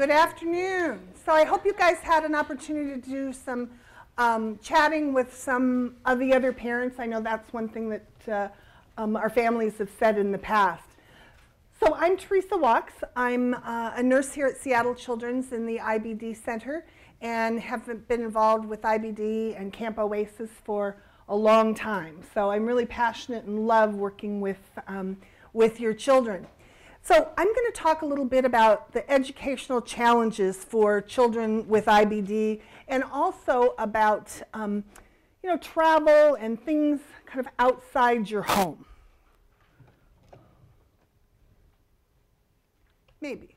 Good afternoon. So I hope you guys had an opportunity to do some chatting with some of the other parents. I know that's one thing that our families have said in the past. So I'm Teresa Wachs. I'm a nurse here at Seattle Children's in the IBD Center and have been involved with IBD and Camp Oasis for a long time. So I'm really passionate and love working with your children. So I'm going to talk a little bit about the educational challenges for children with IBD and also about travel and things kind of outside your home. Maybe.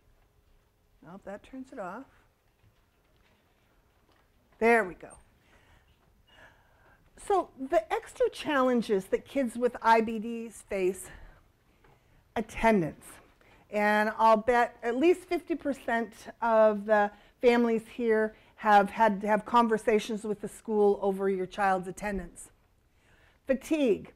Well, if that turns it off. There we go. So the extra challenges that kids with IBDs face: attendance. And I'll bet at least 50% of the families here have had to have conversations with the school over your child's attendance. Fatigue.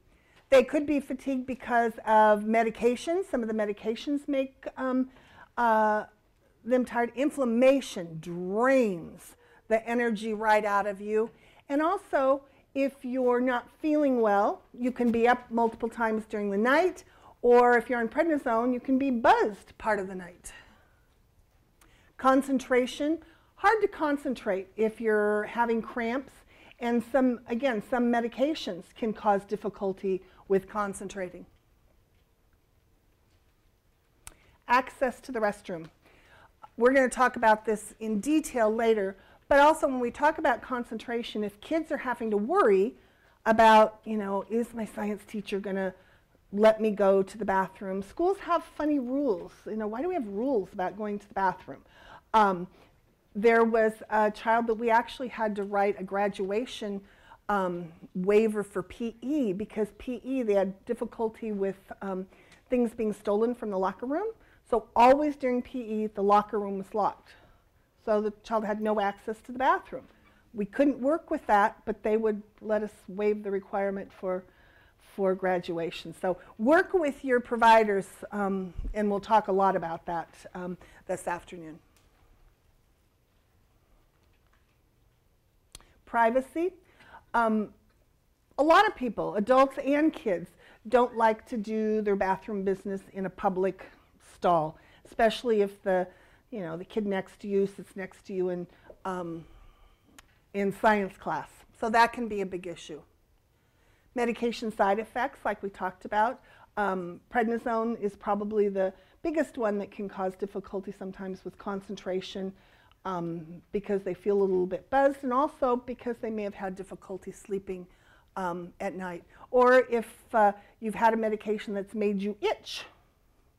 They could be fatigued because of medications. Some of the medications make them tired. Inflammation drains the energy right out of you. And also, if you're not feeling well, you can be up multiple times during the night, or if you're on prednisone, you can be buzzed part of the night. Concentration. Hard to concentrate if you're having cramps, and some medications can cause difficulty with concentrating. Access to the restroom. We're going to talk about this in detail later, but also when we talk about concentration, if kids are having to worry about, is my science teacher going to let me go to the bathroom? Schools have funny rules. Why do we have rules about going to the bathroom? There was a child that we actually had to write a graduation waiver for PE because PE, they had difficulty with things being stolen from the locker room. So always during PE, the locker room was locked. So the child had no access to the bathroom. We couldn't work with that, but they would let us waive the requirement for graduation. So work with your providers, and we'll talk a lot about that this afternoon. Privacy. A lot of people, adults and kids, don't like to do their bathroom business in a public stall, especially if the kid next to you sits next to you in science class. So that can be a big issue. Medication side effects, like we talked about. Prednisone is probably the biggest one that can cause difficulty sometimes with concentration because they feel a little bit buzzed, and also because they may have had difficulty sleeping at night. Or if you've had a medication that's made you itch,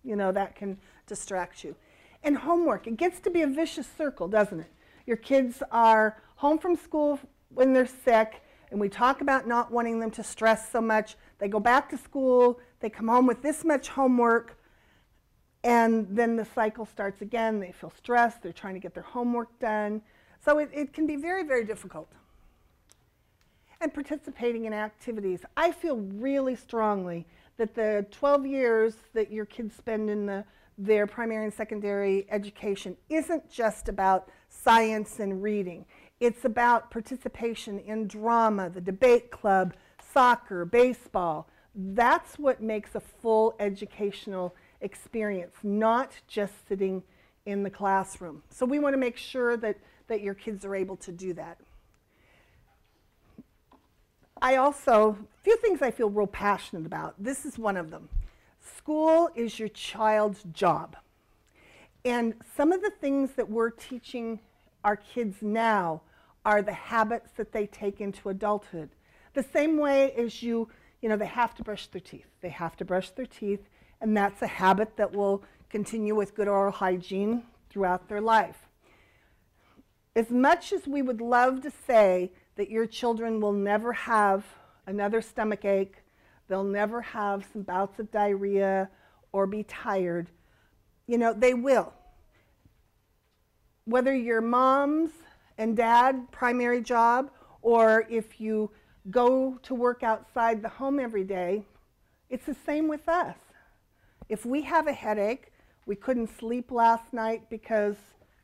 that can distract you. And homework, it gets to be a vicious circle, doesn't it? Your kids are home from school when they're sick, and we talk about not wanting them to stress so much. They go back to school, they come home with this much homework, and then the cycle starts again. They feel stressed, they're trying to get their homework done. So it can be very, very difficult. And participating in activities. I feel really strongly that the 12 years that your kids spend in their primary and secondary education isn't just about science and reading. It's about participation in drama, the debate club, soccer, baseball. That's what makes a full educational experience, not just sitting in the classroom. So we want to make sure that your kids are able to do that. A few things I feel real passionate about. This is one of them. School is your child's job. And some of the things that we're teaching our kids now are the habits that they take into adulthood. The same way as they have to brush their teeth. They have to brush their teeth, and that's a habit that will continue with good oral hygiene throughout their life. As much as we would love to say that your children will never have another stomach ache, they'll never have some bouts of diarrhea or be tired, they will. Whether your mom's and dad primary job, or if you go to work outside the home every day, it's the same with us. If we have a headache, we couldn't sleep last night because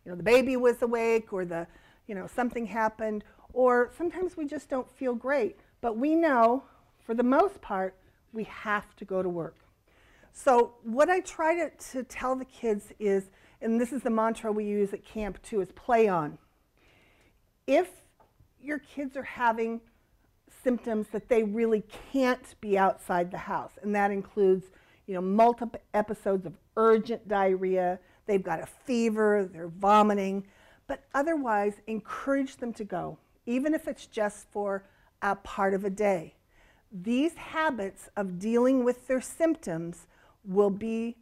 the baby was awake, or something happened, or sometimes we just don't feel great. But we know, for the most part, we have to go to work. So what I try to tell the kids is, and this is the mantra we use at camp too, is play on. If your kids are having symptoms that they really can't be outside the house, and that includes multiple episodes of urgent diarrhea, they've got a fever, they're vomiting, but otherwise encourage them to go, even if it's just for a part of a day. These habits of dealing with their symptoms will be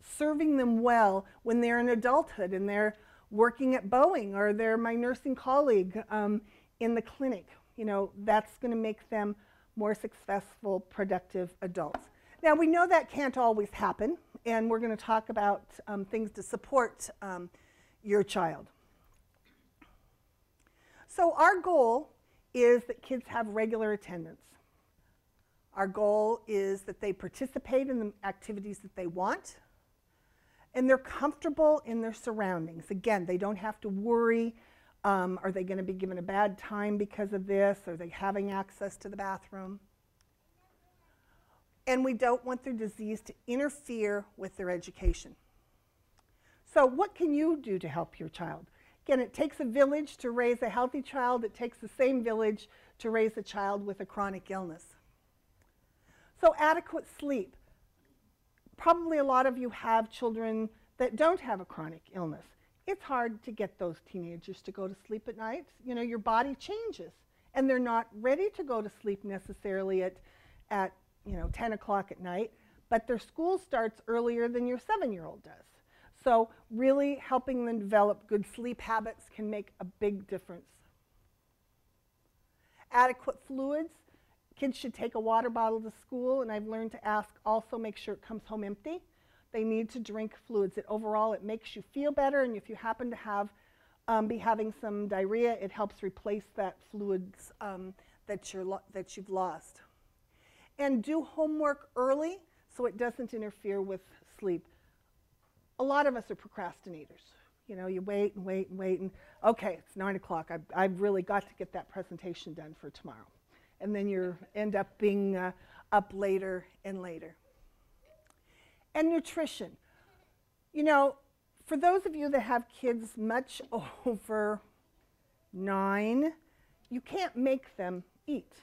serving them well when they're in adulthood and they're working at Boeing, or they're my nursing colleague in the clinic. That's going to make them more successful, productive adults. Now, we know that can't always happen, and we're going to talk about things to support your child. So our goal is that kids have regular attendance. Our goal is that they participate in the activities that they want, and they're comfortable in their surroundings. Again, they don't have to worry, are they going to be given a bad time because of this? Are they having access to the bathroom? And we don't want their disease to interfere with their education. So what can you do to help your child? Again, it takes a village to raise a healthy child. It takes the same village to raise a child with a chronic illness. So adequate sleep. Probably a lot of you have children that don't have a chronic illness. It's hard to get those teenagers to go to sleep at night. Your body changes, and they're not ready to go to sleep necessarily at 10 o'clock at night, but their school starts earlier than your 7-year-old does. So really helping them develop good sleep habits can make a big difference. Adequate fluids. Kids should take a water bottle to school, and I've learned to ask also make sure it comes home empty. They need to drink fluids. Overall, it makes you feel better, and if you happen to have be having some diarrhea, it helps replace that fluids that you've lost. And do homework early so it doesn't interfere with sleep. A lot of us are procrastinators. You wait and wait and wait, and okay, it's 9 o'clock. I've really got to get that presentation done for tomorrow. And then you end up being up later and later. And nutrition. For those of you that have kids much over 9, you can't make them eat.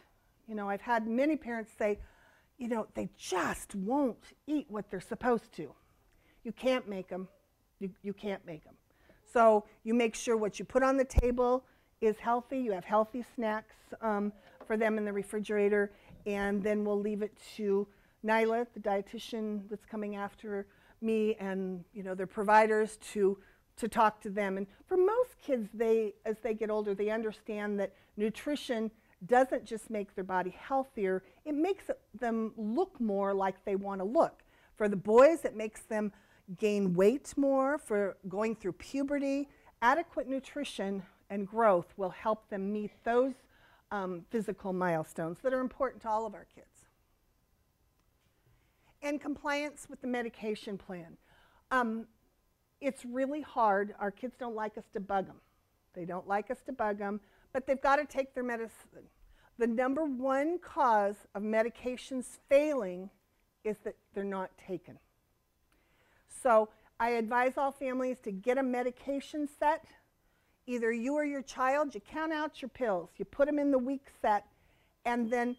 I've had many parents say, they just won't eat what they're supposed to. You can't make them. You can't make them. So you make sure what you put on the table is healthy. You have healthy snacks for them in the refrigerator, and then we'll leave it to Nila, the dietitian that's coming after me, and their providers to talk to them. And for most kids, as they get older, they understand that nutrition doesn't just make their body healthier, it makes them look more like they want to look. For the boys, it makes them gain weight more. For going through puberty, adequate nutrition and growth will help them meet those physical milestones that are important to all of our kids. And compliance with the medication plan. It's really hard. Our kids don't like us to bug them. They don't like us to bug them, but they've got to take their medicine. The number one cause of medications failing is that they're not taken. So I advise all families to get a medication set. Either you or your child, you count out your pills, you put them in the week set, and then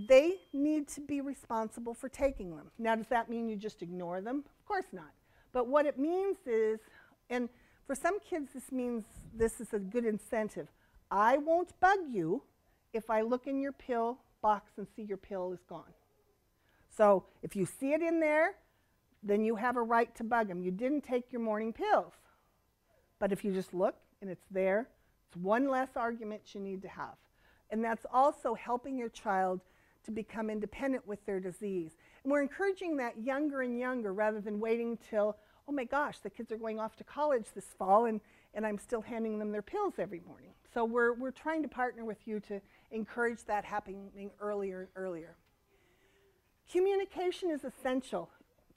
they need to be responsible for taking them. Now, does that mean you just ignore them? Of course not. But what it means is, and for some kids this means this is a good incentive. I won't bug you if I look in your pill box and see your pill is gone. So if you see it in there, then you have a right to bug them. You didn't take your morning pills. But if you just look and it's there, it's one less argument you need to have. And that's also helping your child to become independent with their disease. And we're encouraging that younger and younger rather than waiting till, oh my gosh, the kids are going off to college this fall and I'm still handing them their pills every morning. So we're trying to partner with you to encourage that happening earlier and earlier. Communication is essential.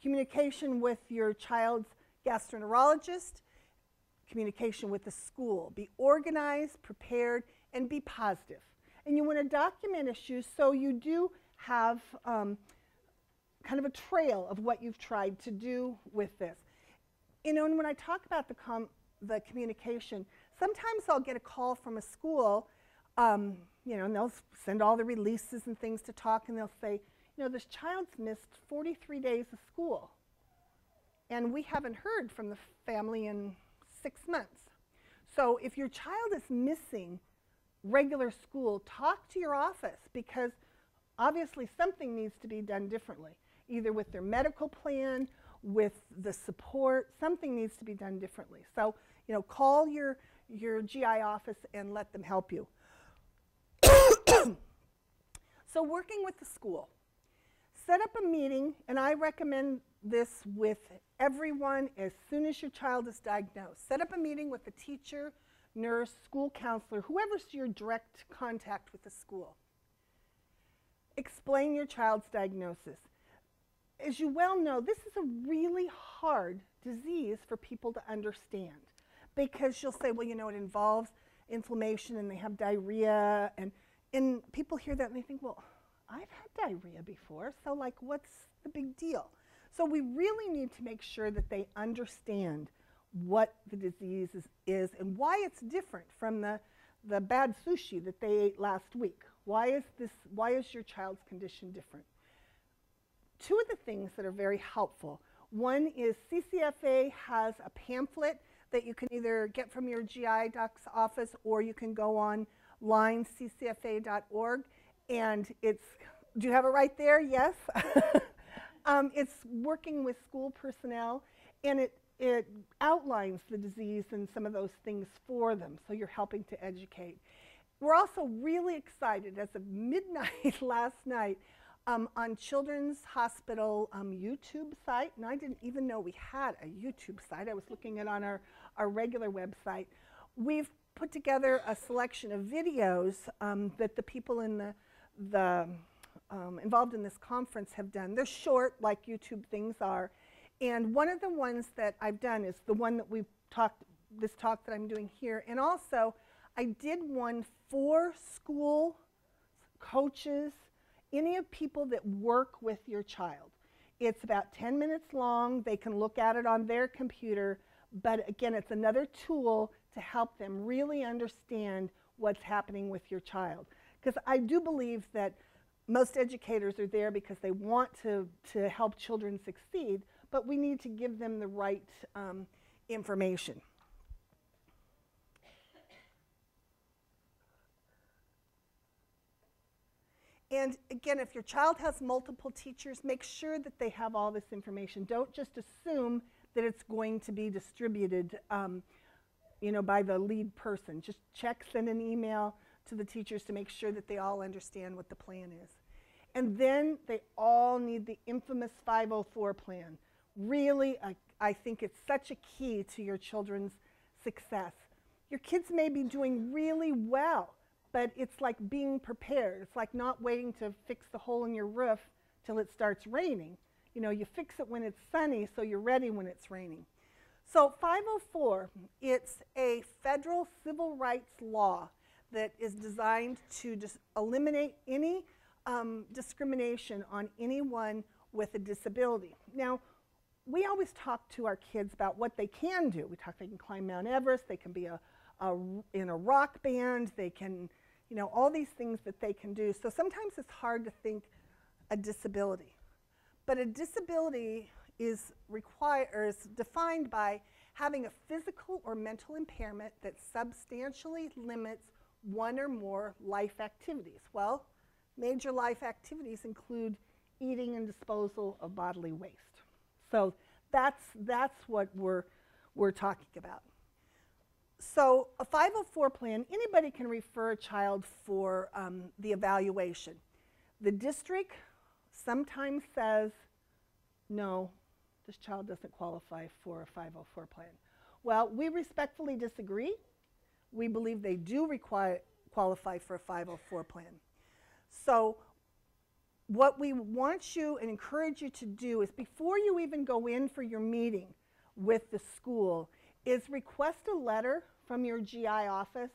Communication with your child's gastroenterologist, communication with the school. Be organized, prepared, and be positive. And you want to document issues so you do have kind of a trail of what you've tried to do with this. You know, and when I talk about the communication, sometimes I'll get a call from a school, you know, and they'll send all the releases and things to talk, and they'll say, you know, this child's missed 43 days of school, and we haven't heard from the family in 6 months. So if your child is missing regular school, talk to your office, because obviously something needs to be done differently, either with their medical plan, with the support, something needs to be done differently. So, you know, call your GI office and let them help you. So working with the school. Set up a meeting, and I recommend this with everyone as soon as your child is diagnosed. Set up a meeting with the teacher, nurse, school counselor, whoever's your direct contact with the school. Explain your child's diagnosis. As you well know, this is a really hard disease for people to understand, because you'll say, well, you know, it involves inflammation and they have diarrhea, and people hear that and they think, well, I've had diarrhea before, so like, what's the big deal? So we really need to make sure that they understand what the disease is and why it's different from the bad sushi that they ate last week. Why is your child's condition different? Two of the things that are very helpful. One is CCFA has a pamphlet that you can either get from your GI doc's office, or you can go online, ccfa.org, and it's, do you have it right there? Yes. It's working with school personnel, and it outlines the disease and some of those things for them, so you're helping to educate. We're also really excited, as of midnight last night, on Children's Hospital YouTube site, and I didn't even know we had a YouTube site. I was looking at it on our regular website. We've put together a selection of videos that the people in the involved in this conference have done. They're short, like YouTube things are, and one of the ones that I've done is the one that we've talked, this talk that I'm doing here, and also I did one for school coaches, any of people that work with your child. It's about 10 minutes long. They can look at it on their computer, but again, it's another tool to help them really understand what's happening with your child. Because I do believe that most educators are there because they want to help children succeed, but we need to give them the right information. And again, if your child has multiple teachers, make sure that they have all this information. Don't just assume that it's going to be distributed you know, by the lead person. Just check, send an email to the teachers to make sure that they all understand what the plan is. And then they all need the infamous 504 plan. Really, I think it's such a key to your children's success. Your kids may be doing really well, but it's like being prepared. It's like not waiting to fix the hole in your roof till it starts raining. You know, you fix it when it's sunny so you're ready when it's raining. So 504, it's a federal civil rights law that is designed to just eliminate any discrimination on anyone with a disability. Now, we always talk to our kids about what they can do. We talk they can climb Mount Everest, they can be in a rock band, they can, you know, all these things that they can do. So sometimes it's hard to think a disability. But a disability is defined by having a physical or mental impairment that substantially limits one or more life activities. Well, major life activities include eating and disposal of bodily waste. So that's what we're talking about. So a 504 plan, anybody can refer a child for the evaluation. The district sometimes says, no, this child doesn't qualify for a 504 plan. Well, we respectfully disagree. We believe they do qualify for a 504 plan. So what we want you and encourage you to do is, before you even go in for your meeting with the school, is request a letter from your GI office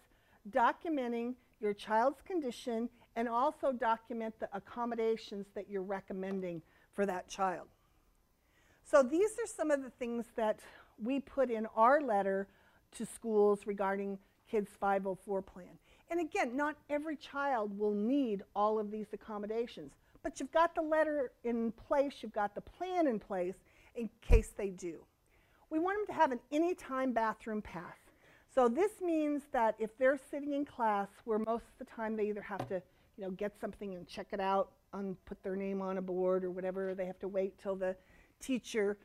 documenting your child's condition and also document the accommodations that you're recommending for that child. So these are some of the things that we put in our letter to schools regarding Kids 504 plan. And again, not every child will need all of these accommodations, but you've got the letter in place, you've got the plan in place in case they do. We want them to have an anytime bathroom pass. So this means that if they're sitting in class where most of the time they either have to get something and check it out, put their name on a board or whatever, they have to wait till the teacher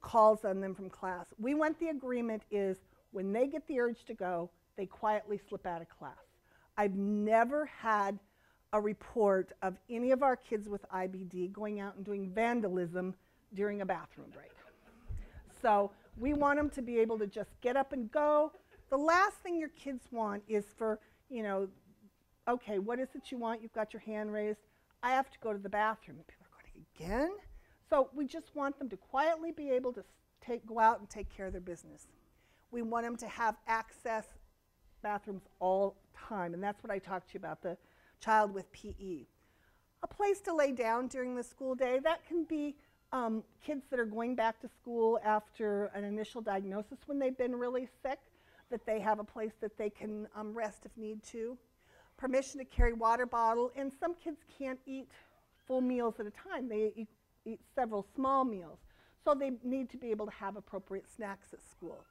calls on them from class. We want the agreement is when they get the urge to go, they quietly slip out of class. I've never had a report of any of our kids with IBD going out and doing vandalism during a bathroom break. So we want them to be able to just get up and go. The last thing your kids want is for, okay, what is it you want? You've got your hand raised. I have to go to the bathroom. And people are going, again? So we just want them to quietly be able to go out and take care of their business. We want them to have access bathrooms all the time, and that's what I talked to you about, the child with PE. A place to lay down during the school day, that can be kids that are going back to school after an initial diagnosis when they've been really sick, that they have a place that they can rest if need to. Permission to carry water bottle, and some kids can't eat full meals at a time. They eat several small meals, so they need to be able to have appropriate snacks at school.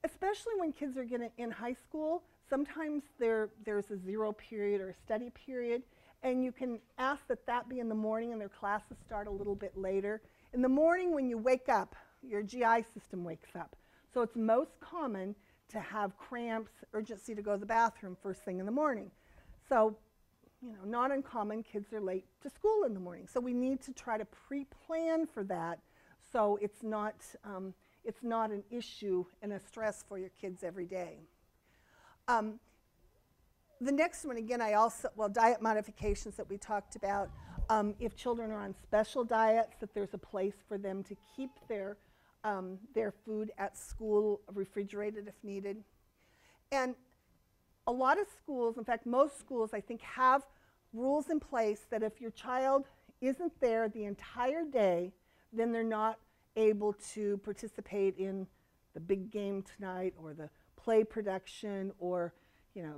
Especially when kids are in high school, sometimes there's a zero period or a study period, and you can ask that that be in the morning and their classes start a little bit later. In the morning when you wake up, your GI system wakes up. So it's most common to have cramps, urgency to go to the bathroom first thing in the morning. So, not uncommon, kids are late to school in the morning. So we need to try to pre-plan for that so it's not an issue and a stress for your kids every day. The next one, again, diet modifications that we talked about. If children are on special diets, that there's a place for them to keep their food at school refrigerated if needed. And a lot of schools, in fact, most schools, I think, have rules in place that if your child isn't there the entire day, then they're not able to participate in the big game tonight or the play production or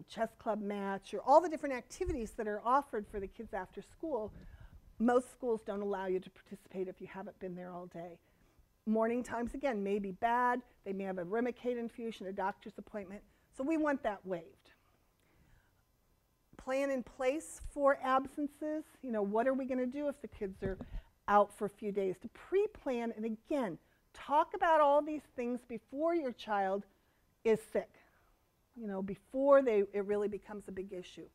chess club match or all the different activities that are offered for the kids after school. Most schools don't allow you to participate if you haven't been there all day. Morning times, again, may be bad. They may have a Remicade infusion, a doctor's appointment. So we want that waived. Plan in place for absences. What are we going to do if the kids are out for a few days? To pre-plan, and again, talk about all these things before your child is sick, before it really becomes a big issue.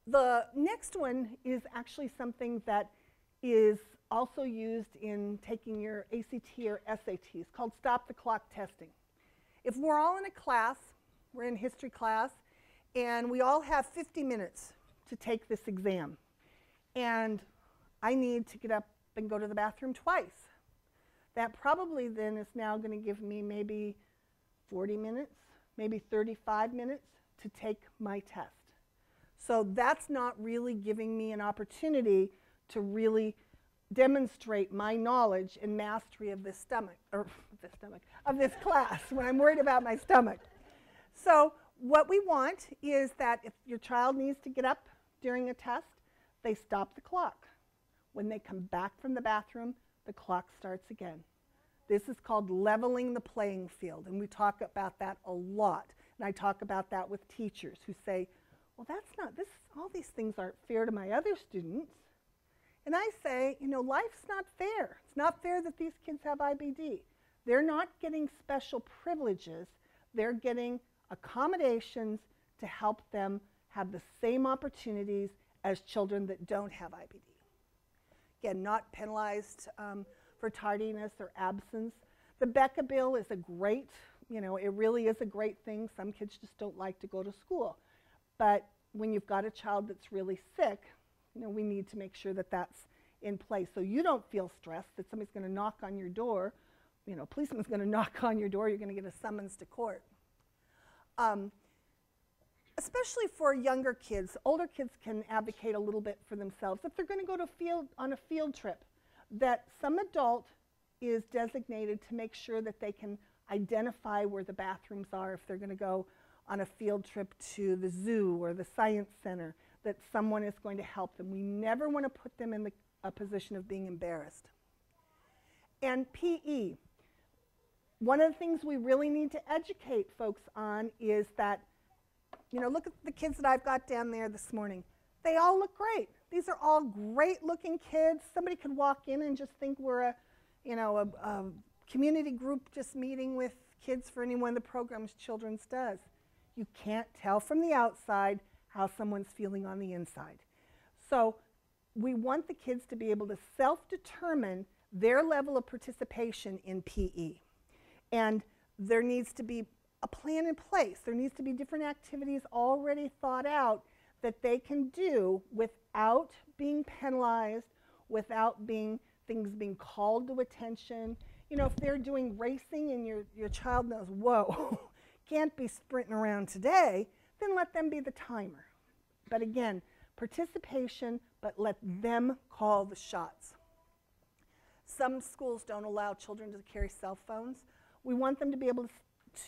The next one is actually something that is also used in taking your ACT or SATs, called stop the clock testing. If we're all in a class, we're in history class, and we all have 50 minutes to take this exam, and I need to get up and go to the bathroom twice. That probably then is now going to give me maybe 40 minutes, maybe 35 minutes to take my test. So that's not really giving me an opportunity to really demonstrate my knowledge and mastery of this of this class when I'm worried about my stomach. So what we want is that if your child needs to get up during a test, they stop the clock. When they come back from the bathroom, the clock starts again. This is called leveling the playing field, and we talk about that a lot. And I talk about that with teachers who say, well, all these things aren't fair to my other students. And I say, life's not fair. It's not fair that these kids have IBD. They're not getting special privileges. They're getting accommodations to help them have the same opportunities as children that don't have IBD. Again, not penalized for tardiness or absence. The Becca bill is a great, it really is a great thing. Some kids just don't like to go to school. But when you've got a child that's really sick, we need to make sure that that's in place. So you don't feel stressed that somebody's going to knock on your door policeman's going to knock on your door, you're going to get a summons to court. Especially for younger kids, older kids can advocate a little bit for themselves. If they're going to go on a field trip, that some adult is designated to make sure that they can identify where the bathrooms are if they're going to go on a field trip to the zoo or the science center, that someone is going to help them. We never want to put them in a position of being embarrassed. And PE. One of the things we really need to educate folks on is that, look at the kids that I've got down there this morning. They all look great. These are all great-looking kids. Somebody could walk in and just think we're a community group just meeting with kids for any one of the programs Children's does. You can't tell from the outside how someone's feeling on the inside. So we want the kids to be able to self-determine their level of participation in PE. And there needs to be a plan in place. There needs to be different activities already thought out that they can do without being penalized, without things being called to attention. If they're doing racing and your child knows, whoa, can't be sprinting around today, then let them be the timer. But again, participation, but let them call the shots. Some schools don't allow children to carry cell phones. We want them to be able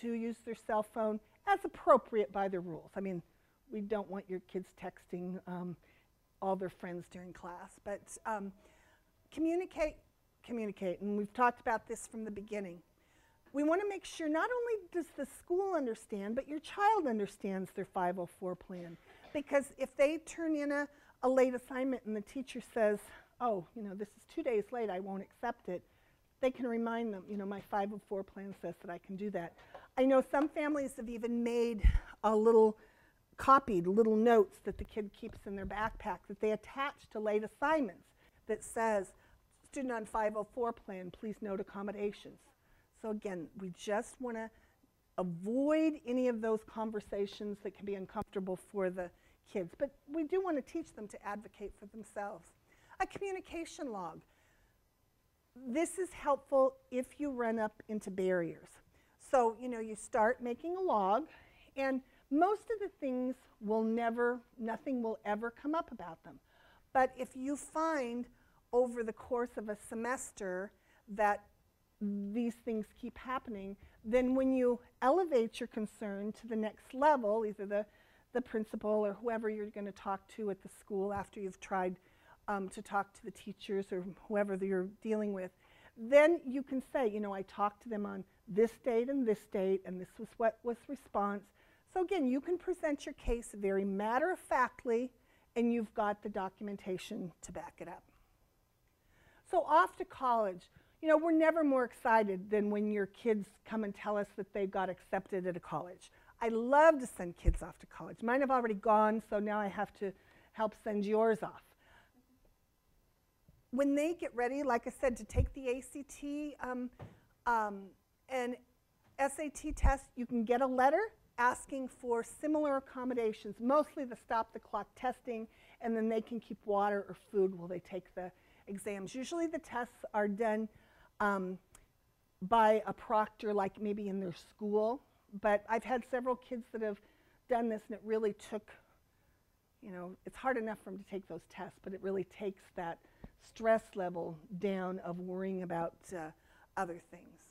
to use their cell phone as appropriate by the rules. I mean, we don't want your kids texting all their friends during class, but communicate, and we've talked about this from the beginning. We want to make sure not only does the school understand, but your child understands their 504 plan. Because if they turn in a late assignment and the teacher says, oh, this is 2 days late, I won't accept it, they can remind them, my 504 plan says that I can do that. I know some families have even made copied little notes that the kid keeps in their backpack that they attach to late assignments that says, student on 504 plan, please note accommodations. So again, we just want to avoid any of those conversations that can be uncomfortable for the kids. But we do want to teach them to advocate for themselves. A communication log. This is helpful if you run up into barriers. So, you start making a log, and most of the things nothing will ever come up about them. But if you find over the course of a semester that these things keep happening, then when you elevate your concern to the next level, either the principal or whoever you're going to talk to at the school after you've tried to talk to the teachers or whoever you're dealing with, then you can say, I talked to them on this date, and this was what was response. So again, you can present your case very matter-of-factly, and you've got the documentation to back it up. So off to college. We're never more excited than when your kids come and tell us that they got accepted at a college. I love to send kids off to college. Mine have already gone, so now I have to help send yours off. When they get ready, like I said, to take the ACT and SAT test, you can get a letter asking for similar accommodations, mostly the stop-the-clock testing, and then they can keep water or food while they take the exams. Usually the tests are done by a proctor, like maybe in their school, but I've had several kids that have done this, and it really took, it's hard enough for them to take those tests, but it really takes that stress level down of worrying about other things.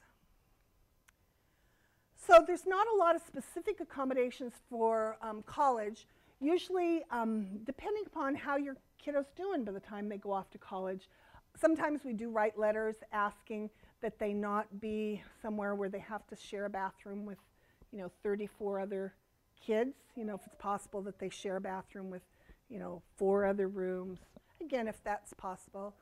So there's not a lot of specific accommodations for college. Usually, depending upon how your kiddo's doing by the time they go off to college, sometimes we do write letters asking that they not be somewhere where they have to share a bathroom with 34 other kids. If it's possible that they share a bathroom with 4 other rooms. Again, if that's possible.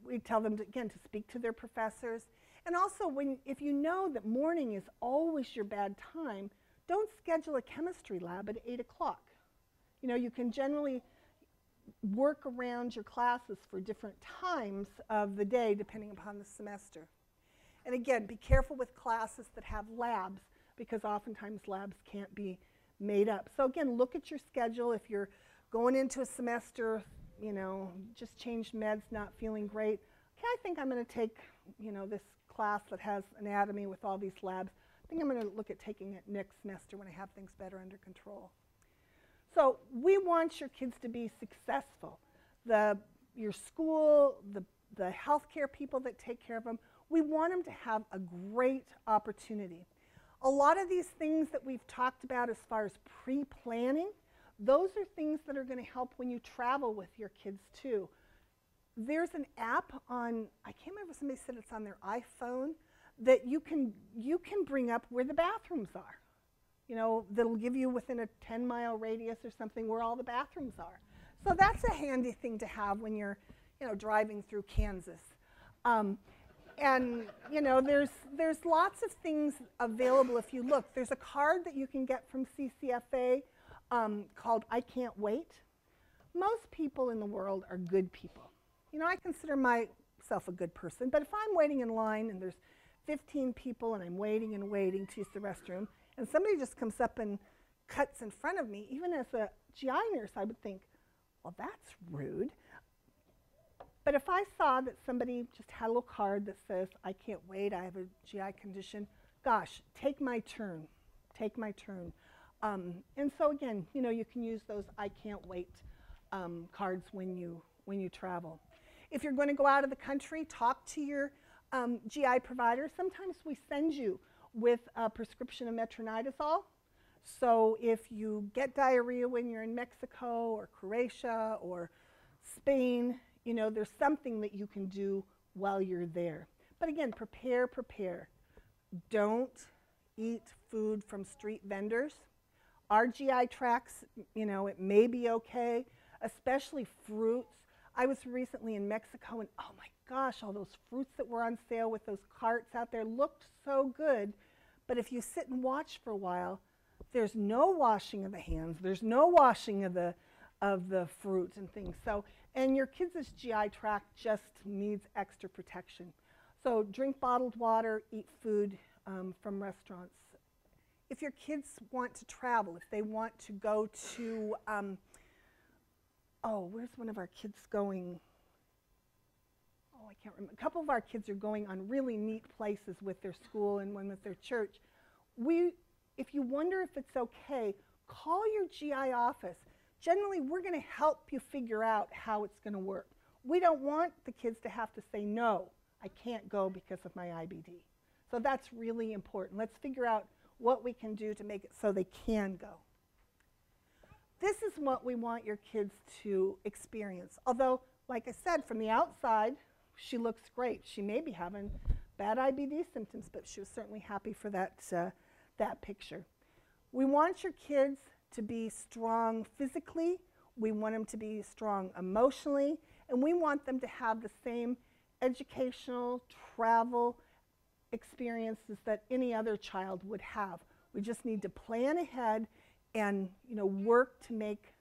We tell them, to speak to their professors. And also, if you know that morning is always your bad time, don't schedule a chemistry lab at 8 o'clock. You can generally work around your classes for different times of the day depending upon the semester. And again, be careful with classes that have labs, because oftentimes labs can't be made up. So again, look at your schedule. If you're going into a semester, just changed meds, not feeling great, okay, I think I'm going to take this class that has anatomy with all these labs. I think I'm going to look at taking it next semester when I have things better under control. So we want your kids to be successful. Your school, the healthcare people that take care of them, we want them to have a great opportunity. A lot of these things that we've talked about as far as pre-planning, those are things that are going to help when you travel with your kids too. There's an app on, I can't remember if somebody said it's on their iPhone, that you can bring up where the bathrooms are. You know, that'll give you within a 10-mile radius or something where all the bathrooms are. So that's a handy thing to have when you're, you know, driving through Kansas. And, you know, there's lots of things available if you look. There's a card that you can get from CCFA called I Can't Wait. Most people in the world are good people. You know, I consider myself a good person, but if I'm waiting in line and there's 15 people and I'm waiting and waiting to use the restroom, and somebody just comes up and cuts in front of me, even as a GI nurse, I would think, well, that's rude. But if I saw that somebody just had a little card that says, I can't wait, I have a GI condition, gosh, take my turn, take my turn. And so again, you know, you can use those I can't wait cards when you travel. If you're going to go out of the country, talk to your GI provider. Sometimes we send you with a prescription of metronidazole. So if you get diarrhea when you're in Mexico or Croatia or Spain, you know, there's something that you can do while you're there. But again, prepare. Don't eat food from street vendors. Our GI tracts, you know, it may be okay, especially fruits. I was recently in Mexico and oh my gosh, all those fruits that were on sale with those carts out there looked so good. But if you sit and watch for a while, there's no washing of the hands, there's no washing of the fruits and things. So, and your kids' GI tract just needs extra protection. So drink bottled water, eat food from restaurants. If your kids want to travel, if they want to go to, oh, where's one of our kids going? Oh, I can't remember. A couple of our kids are going on really neat places with their school and one with their church. If you wonder if it's okay, call your GI office. Generally, we're going to help you figure out how it's going to work. We don't want the kids to have to say, no, I can't go because of my IBD. So that's really important. Let's figure out what we can do to make it so they can go. This is what we want your kids to experience. Although, like I said, from the outside, she looks great. She may be having bad IBD symptoms, but she was certainly happy for that picture. We want your kids to be strong physically, we want them to be strong emotionally, and we want them to have the same educational, travel experiences that any other child would have. We just need to plan ahead and, you know, work to make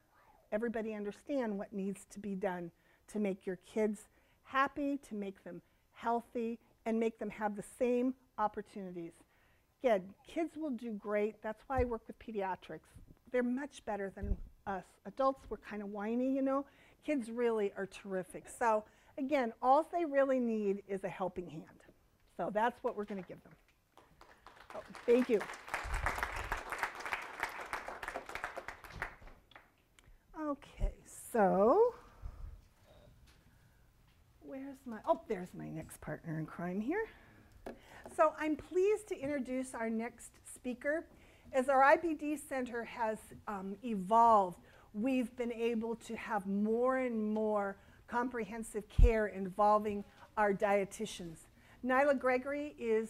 everybody understand what needs to be done to make your kids happy, to make them healthy, and make them have the same opportunities. Again, kids will do great. That's why I work with pediatrics. They're much better than us. Adults, we're kind of whiny, you know. Kids really are terrific. So again, all they really need is a helping hand. So that's what we're going to give them. Oh, thank you. Okay, so there's my next partner in crime here. So I'm pleased to introduce our next speaker. As our IBD Center has evolved, we've been able to have more and more comprehensive care involving our dietitians. Nila Gregory is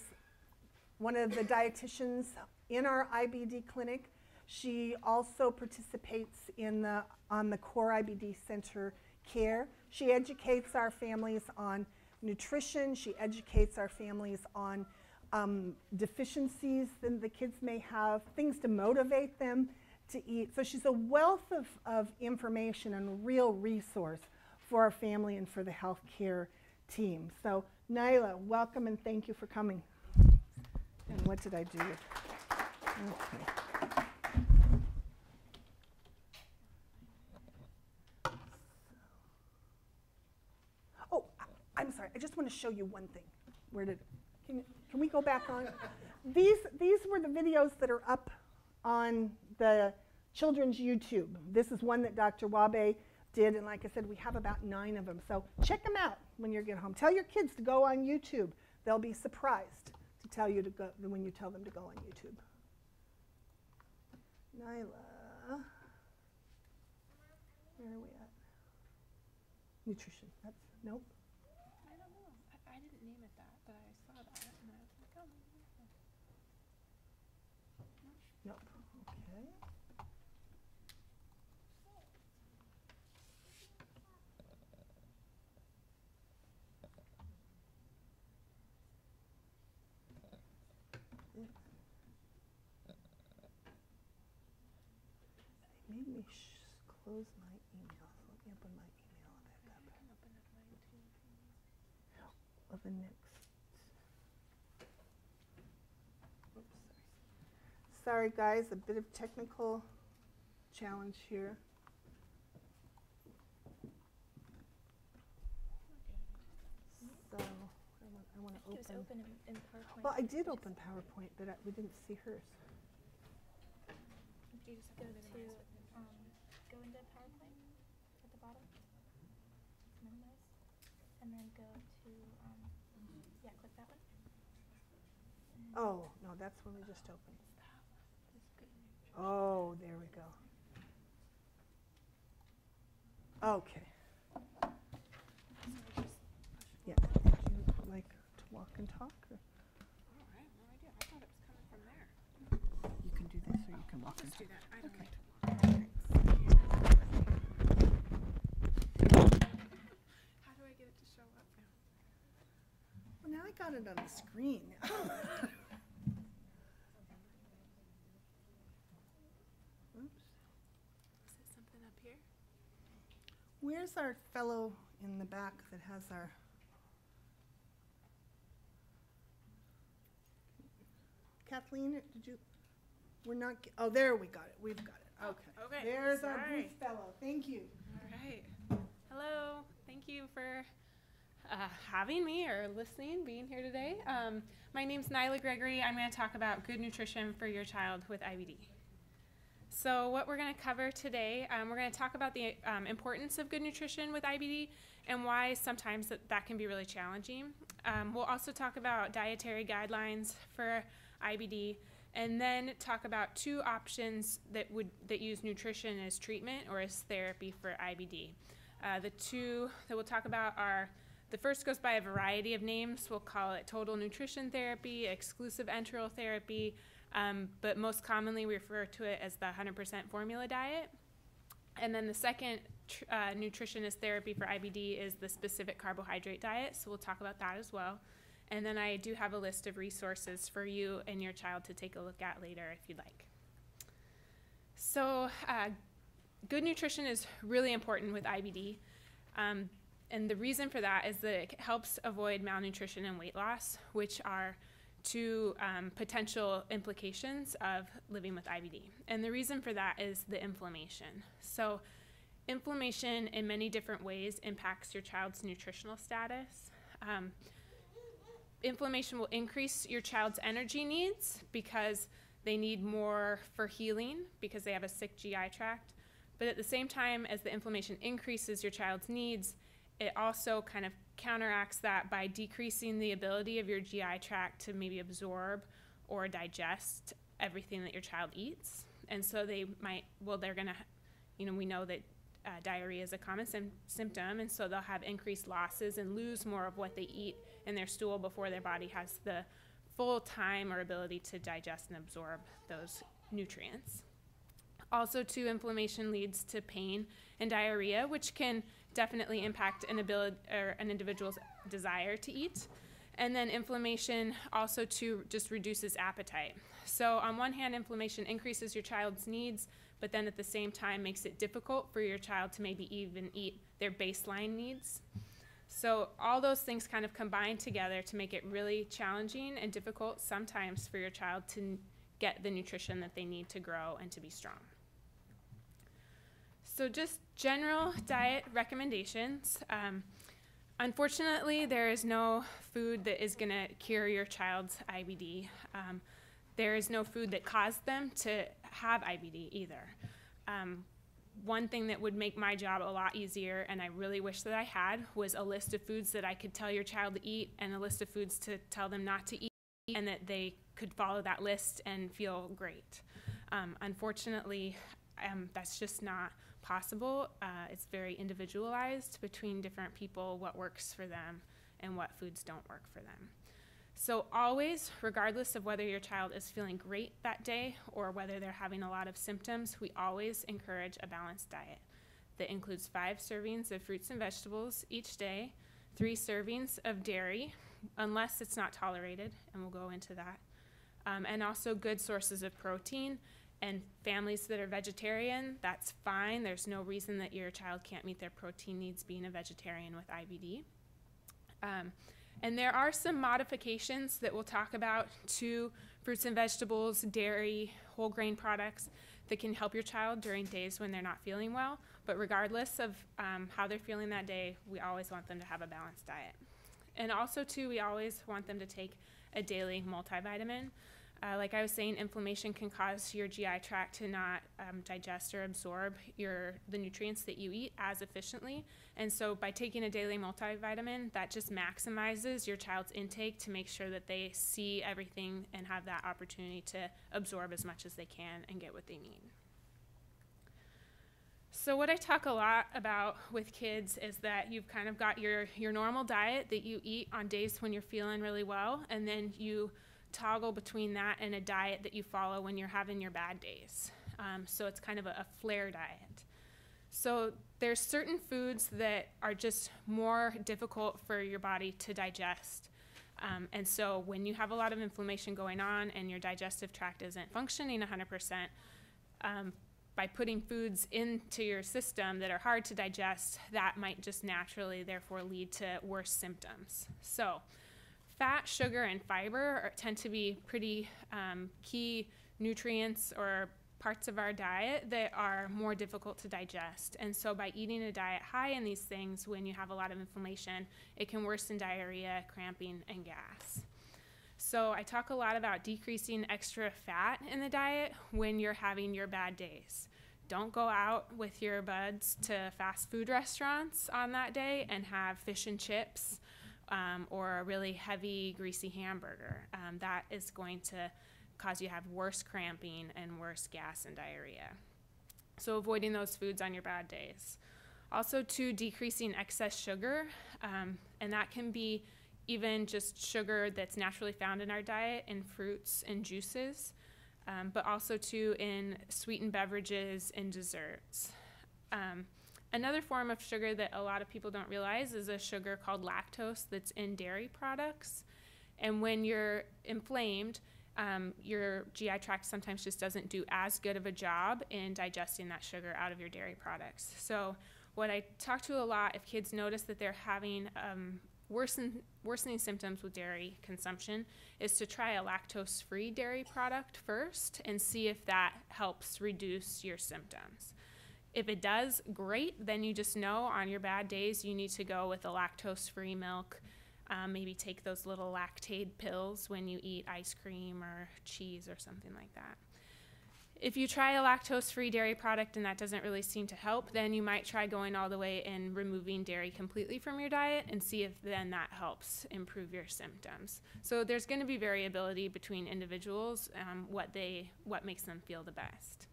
one of the dietitians in our IBD clinic. She also participates on the core IBD Center care. She educates our families on nutrition. She educates our families on deficiencies that the kids may have, things to motivate them to eat. So she's a wealth of information and a real resource for our family and for the healthcare team. So Nila, welcome and thank you for coming. And what did I do with? Okay. Oh, I'm sorry. I just want to show you one thing. Where did? Can we go back on? These were the videos that are up on the children's YouTube. This is one that Dr. Wabe did, and like I said, we have about 9 of them. So check them out when you get home. Tell your kids to go on YouTube. They'll be surprised to tell you to go when you tell them to go on YouTube. Nila, where are we at? Nutrition. That's nope. I don't know. I didn't name it that, but I saw that and I was like, oh. Nope. Okay. They made me close my email. So let me open my email back up. I can open up mine too. Well, the next. Oops, sorry guys, a bit of technical challenge here. So I want to open. It was open in PowerPoint. Well, I did open PowerPoint, but we didn't see hers. You just go into PowerPoint at the bottom, minimize, and then go to yeah, click that one. Oh no, that's one we just opened. Oh, there we go. Okay. Yeah. Would you like to walk and talk? Or? Oh, I have no idea. I thought it was coming from there. You can do this, or you can walk and Just talk. do that. I don't Okay. like to walk. How do I get it to show up now? Well, now I got it on the screen. Oops. Is it something up here? Where's our fellow in the back that has our... Kathleen, did you... We're not... Oh, there we got it. We've got it. Okay. Okay. There's our Sorry. booth fellow. Thank you. All right. Hello. Thank you for having me or listening, being here today. My name's Nila Gregory. I'm going to talk about good nutrition for your child with IBD. So what we're going to cover today, we're going to talk about the importance of good nutrition with IBD and why sometimes that can be really challenging. We'll also talk about dietary guidelines for IBD, and then talk about 2 options that use nutrition as treatment or as therapy for IBD. The 2 that we'll talk about are, the first goes by a variety of names. We'll call it total nutrition therapy, exclusive enteral therapy, but most commonly we refer to it as the 100% formula diet. And then the second nutrition as therapy for IBD is the specific carbohydrate diet, so we'll talk about that as well. And then I do have a list of resources for you and your child to take a look at later if you'd like. So good nutrition is really important with IBD. And the reason for that is that it helps avoid malnutrition and weight loss, which are 2 potential implications of living with IBD. And the reason for that is the inflammation. So inflammation in many different ways impacts your child's nutritional status. Inflammation will increase your child's energy needs because they need more for healing because they have a sick GI tract. But at the same time as the inflammation increases your child's needs, it also kind of counteracts that by decreasing the ability of your GI tract to maybe absorb or digest everything that your child eats. And so they might, well, they're going to, we know that diarrhea is a common symptom, and so they'll have increased losses and lose more of what they eat in their stool before their body has the full time or ability to digest and absorb those nutrients. Also, too, inflammation leads to pain and diarrhea, which can definitely impact an individual's desire to eat. And then inflammation also too just reduces appetite. So on one hand, inflammation increases your child's needs, but then at the same time makes it difficult for your child to maybe even eat their baseline needs. So all those things kind of combine together to make it really challenging and difficult sometimes for your child to get the nutrition that they need to grow and to be strong. So just general diet recommendations. Unfortunately, there is no food that is going to cure your child's IBD. There is no food that caused them to have IBD either. One thing that would make my job a lot easier, and I really wish that I had, was a list of foods that I could tell your child to eat and a list of foods to tell them not to eat, and that they could follow that list and feel great. Unfortunately, that's just not possible. It's very individualized between different people, what works for them and what foods don't work for them. So always, regardless of whether your child is feeling great that day or whether they're having a lot of symptoms, we always encourage a balanced diet that includes 5 servings of fruits and vegetables each day, 3 servings of dairy, unless it's not tolerated, and we'll go into that, and also good sources of protein. And families that are vegetarian, that's fine. There's no reason that your child can't meet their protein needs being a vegetarian with IBD. And there are some modifications that we'll talk about to fruits and vegetables, dairy, whole grain products that can help your child during days when they're not feeling well. But regardless of how they're feeling that day, we always want them to have a balanced diet. And also, too, we always want them to take a daily multivitamin. Like I was saying, inflammation can cause your GI tract to not digest or absorb the nutrients that you eat as efficiently. And so by taking a daily multivitamin, that just maximizes your child's intake to make sure that they see everything and have that opportunity to absorb as much as they can and get what they need. So what I talk a lot about with kids is that you've kind of got your normal diet that you eat on days when you're feeling really well, and then you toggle between that and a diet that you follow when you're having your bad days. So it's kind of a flare diet. So there's certain foods that are just more difficult for your body to digest. And so when you have a lot of inflammation going on and your digestive tract isn't functioning 100%, by putting foods into your system that are hard to digest, that might just naturally therefore lead to worse symptoms. So fat, sugar, and fiber tend to be pretty key nutrients or parts of our diet that are more difficult to digest. And so by eating a diet high in these things, when you have a lot of inflammation, it can worsen diarrhea, cramping, and gas. So I talk a lot about decreasing extra fat in the diet when you're having your bad days. Don't go out with your buds to fast food restaurants on that day and have fish and chips or a really heavy, greasy hamburger. That is going to cause you to have worse cramping and worse gas and diarrhea. So avoiding those foods on your bad days. Also, too, decreasing excess sugar, and that can be even just sugar that's naturally found in our diet in fruits and juices, but also, too, in sweetened beverages and desserts. Another form of sugar that a lot of people don't realize is a sugar called lactose that's in dairy products. And when you're inflamed, your GI tract sometimes just doesn't do as good of a job in digesting that sugar out of your dairy products. So what I talk to a lot, if kids notice that they're having worsening symptoms with dairy consumption, is to try a lactose-free dairy product first and see if that helps reduce your symptoms. If it does, great. Then you just know on your bad days you need to go with a lactose-free milk. Maybe take those little Lactaid pills when you eat ice cream or cheese or something like that. If you try a lactose-free dairy product and that doesn't really seem to help, then you might try going all the way and removing dairy completely from your diet and see if then that helps improve your symptoms. So there's going to be variability between individuals, what makes them feel the best.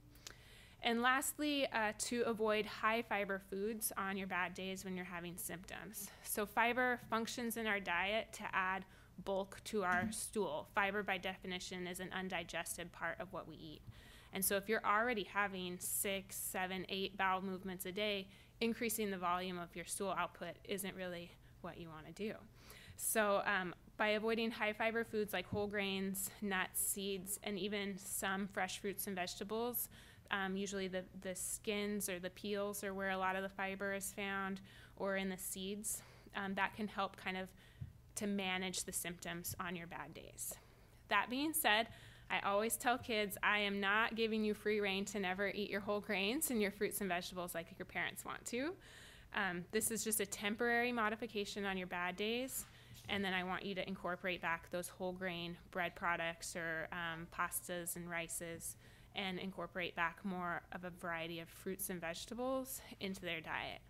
And lastly, to avoid high fiber foods on your bad days when you're having symptoms. So fiber functions in our diet to add bulk to our stool. Fiber, by definition, is an undigested part of what we eat. And so if you're already having 6, 7, 8 bowel movements a day, increasing the volume of your stool output isn't really what you want to do. So by avoiding high fiber foods like whole grains, nuts, seeds, and even some fresh fruits and vegetables, usually the skins or the peels are where a lot of the fiber is found, or in the seeds, that can help kind of to manage the symptoms on your bad days. That being said, I always tell kids I am not giving you free rein to never eat your whole grains and your fruits and vegetables like your parents want to. This is just a temporary modification on your bad days, and then I want you to incorporate back those whole grain bread products or pastas and rices, and incorporate back more of a variety of fruits and vegetables into their diet.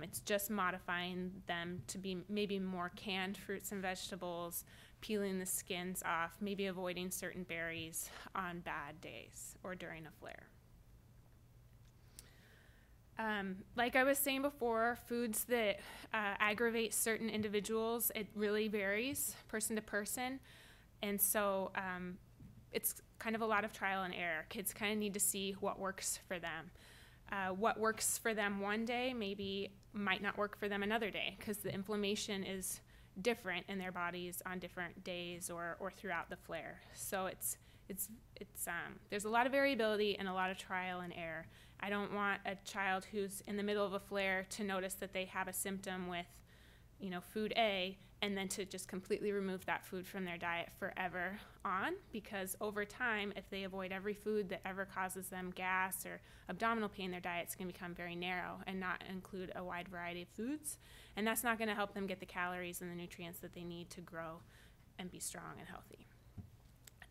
It's just modifying them to be maybe more canned fruits and vegetables, peeling the skins off, maybe avoiding certain berries on bad days or during a flare. Like I was saying before, foods that aggravate certain individuals, it really varies person to person. And so it's kind of a lot of trial and error. Kids kind of need to see what works for them. What works for them one day maybe might not work for them another day, because the inflammation is different in their bodies on different days or throughout the flare. So there's a lot of variability and a lot of trial and error. I don't want a child who's in the middle of a flare to notice that they have a symptom with, food A, and then to just completely remove that food from their diet forever on, because over time, if they avoid every food that ever causes them gas or abdominal pain, their diet's going to become very narrow and not include a wide variety of foods, and that's not going to help them get the calories and the nutrients that they need to grow and be strong and healthy.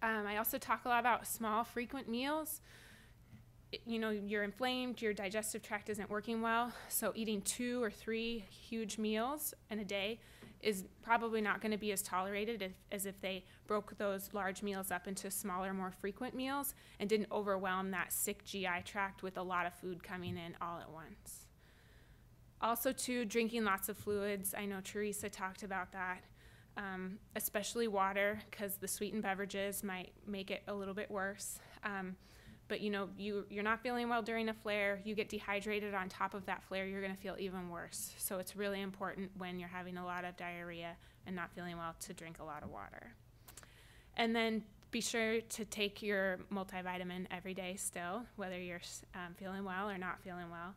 I also talk a lot about small, frequent meals. You're inflamed, your digestive tract isn't working well, so eating 2 or 3 huge meals in a day is probably not going to be as tolerated as if they broke those large meals up into smaller, more frequent meals and didn't overwhelm that sick GI tract with a lot of food coming in all at once. Also, too, drinking lots of fluids. I know Teresa talked about that, especially water, because the sweetened beverages might make it a little bit worse. But you're not feeling well during a flare, you get dehydrated on top of that flare, you're going to feel even worse. So it's really important when you're having a lot of diarrhea and not feeling well to drink a lot of water. And then be sure to take your multivitamin every day still, whether you're feeling well or not feeling well.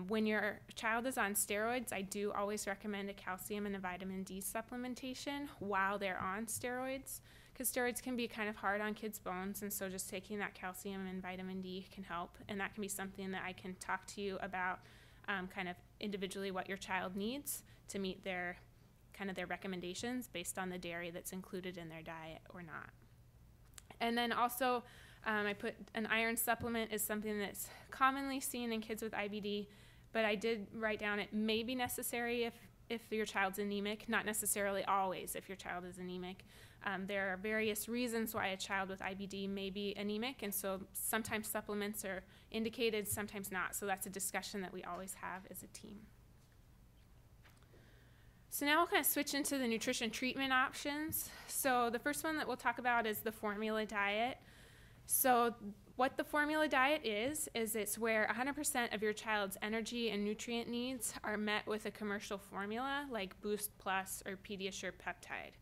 When your child is on steroids, I do always recommend a calcium and a vitamin D supplementation while they're on steroids, because steroids can be kind of hard on kids' bones, and so just taking that calcium and vitamin D can help, and that can be something that I can talk to you about kind of individually what your child needs to meet their recommendations based on the dairy that's included in their diet or not. And then also, I put an iron supplement is something that's commonly seen in kids with IBD, but I did write down it may be necessary if your child's anemic, not necessarily always if your child is anemic. There are various reasons why a child with IBD may be anemic, and so sometimes supplements are indicated, sometimes not. So that's a discussion that we always have as a team. So now we'll kind of switch into the nutrition treatment options. So the first one that we'll talk about is the formula diet. So what the formula diet is it's where 100% of your child's energy and nutrient needs are met with a commercial formula like Boost Plus or Pediatric peptide.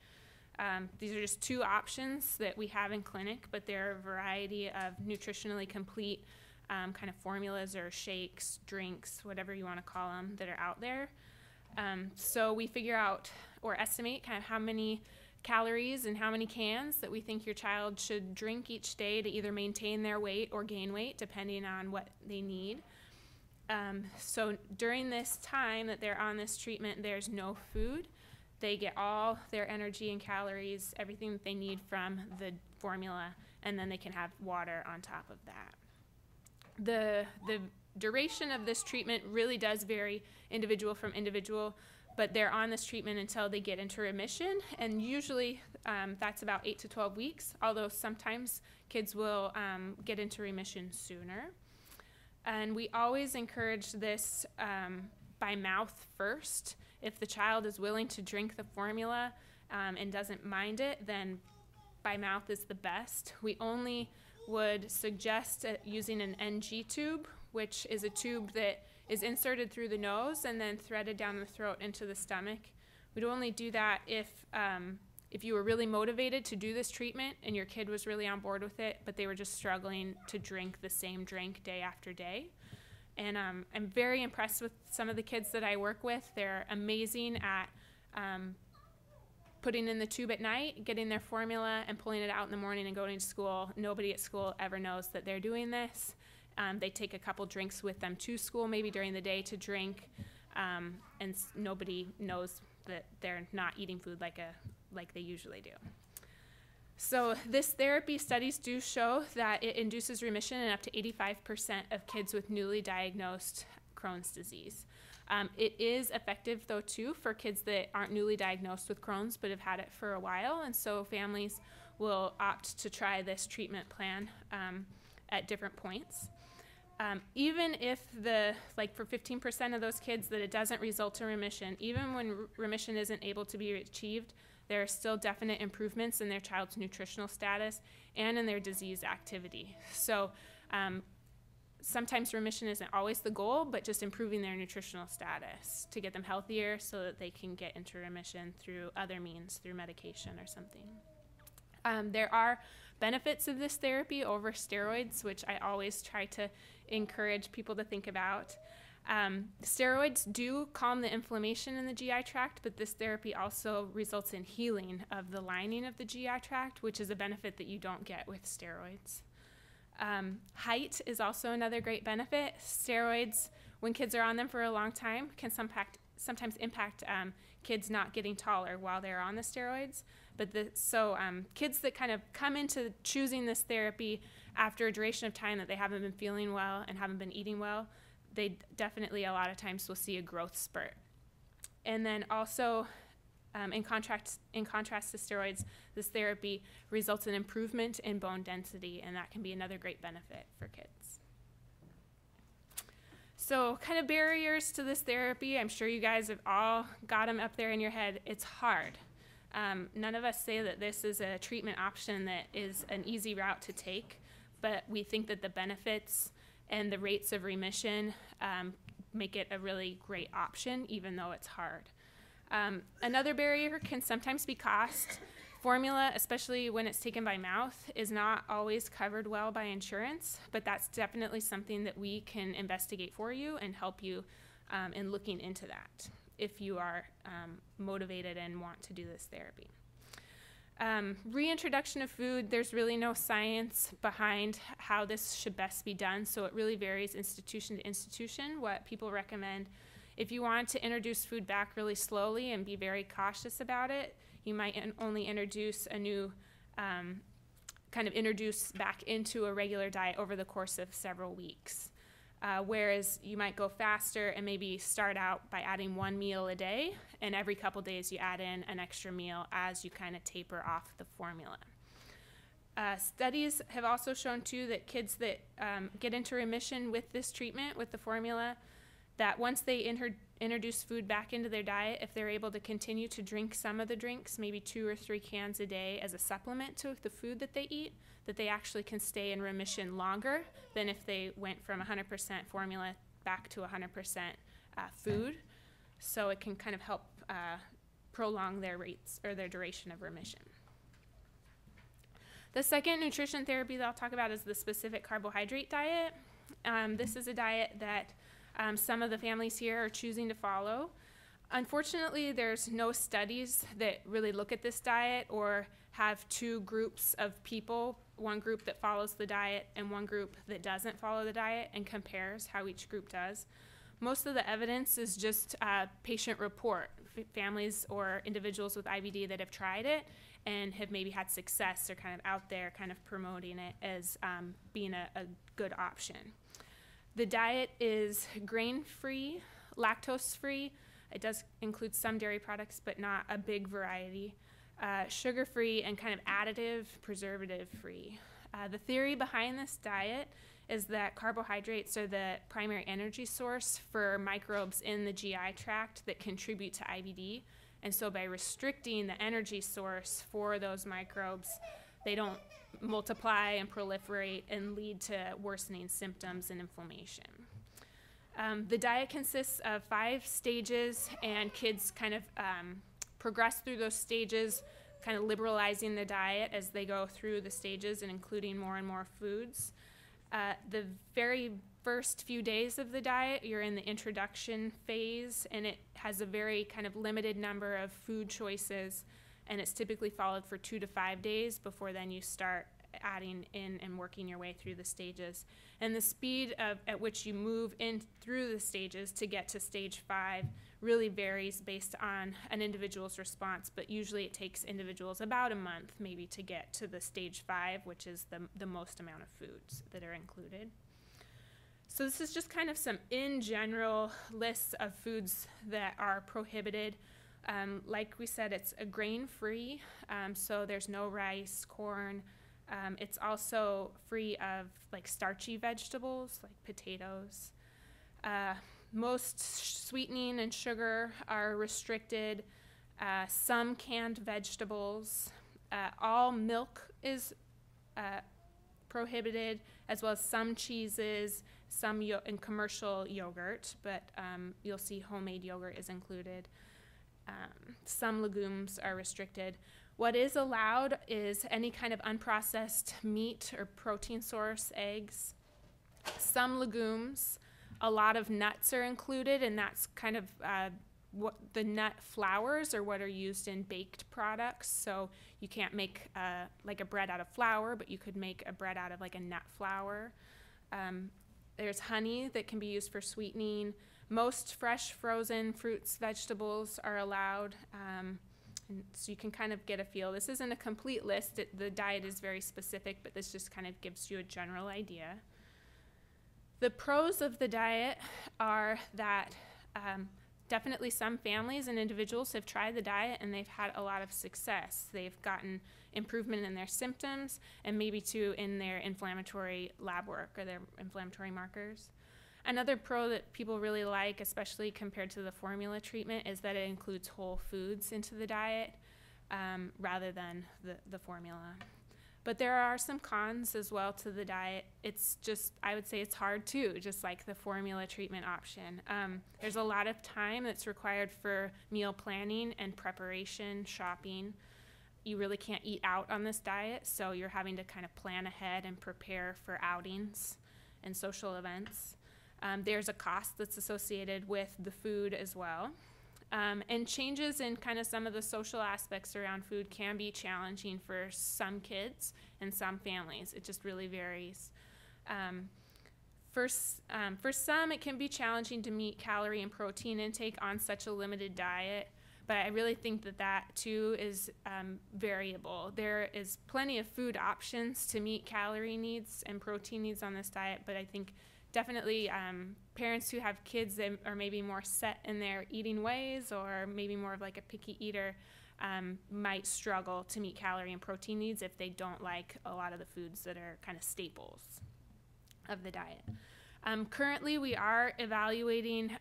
These are just 2 options that we have in clinic, but there are a variety of nutritionally complete kind of formulas or shakes, drinks, whatever you want to call them, that are out there. So we figure out or estimate kind of how many calories and how many cans that we think your child should drink each day to either maintain their weight or gain weight, depending on what they need. So during this time that they're on this treatment, there's no food. They get all their energy and calories, everything that they need from the formula, and then they can have water on top of that. The duration of this treatment really does vary individual from individual, but they're on this treatment until they get into remission, and usually that's about 8 to 12 weeks, although sometimes kids will get into remission sooner. And we always encourage this by mouth first. If the child is willing to drink the formula and doesn't mind it, then by mouth is the best. We only would suggest using an NG tube, which is a tube that is inserted through the nose and then threaded down the throat into the stomach. We'd only do that if you were really motivated to do this treatment and your kid was really on board with it, but they were just struggling to drink the same drink day after day. And I'm very impressed with some of the kids that I work with. They're amazing at putting in the tube at night, getting their formula, and pulling it out in the morning and going to school. Nobody at school ever knows that they're doing this. They take a couple drinks with them to school, maybe during the day to drink, and nobody knows that they're not eating food like they usually do. So this therapy, studies do show that it induces remission in up to 85% of kids with newly diagnosed Crohn's disease. It is effective, though, too, for kids that aren't newly diagnosed with Crohn's but have had it for a while, and so families will opt to try this treatment plan at different points. Even if for 15% of those kids that it doesn't result in remission, even when remission isn't able to be achieved, there are still definite improvements in their child's nutritional status and in their disease activity. So sometimes remission isn't always the goal, but just improving their nutritional status to get them healthier so that they can get into remission through other means, through medication or something. There are benefits of this therapy over steroids, which I always try to encourage people to think about. Steroids do calm the inflammation in the GI tract, but this therapy also results in healing of the lining of the GI tract, which is a benefit that you don't get with steroids. Height is also another great benefit. Steroids, when kids are on them for a long time, can sometimes impact kids not getting taller while they're on the steroids. But kids that kind of come into choosing this therapy after a duration of time that they haven't been feeling well and haven't been eating well, they definitely a lot of times will see a growth spurt. And then also, in contrast to steroids, this therapy results in improvement in bone density, and that can be another great benefit for kids. So kind of barriers to this therapy, I'm sure you guys have all got them up there in your head. It's hard. None of us say that this is a treatment option that is an easy route to take, but we think that the benefits and the rates of remission make it a really great option, even though it's hard. Another barrier can sometimes be cost. Formula, especially when it's taken by mouth, is not always covered well by insurance, but that's definitely something that we can investigate for you and help you in looking into that if you are motivated and want to do this therapy. Reintroduction of food, there's really no science behind how this should best be done, so it really varies institution to institution what people recommend. If you want to introduce food back really slowly and be very cautious about it, you might only introduce a new, introduce back into a regular diet over the course of several weeks. Whereas you might go faster and maybe start out by adding one meal a day, and every couple days you add in an extra meal as you kind of taper off the formula. Studies have also shown too that kids that get into remission with this treatment, with the formula, that once they introduce food back into their diet, if they're able to continue to drink some of the drinks, maybe 2 or 3 cans a day as a supplement to the food that they eat, that they actually can stay in remission longer than if they went from 100% formula back to 100% food. So it can kind of help prolong their rates or their duration of remission. The second nutrition therapy that I'll talk about is the specific carbohydrate diet. This is a diet that some of the families here are choosing to follow. Unfortunately, there's no studies that really look at this diet or have 2 groups of people, one group that follows the diet and one group that doesn't follow the diet, and compares how each group does. Most of the evidence is just patient report, families or individuals with IBD that have tried it and have maybe had success or kind of out there kind of promoting it as being a good option. The diet is grain-free, lactose-free. It does include some dairy products, but not a big variety. Sugar-free and kind of additive, preservative-free. The theory behind this diet is that carbohydrates are the primary energy source for microbes in the GI tract that contribute to IBD. And so by restricting the energy source for those microbes, they don't multiply and proliferate and lead to worsening symptoms and inflammation. The diet consists of 5 stages, and kids kind of progress through those stages, kind of liberalizing the diet as they go through the stages and including more and more foods. The very first few days of the diet, you're in the introduction phase, and it has a very kind of limited number of food choices, and it's typically followed for 2 to 5 days before then you start adding in and working your way through the stages. And the speed at which you move in through the stages to get to stage 5 really varies based on an individual's response, but usually it takes individuals about a month maybe to get to the stage 5, which is the most amount of foods that are included. So this is just kind of some in general lists of foods that are prohibited. Like we said, it's a grain-free, so there's no rice, corn. It's also free of like starchy vegetables like potatoes. Most sweetening and sugar are restricted. Some canned vegetables. All milk is prohibited, as well as some cheeses, some and commercial yogurt, but you'll see homemade yogurt is included. Some legumes are restricted. What is allowed is any kind of unprocessed meat or protein source, eggs, some legumes. A lot of nuts are included, and that's kind of what the nut flours are what are used in baked products. So you can't make like a bread out of flour, but you could make a bread out of like a nut flour. There's honey that can be used for sweetening. Most fresh frozen fruits, vegetables are allowed. And so you can kind of get a feel. This isn't a complete list. The diet is very specific, but this just kind of gives you a general idea. The pros of the diet are that definitely some families and individuals have tried the diet and they've had a lot of success. They've gotten improvement in their symptoms and maybe too in their inflammatory lab work or their inflammatory markers. Another pro that people really like, especially compared to the formula treatment, is that it includes whole foods into the diet rather than the formula. But there are some cons as well to the diet. It's just, I would say it's hard too, just like the formula treatment option. There's a lot of time that's required for meal planning and preparation, shopping. You really can't eat out on this diet, so you're having to kind of plan ahead and prepare for outings and social events. There's a cost that's associated with the food as well. And changes in kind of some of the social aspects around food can be challenging for some kids and some families. It just really varies. For some, it can be challenging to meet calorie and protein intake on such a limited diet, but I really think that too is variable. There is plenty of food options to meet calorie needs and protein needs on this diet, but I think definitely parents who have kids that are maybe more set in their eating ways or maybe more of like a picky eater might struggle to meet calorie and protein needs if they don't like a lot of the foods that are kind of staples of the diet. Currently, we are evaluating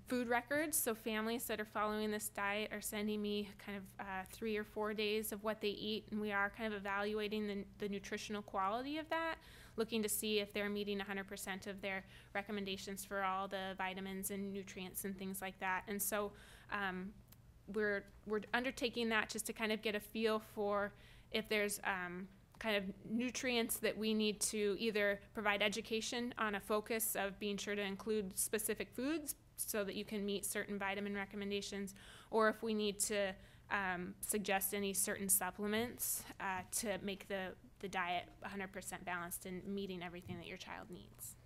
food records, so families that are following this diet are sending me kind of 3 or 4 days of what they eat, and we are kind of evaluating the nutritional quality of that, looking to see if they're meeting 100% of their recommendations for all the vitamins and nutrients and things like that. And so we're undertaking that just to kind of get a feel for if there's kind of nutrients that we need to either provide education on a focus of being sure to include specific foods so that you can meet certain vitamin recommendations, or if we need to suggest any certain supplements to make the diet 100% balanced and meeting everything that your child needs.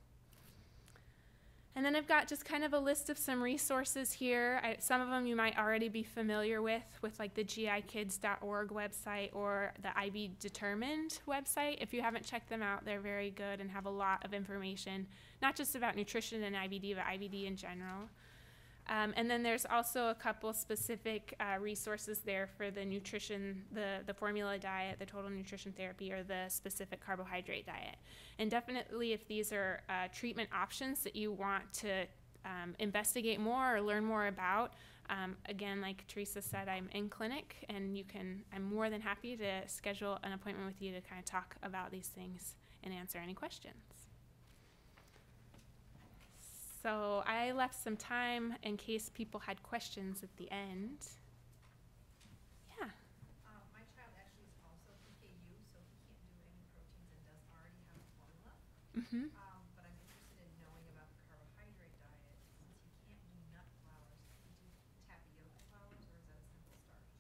And then I've got just kind of a list of some resources here. Some of them you might already be familiar with like the gikids.org website or the IB Determined website. If you haven't checked them out, they're very good and have a lot of information, not just about nutrition and IBD, but IBD in general. And then there's also a couple specific resources there for the nutrition, the formula diet, the total nutrition therapy, or the specific carbohydrate diet. And definitely if these are treatment options that you want to investigate more or learn more about, again, like Teresa said, I'm in clinic, and I'm more than happy to schedule an appointment with you to kind of talk about these things and answer any questions. So I left some time in case people had questions at the end. Yeah. My child actually is also PKU, so he can't do any proteins and does already have a formula. Mm-hmm. But I'm interested in knowing about the carbohydrate diet. Since he can't do nut flours, can he do tapioca flours, or is that a simple starch?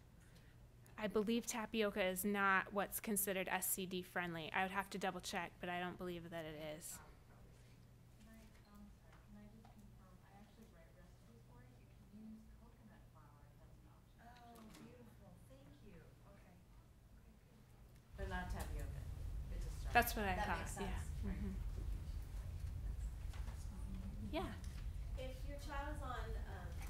I believe tapioca is not what's considered SCD friendly. I would have to double check, but I don't believe that it is. Can I just confirm, I actually write recipes for it. You can use coconut flour if that's an option. Oh, beautiful. Thank you. Okay. But not tapioca. It's a starch. That's what I That thought. makes sense. Yeah. Mhm. Yeah. If your child is on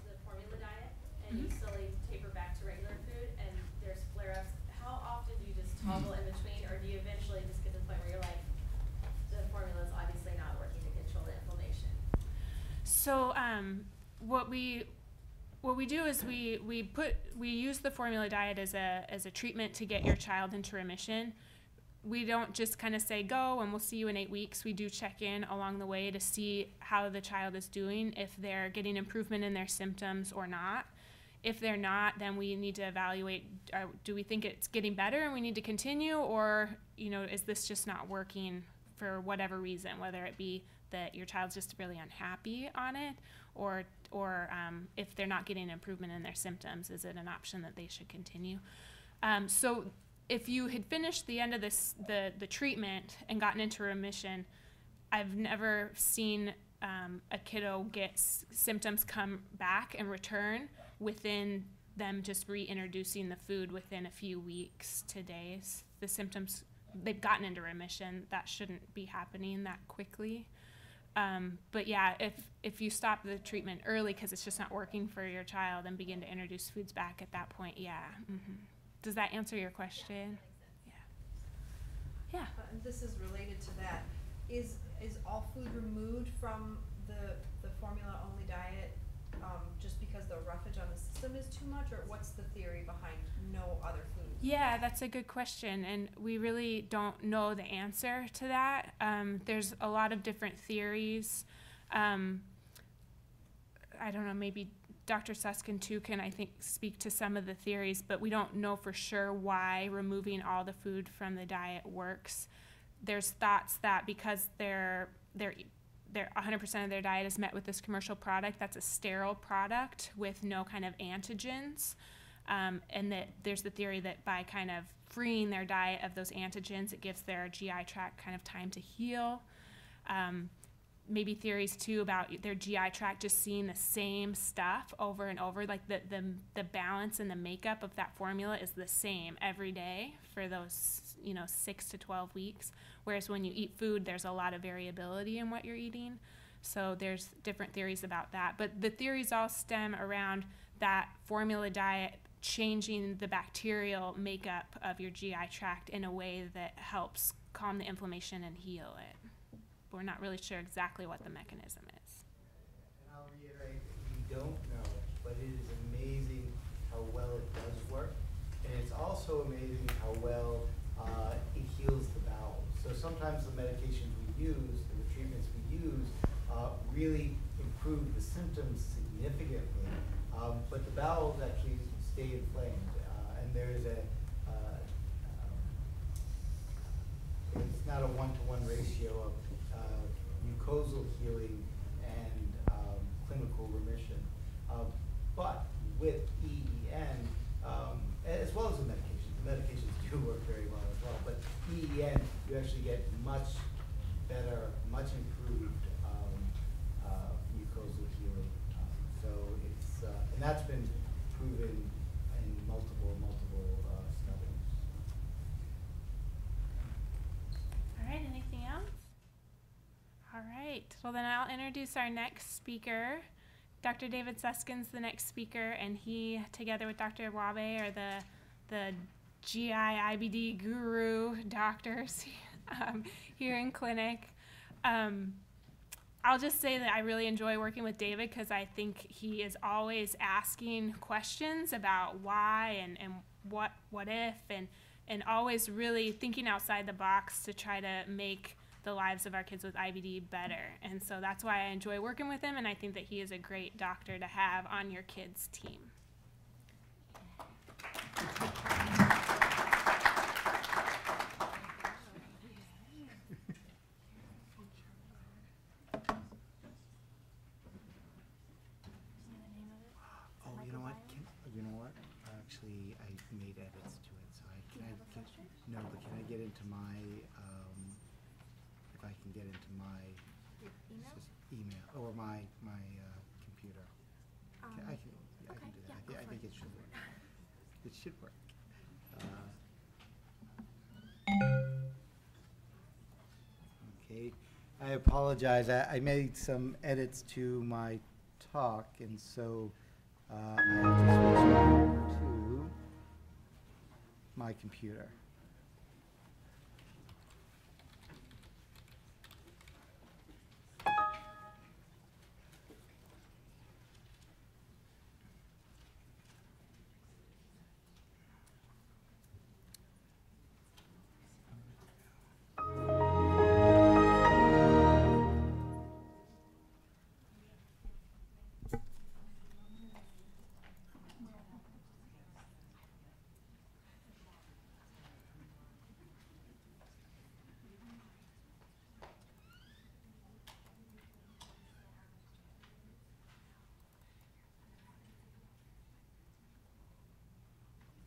the formula diet and you slowly taper back to regular food and there's flare-ups, how often do you just toggle in between, or do you eventually just get to the point where you're like, the formula is obviously not working to control the inflammation? So what we do is we use the formula diet as a treatment to get your child into remission. We don't just kind of say go and we'll see you in 8 weeks. We do check in along the way to see how the child is doing, if they're getting improvement in their symptoms or not. If they're not, then we need to evaluate, do we think it's getting better and we need to continue, or is this just not working for whatever reason, whether it be that your child's just really unhappy on it, or if they're not getting improvement in their symptoms, is it an option that they should continue? So if you had finished the end of the treatment and gotten into remission, I've never seen a kiddo get symptoms come back and return within them just reintroducing the food within a few weeks to days. The symptoms, they've gotten into remission. That shouldn't be happening that quickly. But yeah, if you stop the treatment early because it's just not working for your child and begin to introduce foods back at that point, yeah. Mm-hmm. Does that answer your question? Yeah. Yeah. And this is related to that. Is all food removed from the formula only diet just because the roughage on the system is too much, or what's the theory behind no other foods? Yeah, that's a good question, and we really don't know the answer to that. There's a lot of different theories. I don't know, maybe Dr. Suskind too can, I think, speak to some of the theories, but we don't know for sure why removing all the food from the diet works. There's thoughts that because they're 100% of their diet is met with this commercial product, that's a sterile product with no kind of antigens, and that there's the theory that by kind of freeing their diet of those antigens, it gives their GI tract kind of time to heal. Maybe theories too about their GI tract just seeing the same stuff over and over, like the balance and the makeup of that formula is the same every day for those 6 to 12 weeks, whereas when you eat food there's a lot of variability in what you're eating. So there's different theories about that, but the theories all stem around that formula diet changing the bacterial makeup of your GI tract in a way that helps calm the inflammation and heal it. We're not really sure exactly what the mechanism is. And I'll reiterate, we don't know, but it is amazing how well it does work. And it's also amazing how well it heals the bowel. So sometimes the medications we use, and the treatments we use, really improve the symptoms significantly. But the bowels actually stay inflamed. And there's it's not a one-to-one ratio of mucosal healing and clinical remission. But with EEN, as well as the medications do work very well as well, but EEN, you actually get much better, much improved mucosal healing. So it's, and that's been proven in multiple studies. All right, anything else? All right, well then I'll introduce our next speaker. Dr. David Suskind's the next speaker, and he, together with Dr. Wabe, are the GI IBD guru doctors here in clinic. I'll just say that I really enjoy working with David because I think he is always asking questions about why and what if, and always really thinking outside the box to try to make the lives of our kids with IBD better. And so that's why I enjoy working with him, and I think that he is a great doctor to have on your kids' team. Oh, you know what? Actually, I made edits to to get into my, if I can get into my email or my computer. I can do that. I think it should work. It should work. Okay. I apologize. I made some edits to my talk, and so I have to switch over to my computer.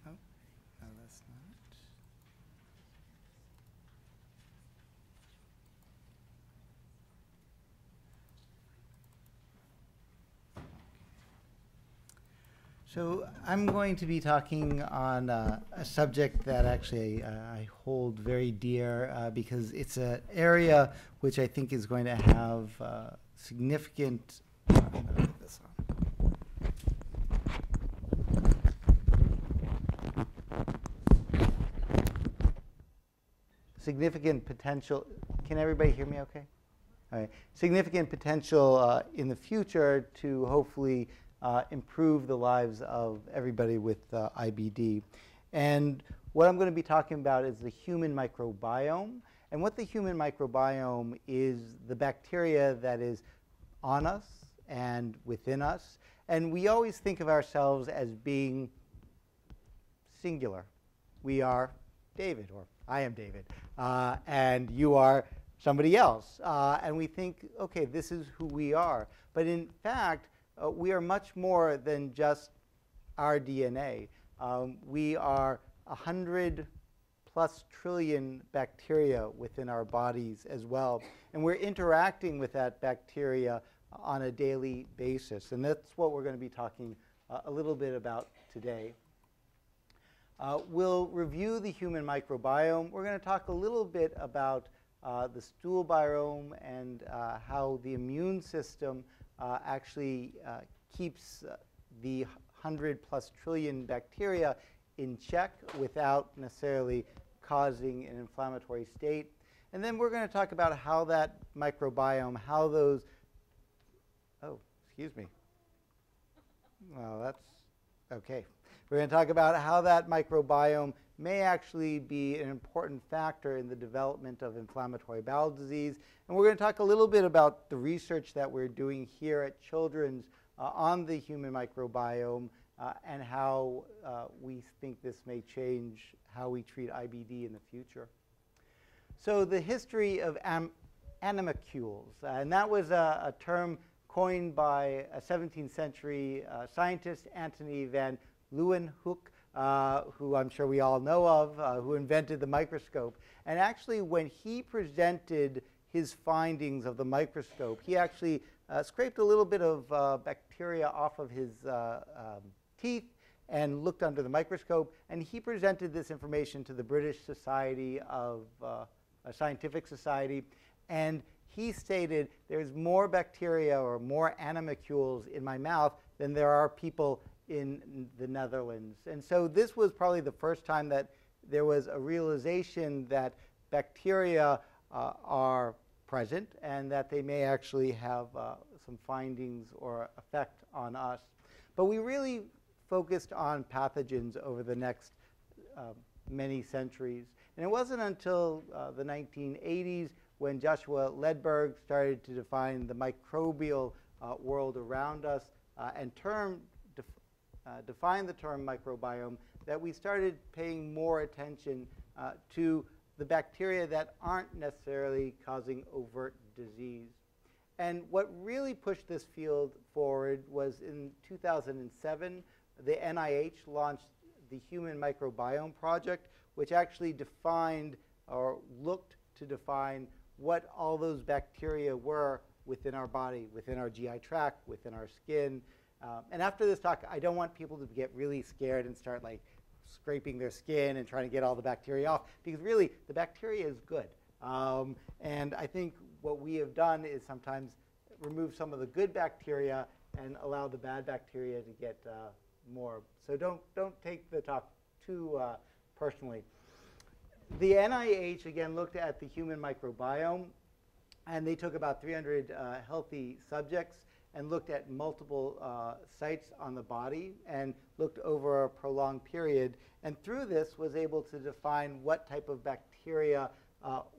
No, that's not. So I'm going to be talking on a subject that actually I hold very dear because it's an area which I think is going to have significant. I'm going to put this on. Significant potential. Can everybody hear me okay? All right. Significant potential in the future to hopefully improve the lives of everybody with IBD. And what I'm going to be talking about is the human microbiome. And what the human microbiome is the bacteria that is on us and within us. And we always think of ourselves as being singular. We are David, or I am David, and you are somebody else. And we think, okay, this is who we are. But in fact, we are much more than just our DNA. We are 100+ trillion bacteria within our bodies as well. And we're interacting with that bacteria on a daily basis. And that's what we're going to be talking a little bit about today. We'll review the human microbiome. We're going to talk a little bit about the stool biome and how the immune system actually keeps the 100+ trillion bacteria in check without necessarily causing an inflammatory state. And then we're going to talk about how that microbiome, how those, oh, excuse me. Well, that's okay. We're going to talk about how that microbiome may actually be an important factor in the development of inflammatory bowel disease. And we're going to talk a little bit about the research that we're doing here at Children's on the human microbiome and how we think this may change how we treat IBD in the future. So the history of animalcules, and that was a term coined by a 17th century scientist, Antony van Leeuwenhoek, who I'm sure we all know of, who invented the microscope. And actually, when he presented his findings of the microscope, he actually scraped a little bit of bacteria off of his teeth and looked under the microscope. And he presented this information to the British Society of Scientific Society. And he stated, there's more bacteria or more animalcules in my mouth than there are people in the Netherlands. And so this was probably the first time that there was a realization that bacteria are present and that they may actually have some findings or effect on us. But we really focused on pathogens over the next many centuries. And it wasn't until the 1980s when Joshua Ledberg started to define the microbial world around us and define the term microbiome that we started paying more attention to the bacteria that aren't necessarily causing overt disease. And what really pushed this field forward was in 2007, the NIH launched the Human Microbiome Project, which actually defined or looked to define what all those bacteria were within our body, within our GI tract, within our skin. And after this talk, I don't want people to get really scared and start like scraping their skin and trying to get all the bacteria off, because really the bacteria is good. And I think what we have done is sometimes remove some of the good bacteria and allow the bad bacteria to get more. So don't take the talk too personally. The NIH, again, looked at the human microbiome, and they took about 300 healthy subjects and looked at multiple sites on the body and looked over a prolonged period, and through this was able to define what type of bacteria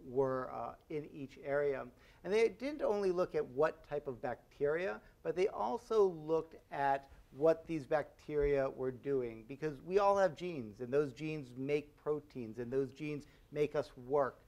were in each area. And they didn't only look at what type of bacteria, but they also looked at what these bacteria were doing, because we all have genes, and those genes make proteins, and those genes make us work.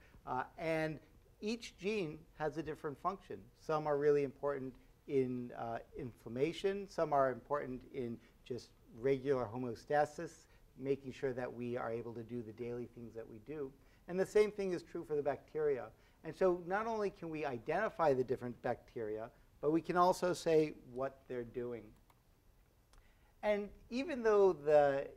And each gene has a different function. Some are really important in inflammation. Some are important in just regular homeostasis, making sure that we are able to do the daily things that we do. And the same thing is true for the bacteria. And so not only can we identify the different bacteria, but we can also say what they're doing. And even though the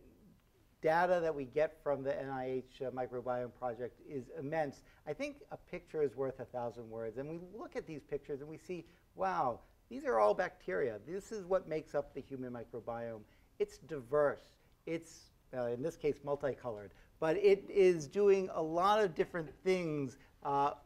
data that we get from the NIH Microbiome Project is immense, I think a picture is worth 1,000 words. And we look at these pictures and we see, wow, these are all bacteria. This is what makes up the human microbiome. It's diverse. It's, in this case, multicolored. But it is doing a lot of different things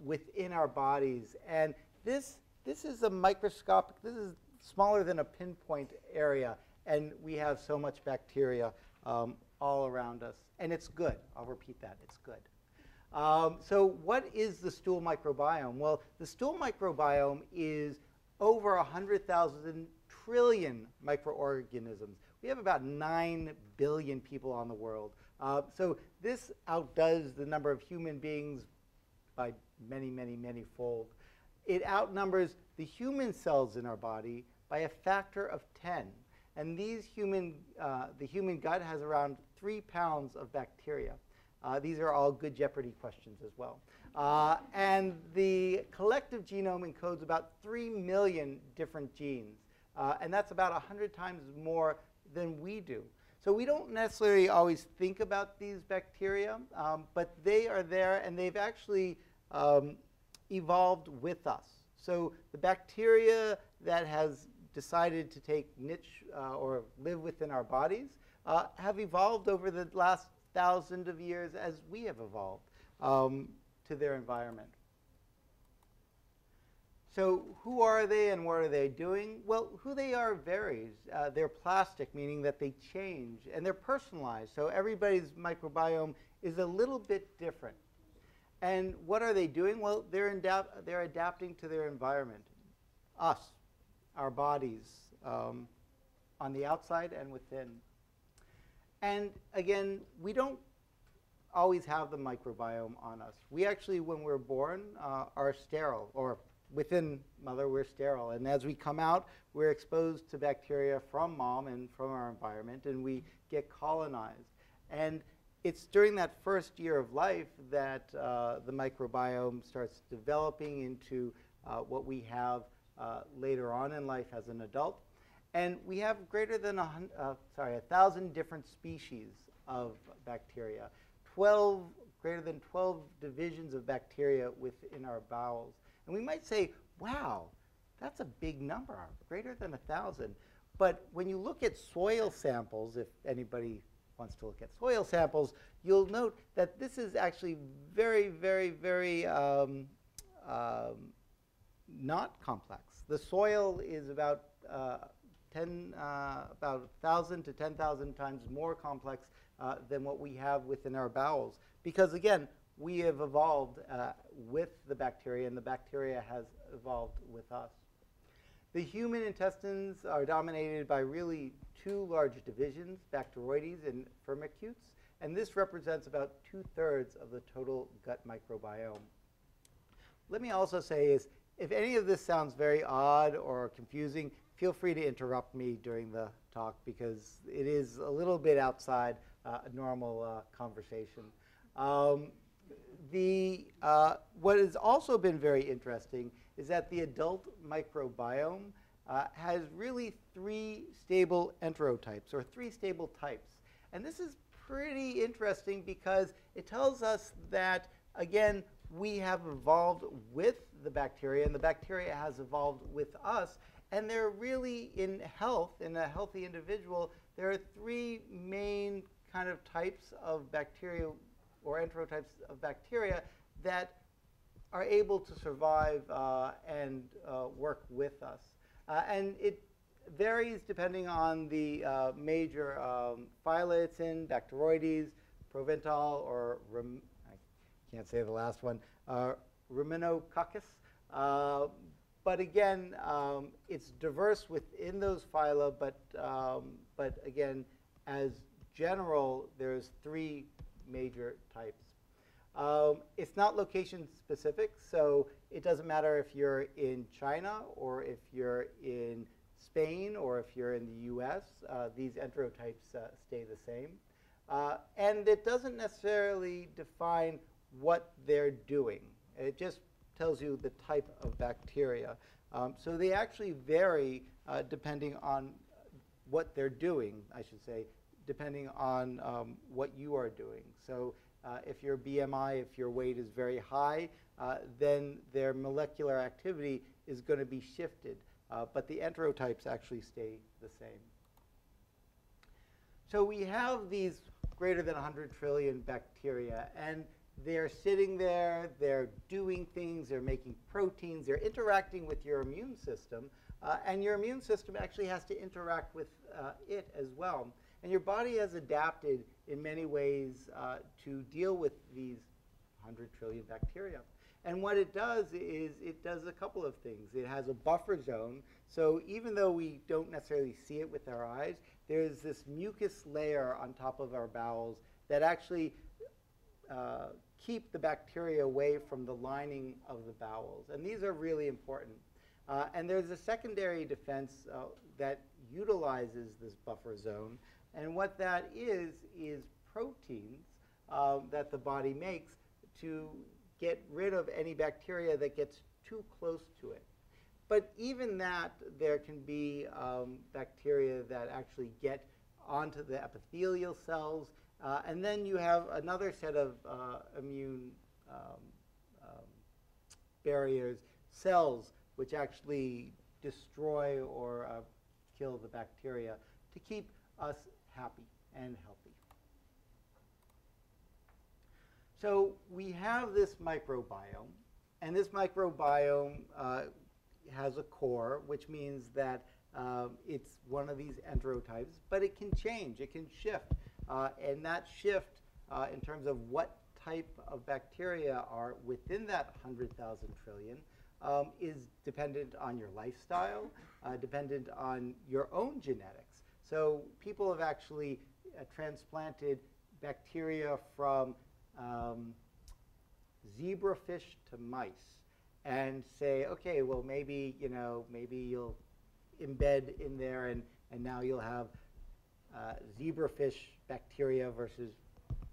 within our bodies. And this is a microscopic, this is smaller than a pinpoint area. And we have so much bacteria all around us. And it's good. I'll repeat that. It's good. So what is the stool microbiome? Well, the stool microbiome is over 100,000 trillion microorganisms. We have about 9 billion people on the world. So this outdoes the number of human beings by many, many, many fold. It outnumbers the human cells in our body by a factor of 10. And these the human gut has around 3 pounds of bacteria. These are all good Jeopardy questions as well. And the collective genome encodes about 3 million different genes. And that's about 100 times more than we do. So we don't necessarily always think about these bacteria, but they are there, and they've actually evolved with us. So the bacteria that has decided to take niche or live within our bodies have evolved over the last thousands of years as we have evolved to their environment. So who are they and what are they doing? Well, who they are varies. They're plastic, meaning that they change, and they're personalized. So everybody's microbiome is a little bit different. And what are they doing? Well, they're adapting to their environment, us, our bodies, on the outside and within. And again, we don't always have the microbiome on us. We actually, when we're born, are sterile, or within mother, we're sterile. And as we come out, we're exposed to bacteria from mom and from our environment, and we get colonized. And it's during that first year of life that the microbiome starts developing into what we have later on in life as an adult. And we have greater than 1,000 different species of bacteria, greater than 12 divisions of bacteria within our bowels. And we might say, wow, that's a big number, greater than 1,000. But when you look at soil samples, if anybody wants to look at soil samples, you'll note that this is actually very, very, very not complex. The soil is about 1,000 to 10,000 times more complex than what we have within our bowels. Because again, we have evolved with the bacteria, and the bacteria has evolved with us. The human intestines are dominated by really 2 large divisions, Bacteroides and Firmicutes, and this represents about 2/3 of the total gut microbiome. Let me also say is, if any of this sounds very odd or confusing, feel free to interrupt me during the talk, because it is a little bit outside a normal conversation. What has also been very interesting is that the adult microbiome has really 3 stable enterotypes, or 3 stable types. And this is pretty interesting because it tells us that, again, we have evolved with the bacteria, and the bacteria has evolved with us. And they're really, in health, in a healthy individual, there are 3 main kind of types of bacteria or enterotypes of bacteria that are able to survive and work with us. And it varies depending on the major phyla it's in, Bacteroides, Provental, or I can't say the last one, Ruminococcus. But again, it's diverse within those phyla, but again, as general, there's 3 major types. It's not location specific, so it doesn't matter if you're in China or if you're in Spain or if you're in the US, these enterotypes stay the same. And it doesn't necessarily define what they're doing. It just tells you the type of bacteria. So they actually vary depending on what they're doing, I should say, depending on what you are doing. So if your BMI, if your weight is very high, then their molecular activity is going to be shifted. But the enterotypes actually stay the same. So we have these greater than 100 trillion bacteria, and they're sitting there, they're doing things, they're making proteins, they're interacting with your immune system, and your immune system actually has to interact with it as well. And your body has adapted in many ways to deal with these 100 trillion bacteria. And what it does is it does a couple of things. It has a buffer zone, so even though we don't necessarily see it with our eyes, there's this mucus layer on top of our bowels that actually keep the bacteria away from the lining of the bowels. And these are really important. And there's a secondary defense that utilizes this buffer zone. And what that is proteins that the body makes to get rid of any bacteria that gets too close to it. But even that, there can be bacteria that actually get onto the epithelial cells. And then you have another set of immune barriers, cells, which actually destroy or kill the bacteria to keep us happy and healthy. So we have this microbiome, and this microbiome has a core, which means that it's one of these enterotypes, but it can change, it can shift. And that shift in terms of what type of bacteria are within that 100,000 trillion is dependent on your lifestyle, dependent on your own genetics. So people have actually transplanted bacteria from zebrafish to mice and say, okay, well, maybe, maybe you'll embed in there and now you'll have zebrafish bacteria versus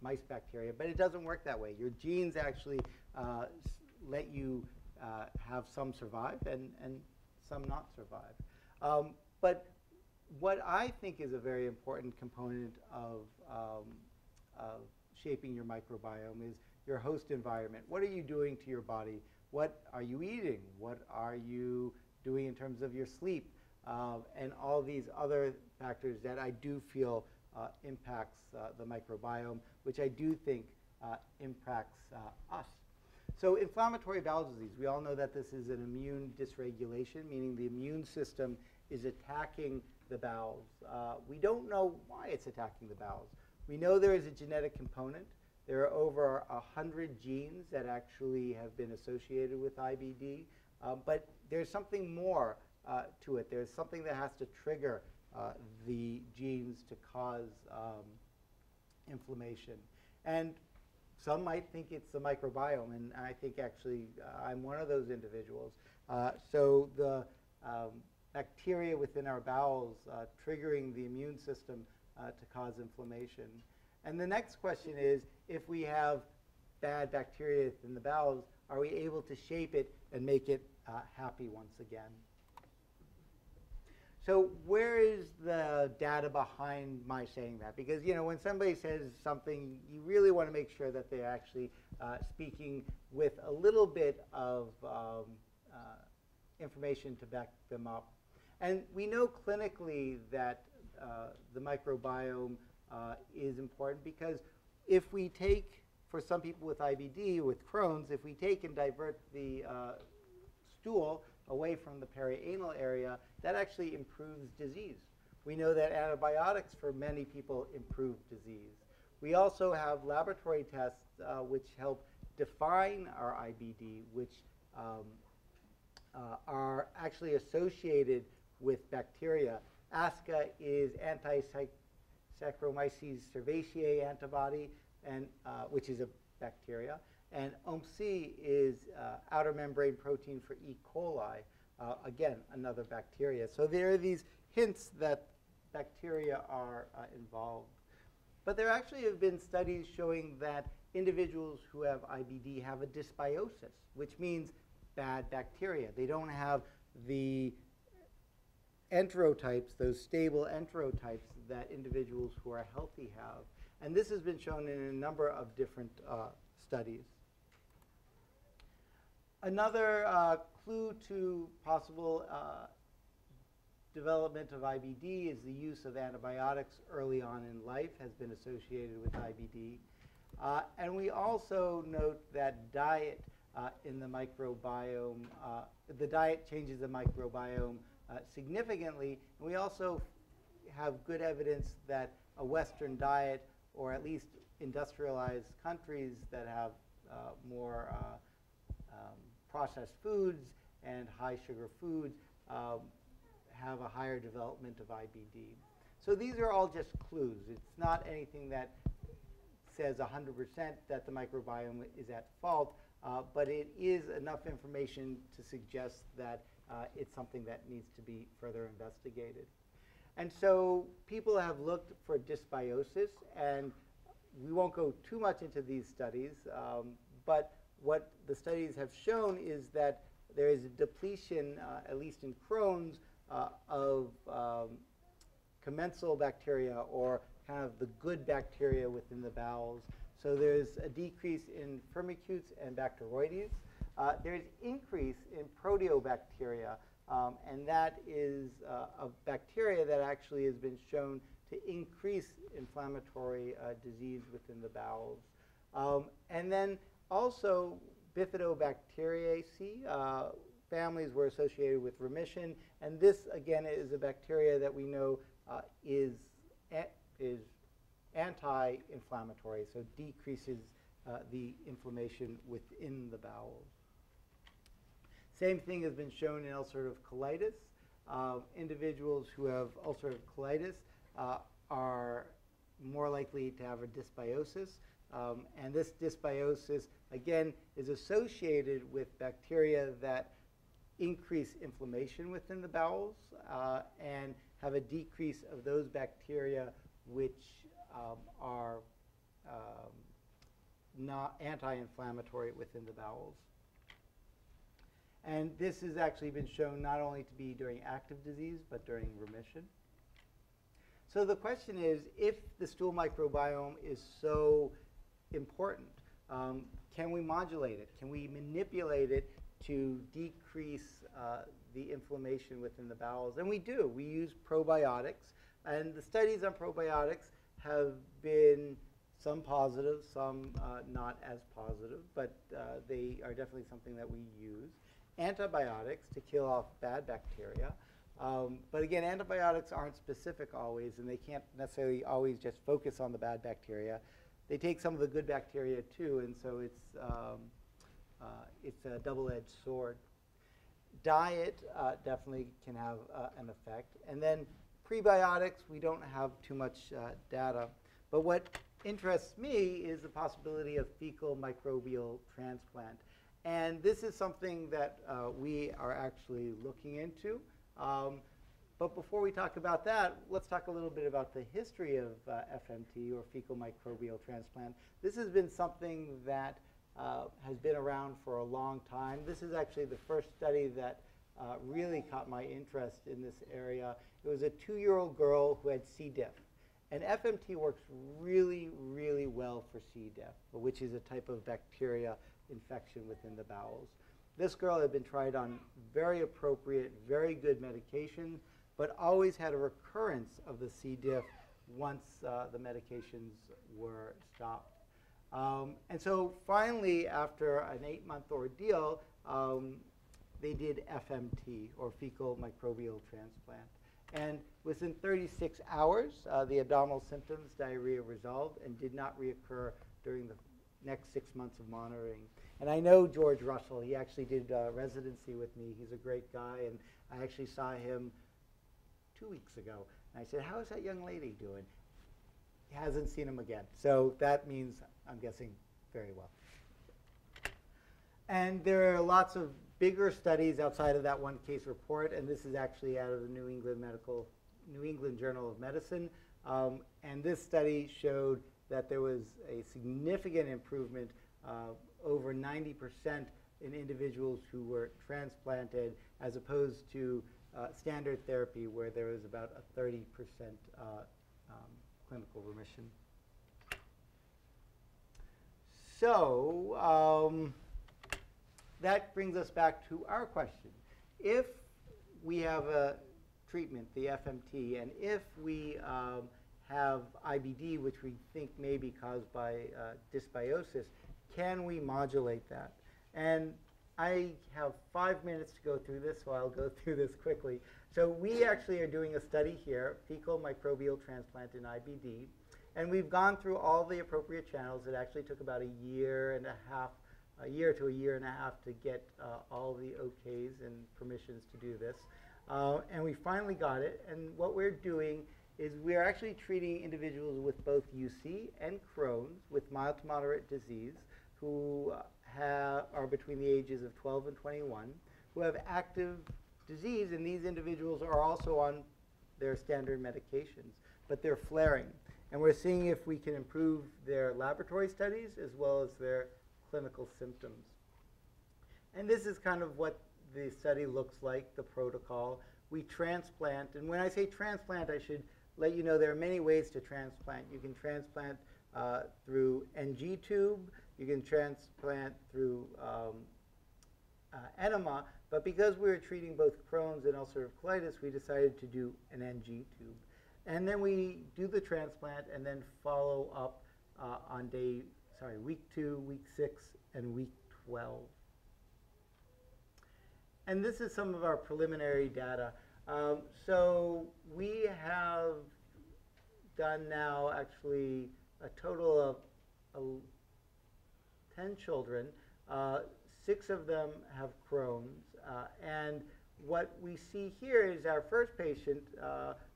mice bacteria. But it doesn't work that way. Your genes actually let you have some survive and some not survive. But what I think is a very important component of shaping your microbiome is your host environment. What are you doing to your body? What are you eating? What are you doing in terms of your sleep? And all these other factors that I do feel impacts the microbiome, which I do think impacts us. So inflammatory bowel disease, we all know that this is an immune dysregulation, meaning the immune system is attacking the bowels. We don't know why it's attacking the bowels. We know there is a genetic component. There are over 100 genes that actually have been associated with IBD, but there's something more to it. There's something that has to trigger the genes to cause inflammation. And some might think it's the microbiome, and I think actually I'm one of those individuals. So the bacteria within our bowels triggering the immune system to cause inflammation. And the next question is, if we have bad bacteria in the bowels, are we able to shape it and make it happy once again? So where is the data behind my saying that? Because, you know, when somebody says something, you really want to make sure that they're actually speaking with a little bit of information to back them up. And we know clinically that the microbiome is important, because if we take, for some people with IBD, with Crohn's, if we take and divert the stool away from the perianal area, that actually improves disease. We know that antibiotics for many people improve disease. We also have laboratory tests which help define our IBD, which are actually associated with bacteria. ASCA is anti-Saccharomyces cerevisiae antibody, and which is a bacteria. And OMC is outer membrane protein for E. coli, again, another bacteria. So there are these hints that bacteria are involved. But there actually have been studies showing that individuals who have IBD have a dysbiosis, which means bad bacteria. They don't have the enterotypes, those stable enterotypes that individuals who are healthy have. And this has been shown in a number of different studies. Another clue to possible development of IBD is the use of antibiotics early on in life has been associated with IBD. And we also note that diet in the microbiome, the diet changes the microbiome significantly. And we also have good evidence that a Western diet, or at least industrialized countries that have more processed foods and high sugar foods, have a higher development of IBD. So these are all just clues. It's not anything that says 100% that the microbiome is at fault, but it is enough information to suggest that it's something that needs to be further investigated. And so people have looked for dysbiosis, and we won't go too much into these studies, but what the studies have shown is that there is a depletion, at least in Crohn's, of commensal bacteria, or kind of the good bacteria within the bowels. So there's a decrease in firmicutes and Bacteroides. There's increase in proteobacteria, and that is a bacteria that actually has been shown to increase inflammatory disease within the bowels. And then also Bifidobacteriaceae families were associated with remission, and this again is a bacteria that we know is anti-inflammatory, so decreases the inflammation within the bowels. Same thing has been shown in ulcerative colitis. Individuals who have ulcerative colitis are more likely to have a dysbiosis. And this dysbiosis, again, is associated with bacteria that increase inflammation within the bowels and have a decrease of those bacteria which are not anti-inflammatory within the bowels. And this has actually been shown not only to be during active disease, but during remission. So the question is, if the stool microbiome is so important, can we modulate it? Can we manipulate it to decrease the inflammation within the bowels? And we do. We use probiotics. And the studies on probiotics have been some positive, some not as positive, but they are definitely something that we use. Antibiotics to kill off bad bacteria. But again, antibiotics aren't specific always, and they can't necessarily always just focus on the bad bacteria. They take some of the good bacteria too, and so it's a double-edged sword. Diet definitely can have an effect. And then prebiotics, we don't have too much data. But what interests me is the possibility of fecal microbial transplant. And this is something that we are actually looking into. But before we talk about that, let's talk a little bit about the history of FMT, or fecal microbial transplant. This has been something that has been around for a long time. This is actually the first study that really caught my interest in this area. It was a 2-year-old girl who had C. diff. And FMT works really, really well for C. diff, which is a type of bacteria infection within the bowels. This girl had been tried on very appropriate, very good medication, but always had a recurrence of the C. diff once the medications were stopped. And so finally, after an 8-month ordeal, they did FMT, or fecal microbial transplant. And within 36 hours, the abdominal symptoms, diarrhea, resolved and did not reoccur during the next 6 months of monitoring. And I know George Russell. He actually did residency with me. He's a great guy, and I actually saw him 2 weeks ago. And I said, how is that young lady doing? He hasn't seen him again. So that means, I'm guessing, very well. And there are lots of bigger studies outside of that one case report, and this is actually out of the New England Journal of Medicine. And this study showed that there was a significant improvement, over 90% in individuals who were transplanted, as opposed to standard therapy, where there was about a 30% clinical remission. So that brings us back to our question. If we have a treatment, the FMT, and if we have IBD, which we think may be caused by dysbiosis, can we modulate that? And I have 5 minutes to go through this, so I'll go through this quickly. So we actually are doing a study here, fecal microbial transplant in IBD, and we've gone through all the appropriate channels. It actually took about a year to a year and a half to get all the OKs and permissions to do this. And we finally got it, and what we're doing is we're actually treating individuals with both UC and Crohn's with mild to moderate disease who are between the ages of 12 and 21, who have active disease, and these individuals are also on their standard medications, but they're flaring. And we're seeing if we can improve their laboratory studies as well as their clinical symptoms. And this is kind of what the study looks like, the protocol. We transplant, and when I say transplant, I should let you know there are many ways to transplant. You can transplant through NG tube, you can transplant through enema, but because we were treating both Crohn's and ulcerative colitis, we decided to do an NG tube. And then we do the transplant and then follow up on week 2, week 6, and week 12. And this is some of our preliminary data. So we have done now actually a total of 10 children. 6 of them have Crohn's. And what we see here is our first patient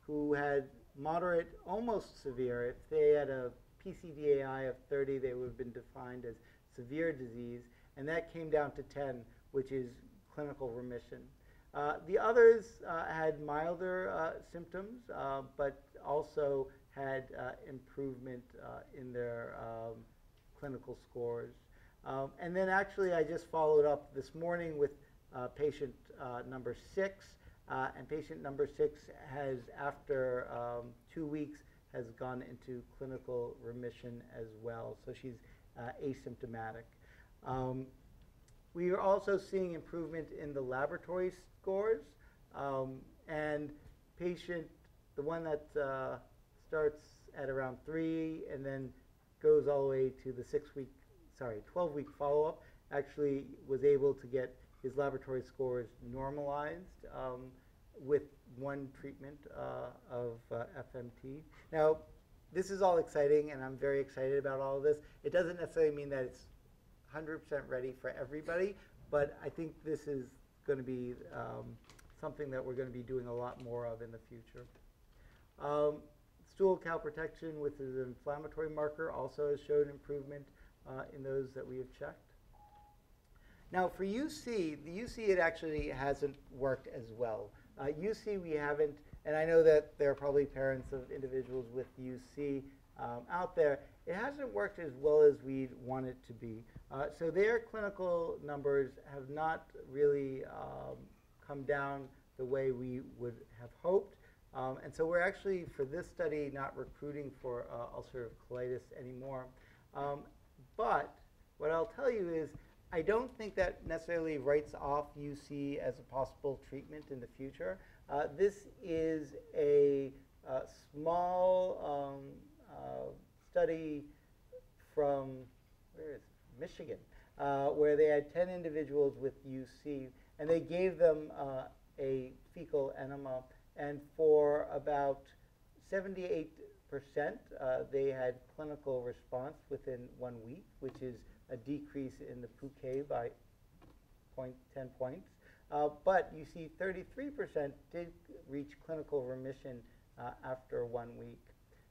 who had moderate, almost severe. If they had a PCDAI of 30, they would have been defined as severe disease. And that came down to 10, which is clinical remission. The others had milder symptoms, but also had improvement in their clinical scores. And then actually I just followed up this morning with patient number 6. And patient number 6 has, after 2 weeks, has gone into clinical remission as well. So she's asymptomatic. We are also seeing improvement in the laboratory scores. And patient, the one that starts at around 3 and then goes all the way to the 12-week follow-up, actually was able to get his laboratory scores normalized with one treatment of FMT. Now, this is all exciting, and I'm very excited about all of this. It doesn't necessarily mean that it's 100% ready for everybody, but I think this is going to be something that we're going to be doing a lot more of in the future. Stool calprotection with an inflammatory marker also has shown improvement in those that we have checked. Now for UC, the UC it actually hasn't worked as well. UC we haven't and I know that there are probably parents of individuals with UC out there. It hasn't worked as well as we'd want it to be. So their clinical numbers have not really come down the way we would have hoped. And so we're actually, for this study, not recruiting for ulcerative colitis anymore. But what I'll tell you is I don't think that necessarily writes off UC as a possible treatment in the future. This is a small study from, where is it? Michigan, where they had 10 individuals with UC, and they gave them a fecal enema, and for about 78%, they had clinical response within 1 week, which is a decrease in the PUK by 10 points. But you see 33% did reach clinical remission after 1 week.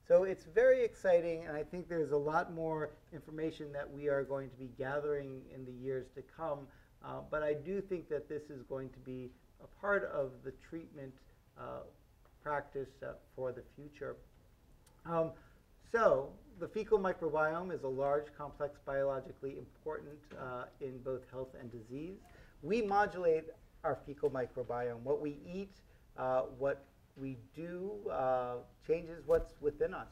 So it's very exciting, and I think there's a lot more information that we are going to be gathering in the years to come. But I do think that this is going to be a part of the treatment practice for the future. So the fecal microbiome is a large, complex, biologically important in both health and disease. We modulate our fecal microbiome. What we eat, what we do changes what's within us.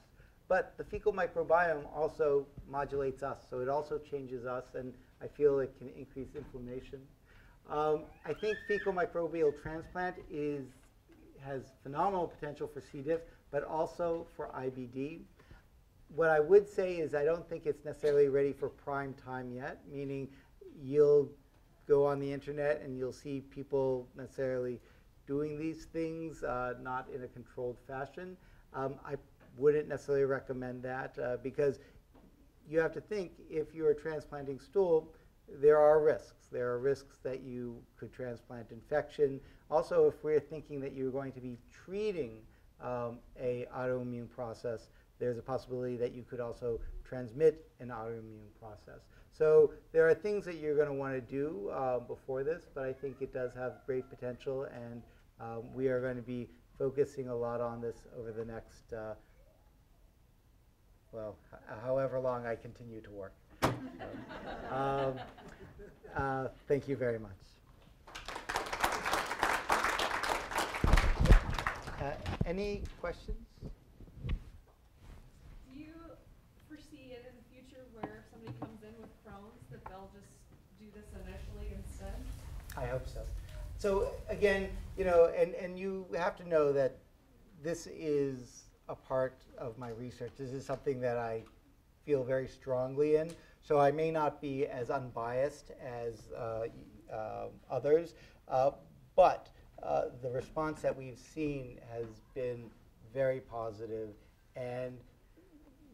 But the fecal microbiome also modulates us, so it also changes us, and I feel it can increase inflammation. I think fecal microbial transplant has phenomenal potential for C. diff, but also for IBD. What I would say is I don't think it's necessarily ready for prime time yet, meaning you'll go on the internet and you'll see people necessarily doing these things, not in a controlled fashion. I wouldn't necessarily recommend that because you have to think, if you're transplanting stool, there are risks. There are risks that you could transplant infection. Also, if we're thinking that you're going to be treating a autoimmune process, there's a possibility that you could also transmit an autoimmune process. So there are things that you're going to want to do before this, but I think it does have great potential, and we are going to be focusing a lot on this over the next, well, however long I continue to work. Thank you very much. Any questions? Do you foresee it in the future where if somebody comes in with Crohn's that they'll just do this initially instead? I hope so. So again, you know, and you have to know that this is a part of my research. This is something that I feel very strongly in. So I may not be as unbiased as others, but the response that we've seen has been very positive. And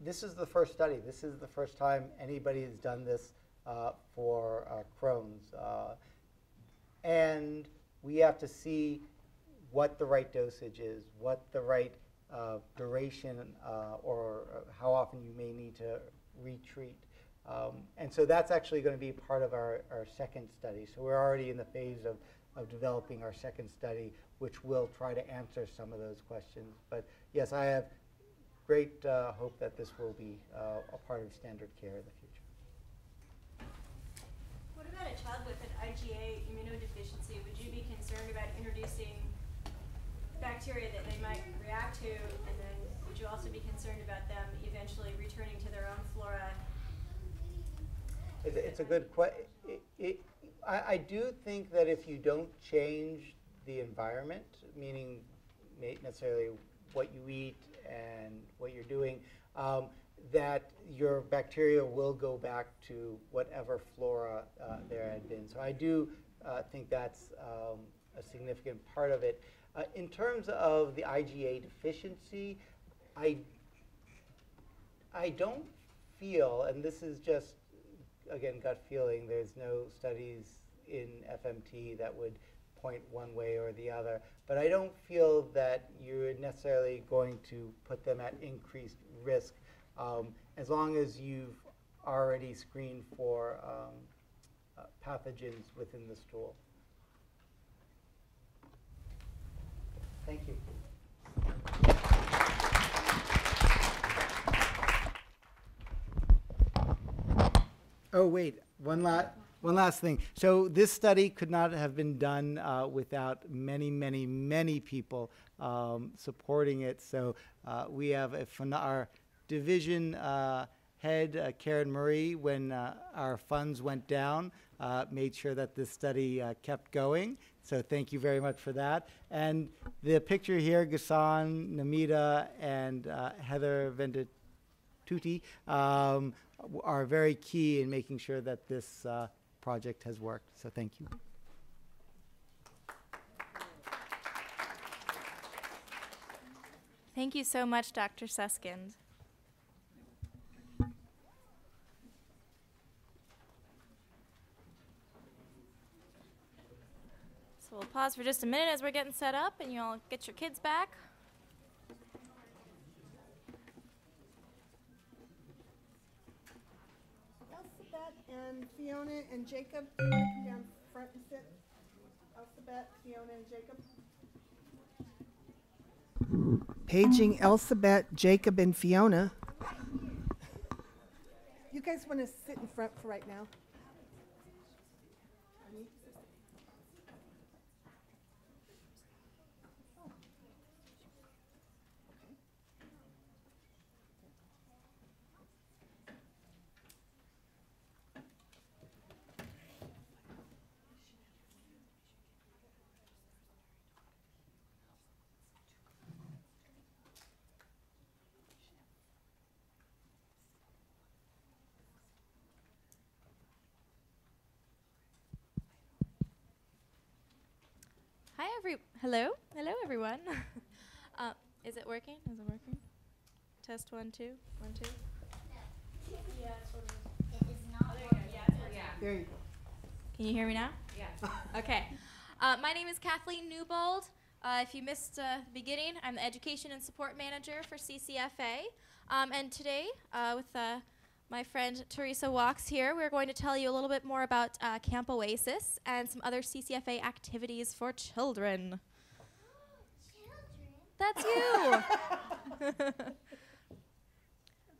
this is the first study. This is the first time anybody has done this for Crohn's. And we have to see what the right dosage is, what the right duration or how often you may need to retreat. And so that's actually going to be part of our second study. So we're already in the phase of developing our second study, which will try to answer some of those questions. But yes, I have great hope that this will be a part of standard care in the future. What about a child with an IgA immunodeficiency? Would you be concerned about introducing bacteria that they might react to, and then would you also be concerned about them eventually returning to their own flora? It's a good question. I do think that if you don't change the environment, meaning necessarily what you eat and what you're doing, that your bacteria will go back to whatever flora there had been. So I do think that's a significant part of it. In terms of the IgA deficiency, I don't feel, and this is just, again, gut feeling, there's no studies in FMT that would point one way or the other, but I don't feel that you're necessarily going to put them at increased risk as long as you've already screened for pathogens within the stool. Thank you. Oh, wait, one last thing. So this study could not have been done without many, many, many people supporting it. So we have our division head, Karen Murray, when our funds went down, made sure that this study kept going. So thank you very much for that. And the picture here, Ghassan, Namita, and Heather Vendatuti are very key in making sure that this project has worked. So thank you. Thank you so much, Dr. Suskind. So we'll pause for just a minute as we're getting set up, and you all get your kids back. Elspeth and Fiona and Jacob, do you want to come down front and sit? Elspeth, Fiona, and Jacob. Paging Elspeth, Jacob, and Fiona. You guys want to sit in front for right now? Hello everyone. Is it working? Is it working? Test 1, 2, 1, 2. Yeah, sort of. It is not working. There you go. Can you hear me now? Yeah. Okay. My name is Kathleen Newbould. If you missed the beginning, I'm the Education and Support Manager for CCFA. And today, with my friend Teresa Wachs here, we're going to tell you a little bit more about Camp Oasis and some other CCFA activities for children. That's you!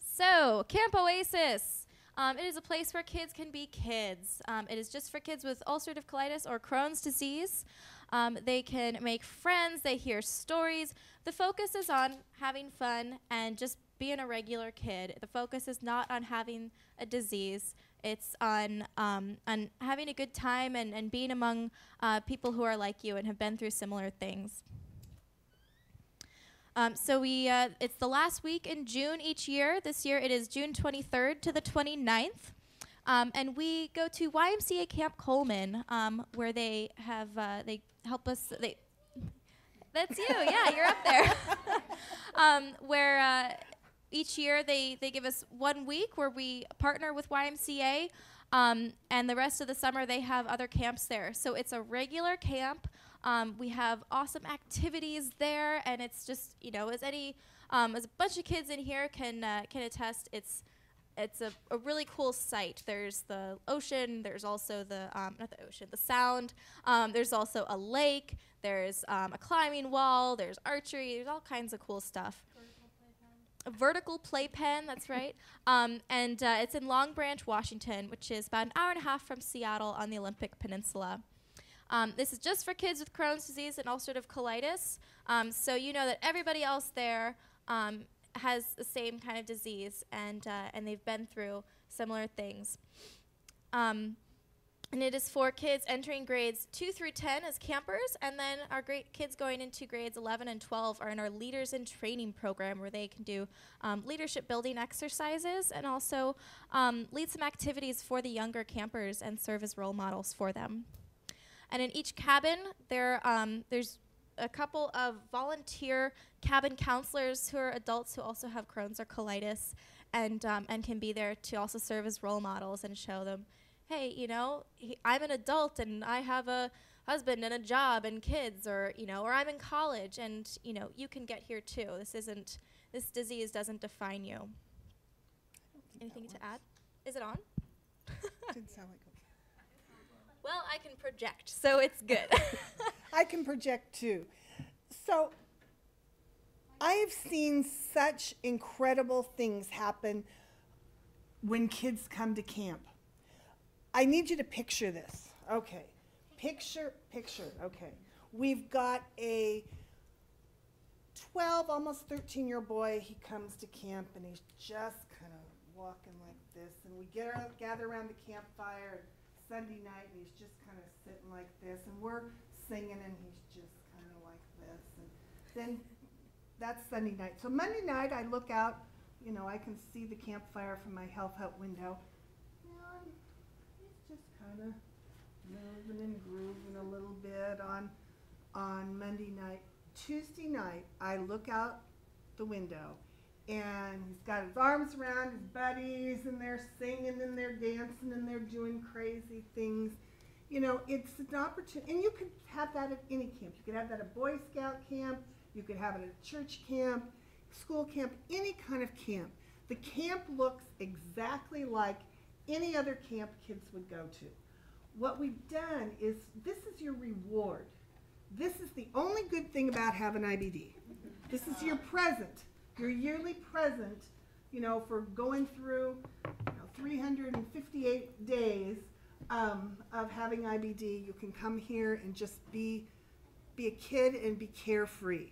So, Camp Oasis. It is a place where kids can be kids. It is just for kids with ulcerative colitis or Crohn's disease. They can make friends, they hear stories. The focus is on having fun and just being a regular kid. The focus is not on having a disease. It's on having a good time and being among people who are like you and have been through similar things. So it's the last week in June each year. This year it is June 23rd to the 29th. And we go to YMCA Camp Coleman, where they help us. That's you, yeah, you're up there. Where each year they give us 1 week where we partner with YMCA, and the rest of the summer they have other camps there. So it's a regular camp. We have awesome activities there, and it's just, as a bunch of kids in here can attest, it's a really cool site. There's the ocean, there's also the sound, there's also a lake, there's a climbing wall, there's archery, there's all kinds of cool stuff. A vertical playpen, that's right. And it's in Long Branch, Washington, which is about an hour and a half from Seattle on the Olympic Peninsula. This is just for kids with Crohn's disease and ulcerative colitis, so you know that everybody else there has the same kind of disease, and they've been through similar things. And it is for kids entering grades 2 through 10 as campers, and then our great kids going into grades 11 and 12 are in our Leaders in Training program, where they can do leadership building exercises and also lead some activities for the younger campers and serve as role models for them. And in each cabin, there's a couple of volunteer cabin counselors who are adults who also have Crohn's or colitis, and can be there to also serve as role models and show them, hey, I'm an adult and I have a husband and a job and kids, or I'm in college, and you can get here too. This disease doesn't define you. Anything to add? Is it on? Didn't sound like it. Well, I can project, so it's good. I can project too. So I have seen such incredible things happen when kids come to camp. I need you to picture this. Okay. Picture, okay. We've got a 12, almost 13-year-old boy. He comes to camp and he's just kind of walking like this. And we gather around the campfire Sunday night and he's just kind of sitting like this. And we're singing and he's just kind of like this. And then that's Sunday night. So Monday night I look out, you know, I can see the campfire from my health hut window. And he's just kind of moving and grooving a little bit on Monday night. Tuesday night, I look out the window, and he's got his arms around his buddies, and they're singing, and they're dancing, and they're doing crazy things. You know, it's an opportunity, and you could have that at any camp. You could have that at Boy Scout camp, you could have it at church camp, school camp, any kind of camp. The camp looks exactly like any other camp kids would go to. What we've done is, this is your reward. This is the only good thing about having IBD. This is your present, your yearly present, you know, for going through 358 days of having IBD. You can come here and just be a kid and be carefree.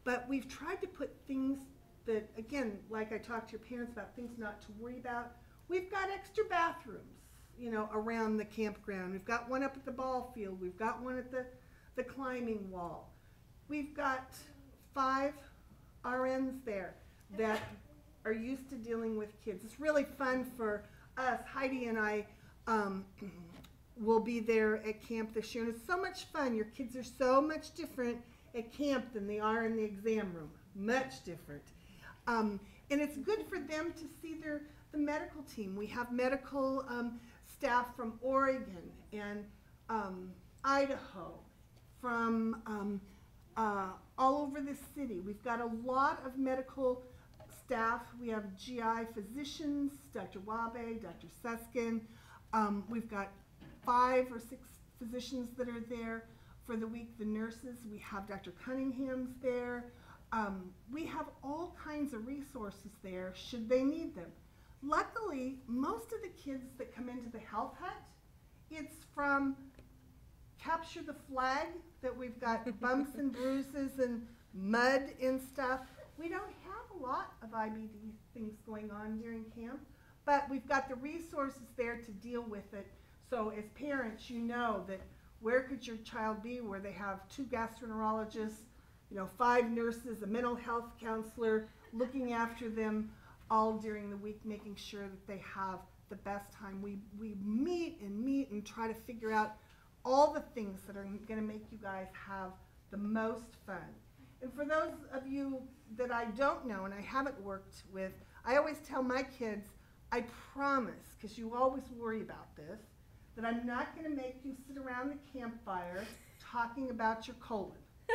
But we've tried to put things that, again, like I talked to your parents about, things not to worry about. We've got extra bathrooms, you know, around the campground. We've got one up at the ball field. We've got one at the climbing wall. We've got 5 RNs there that are used to dealing with kids. It's really fun for us. Heidi and I will be there at camp this year, and it's so much fun. Your kids are so much different at camp than they are in the exam room. Much different. And it's good for them to see the medical team. We have medical staff from Oregon and Idaho, from all over the city. We've got a lot of medical staff. We have GI physicians, Dr. Wabe, Dr. Suskind. We've got 5 or 6 physicians that are there for the week. The nurses, we have Dr. Cunningham's there. We have all kinds of resources there should they need them. Luckily, most of the kids that come into the health hut, it's from capture the flag, that we've got bumps and bruises and mud and stuff. We don't have a lot of IBD things going on during camp, but we've got the resources there to deal with it. So as parents, you know that where could your child be where they have 2 gastroenterologists, 5 nurses, a mental health counselor looking after them all during the week, making sure that they have the best time. We meet and try to figure out all the things that are going to make you guys have the most fun. And for those of you that I don't know and I haven't worked with, I always tell my kids, I promise, because you always worry about this, that I'm not going to make you sit around the campfire talking about your colon.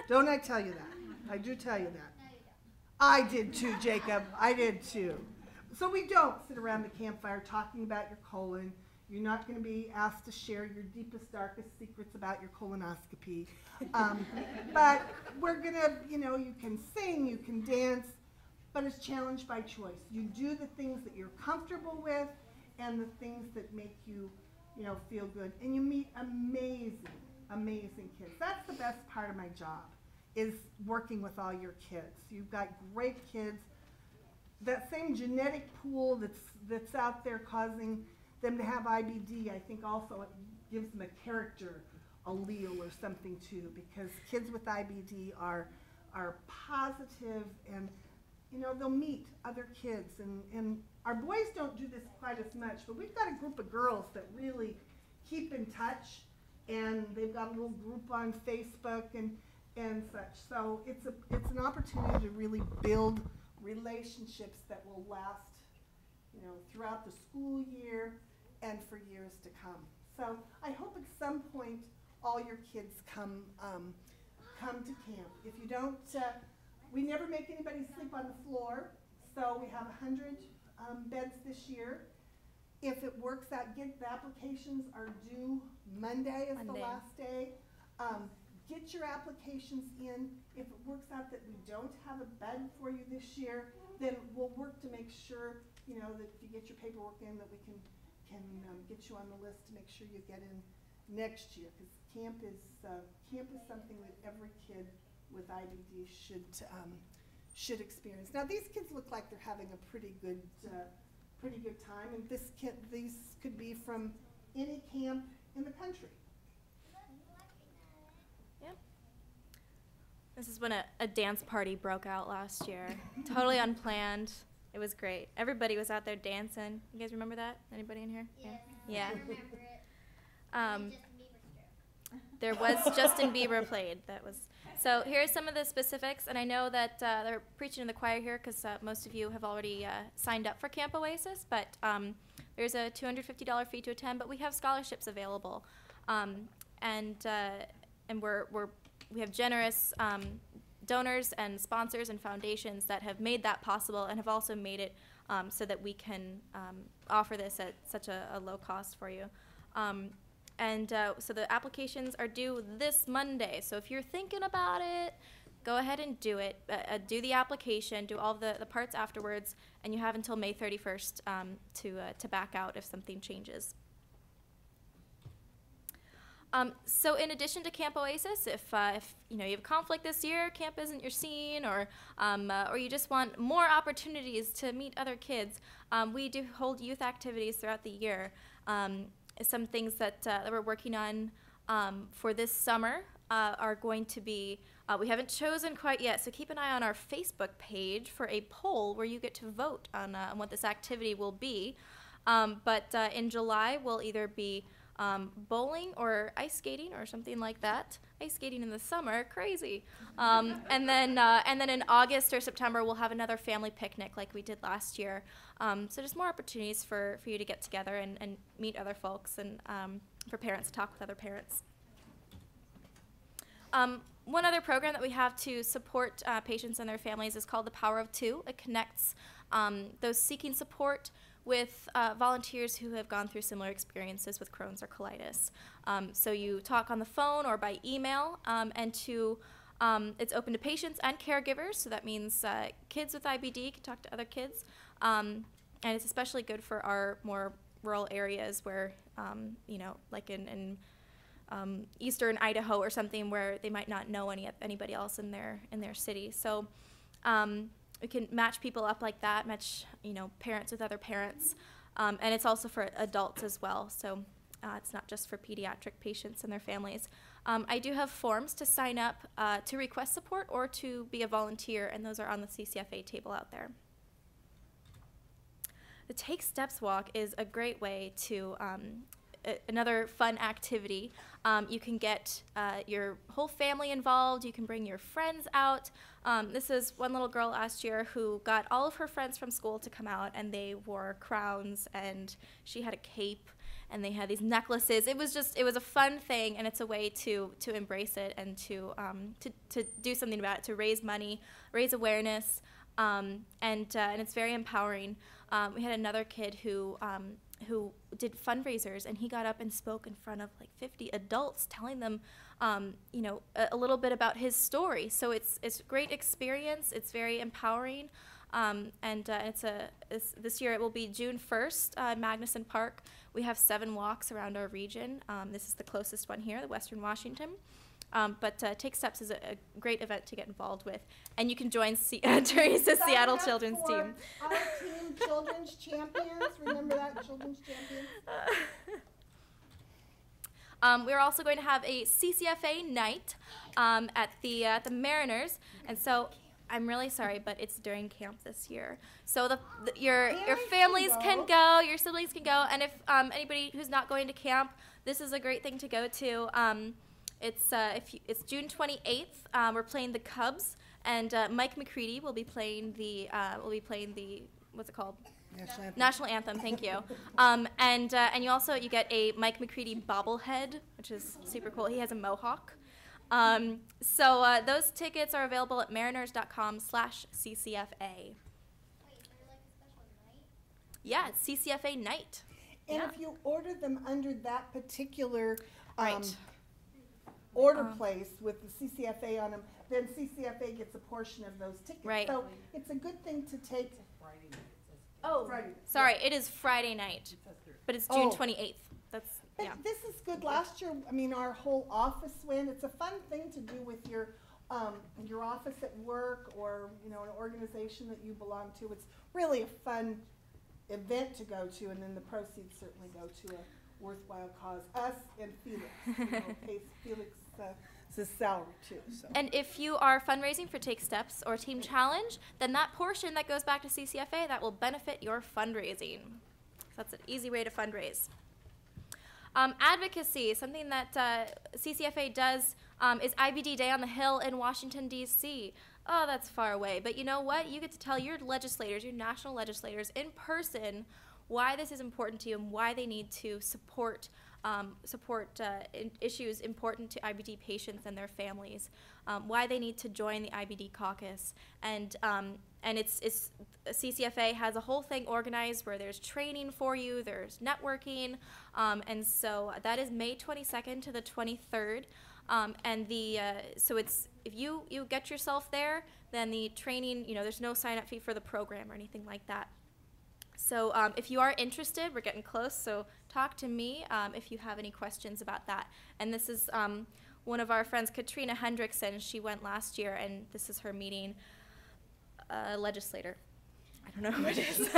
Don't I tell you that? I do tell you that. No, you don't. I did too, Jacob. I did too. So we don't sit around the campfire talking about your colon. You're not going to be asked to share your deepest, darkest secrets about your colonoscopy. But we're going to, you can sing, you can dance, but it's challenged by choice. You do the things that you're comfortable with and the things that make you, feel good. And you meet amazing, amazing kids. That's the best part of my job, is working with all your kids. You've got great kids. That same genetic pool that's out there causing them to have IBD, I think also it gives them a character allele or something too, because kids with IBD are positive and they'll meet other kids, and our boys don't do this quite as much, but we've got a group of girls that really keep in touch, and they've got a little group on Facebook and such. So it's an opportunity to really build relationships that will last throughout the school year and for years to come. So I hope at some point all your kids come to camp. If you don't, we never make anybody sleep on the floor, so we have 100 beds this year. If it works out, the applications are due Monday is the last day. Get your applications in. If it works out that we don't have a bed for you this year, then we'll work to make sure, that if you get your paperwork in, that we can can get you on the list to make sure you get in next year, because camp is something that every kid with IBD should experience. Now these kids look like they're having a pretty good time, and these could be from any camp in the country. Yep. This is when a dance party broke out last year. Totally unplanned. It was great. Everybody was out there dancing. You guys remember that? Anybody in here? Yes. Yeah. I remember it. Justin Bieber stroke. There was Justin Bieber played. That was. So here's some of the specifics, and I know that they're preaching to the choir here because most of you have already signed up for Camp Oasis, but there's a $250 fee to attend, but we have scholarships available, and we have generous donors and sponsors and foundations that have made that possible and have also made it so that we can offer this at such a low cost for you. So the applications are due this Monday. So if you're thinking about it, go ahead and do it. Do the application, do all the parts afterwards, and you have until May 31st to back out if something changes. So in addition to Camp Oasis, if you have conflict this year, camp isn't your scene, or you just want more opportunities to meet other kids, we do hold youth activities throughout the year. Some things that we're working on for this summer are going to be, we haven't chosen quite yet, so keep an eye on our Facebook page for a poll where you get to vote on what this activity will be. But in July, we'll either be bowling or ice skating or something like that. Ice skating in the summer, crazy. And then in August or September, we'll have another family picnic like we did last year. So just more opportunities for you to get together and meet other folks, and for parents to talk with other parents. One other program that we have to support patients and their families is called the Power of Two. It connects those seeking support with volunteers who have gone through similar experiences with Crohn's or colitis. So you talk on the phone or by email, and it's open to patients and caregivers, so that means kids with IBD can talk to other kids, and it's especially good for our more rural areas where, like in eastern Idaho or something, where they might not know anybody else in their city. So we can match people up like that, match parents with other parents, and it's also for adults as well. So it's not just for pediatric patients and their families. I do have forms to sign up to request support or to be a volunteer, and those are on the CCFA table out there. The Take Steps Walk is a great way to another fun activity. You can get your whole family involved. You can bring your friends out. This is one little girl last year who got all of her friends from school to come out, and they wore crowns, and she had a cape, and they had these necklaces. It was a fun thing, and it's a way to embrace it and to do something about it, to raise money, raise awareness, and it's very empowering. We had another kid who did fundraisers, and he got up and spoke in front of like 50 adults, telling them, a little bit about his story. So it's a great experience. It's very empowering, and this year it will be June 1st in Magnuson Park. We have 7 walks around our region. This is the closest one here, the Western Washington. But Take Steps is a great event to get involved with, and you can join Teresa's Seattle Children's Team. Our team, Children's Champions. Remember that, Children's Champions? We're also going to have a CCFA night at the Mariners, and so I'm really sorry, but it's during camp this year. So your families can go, your siblings can go, and if anybody who's not going to camp, this is a great thing to go to. It's June 28th. We're playing the Cubs, and Mike McCready will be playing the what's it called? National Anthem. Thank you. And you get a Mike McCready bobblehead, which is super cool. He has a mohawk. So those tickets are available at mariners.com/CCFA. Wait, is there like a special night? Yeah, it's CCFA night. And yeah. if you order them under that particular Right. order place with the CCFA on them, then CCFA gets a portion of those tickets. Right. So it's a good thing to take. Oh, Friday. sorry, it is Friday night. But it's June Oh. 28th. That's, But yeah. this is good. Last year, I mean, our whole office went. It's a fun thing to do with your office at work, or you know, an organization that you belong to. It's really a fun event to go to, and then the proceeds certainly go to a worthwhile cause. Us and Felix, you know, pays Felix's salary too. So. And if you are fundraising for Take Steps or Team Challenge, then that portion that goes back to CCFA, that will benefit your fundraising. So that's an easy way to fundraise. Advocacy, something that CCFA does is IBD Day on the Hill in Washington, D.C. Oh, that's far away. But you know what? You get to tell your legislators, your national legislators, in person why this is important to you and why they need to support issues important to IBD patients and their families, why they need to join the IBD caucus. And it's CCFA has a whole thing organized where there's training for you, there's networking, and so that is May 22nd to the 23rd. So it's, if you get yourself there, then the training, you know, there's no sign-up fee for the program or anything like that. So if you are interested, we're getting close, so talk to me if you have any questions about that. And this is one of our friends, Katrina Hendrickson. She went last year, and this is her meeting, legislator. I don't know who it is.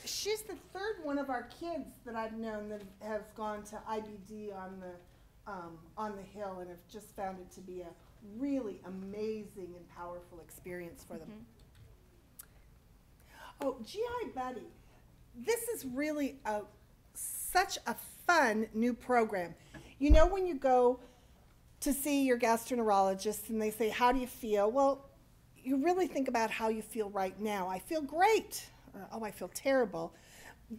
She's the third one of our kids that I've known that has gone to IBD on the Hill, and have just found it to be a really amazing and powerful experience for them. Oh, GI Buddy. This is really such a fun new program. You know, when you go to see your gastroenterologist and they say, how do you feel? Well, you really think about how you feel right now. I feel great. Oh, I feel terrible.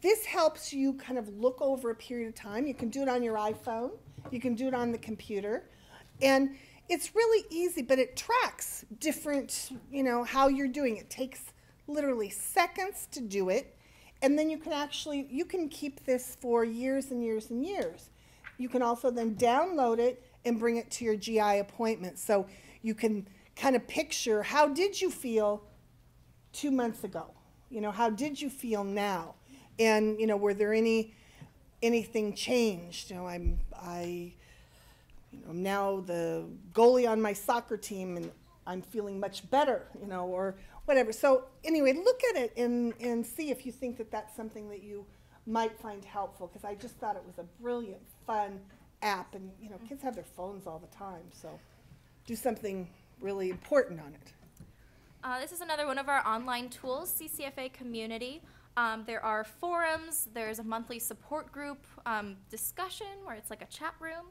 This helps you kind of look over a period of time. You can do it on your iPhone. You can do it on the computer. And it's really easy, but it tracks different, you know, how you're doing. It takes literally seconds to do it. And then you can keep this for years and years and years. You can also then download it and bring it to your GI appointment. So you can kind of picture, how did you feel 2 months ago? You know, how did you feel now? And, you know, were there anything changed? You know, I'm now the goalie on my soccer team, and I'm feeling much better, you know, or whatever. So anyway, look at it and see if you think that that's something that you might find helpful, because I just thought it was a brilliant, fun app. And, you know, kids have their phones all the time, so do something really important on it. This is another one of our online tools, CCFA Community. There are forums, there's a monthly support group discussion where it's like a chat room.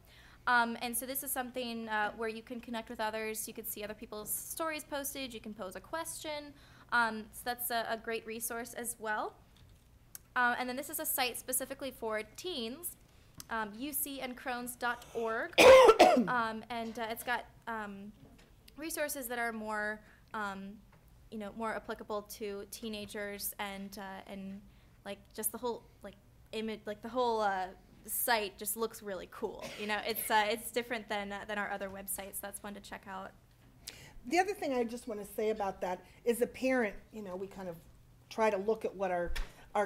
And so this is something where you can connect with others, you can see other people's stories posted, you can pose a question. So that's a great resource as well. And then this is a site specifically for teens, ucandcrohns.org. And it's got resources that are more, you know, more applicable to teenagers, and like just the whole like image, like the whole site just looks really cool. You know, it's different than our other websites. That's one to check out. The other thing I just want to say about that is, a parent, you know, we kind of try to look at what our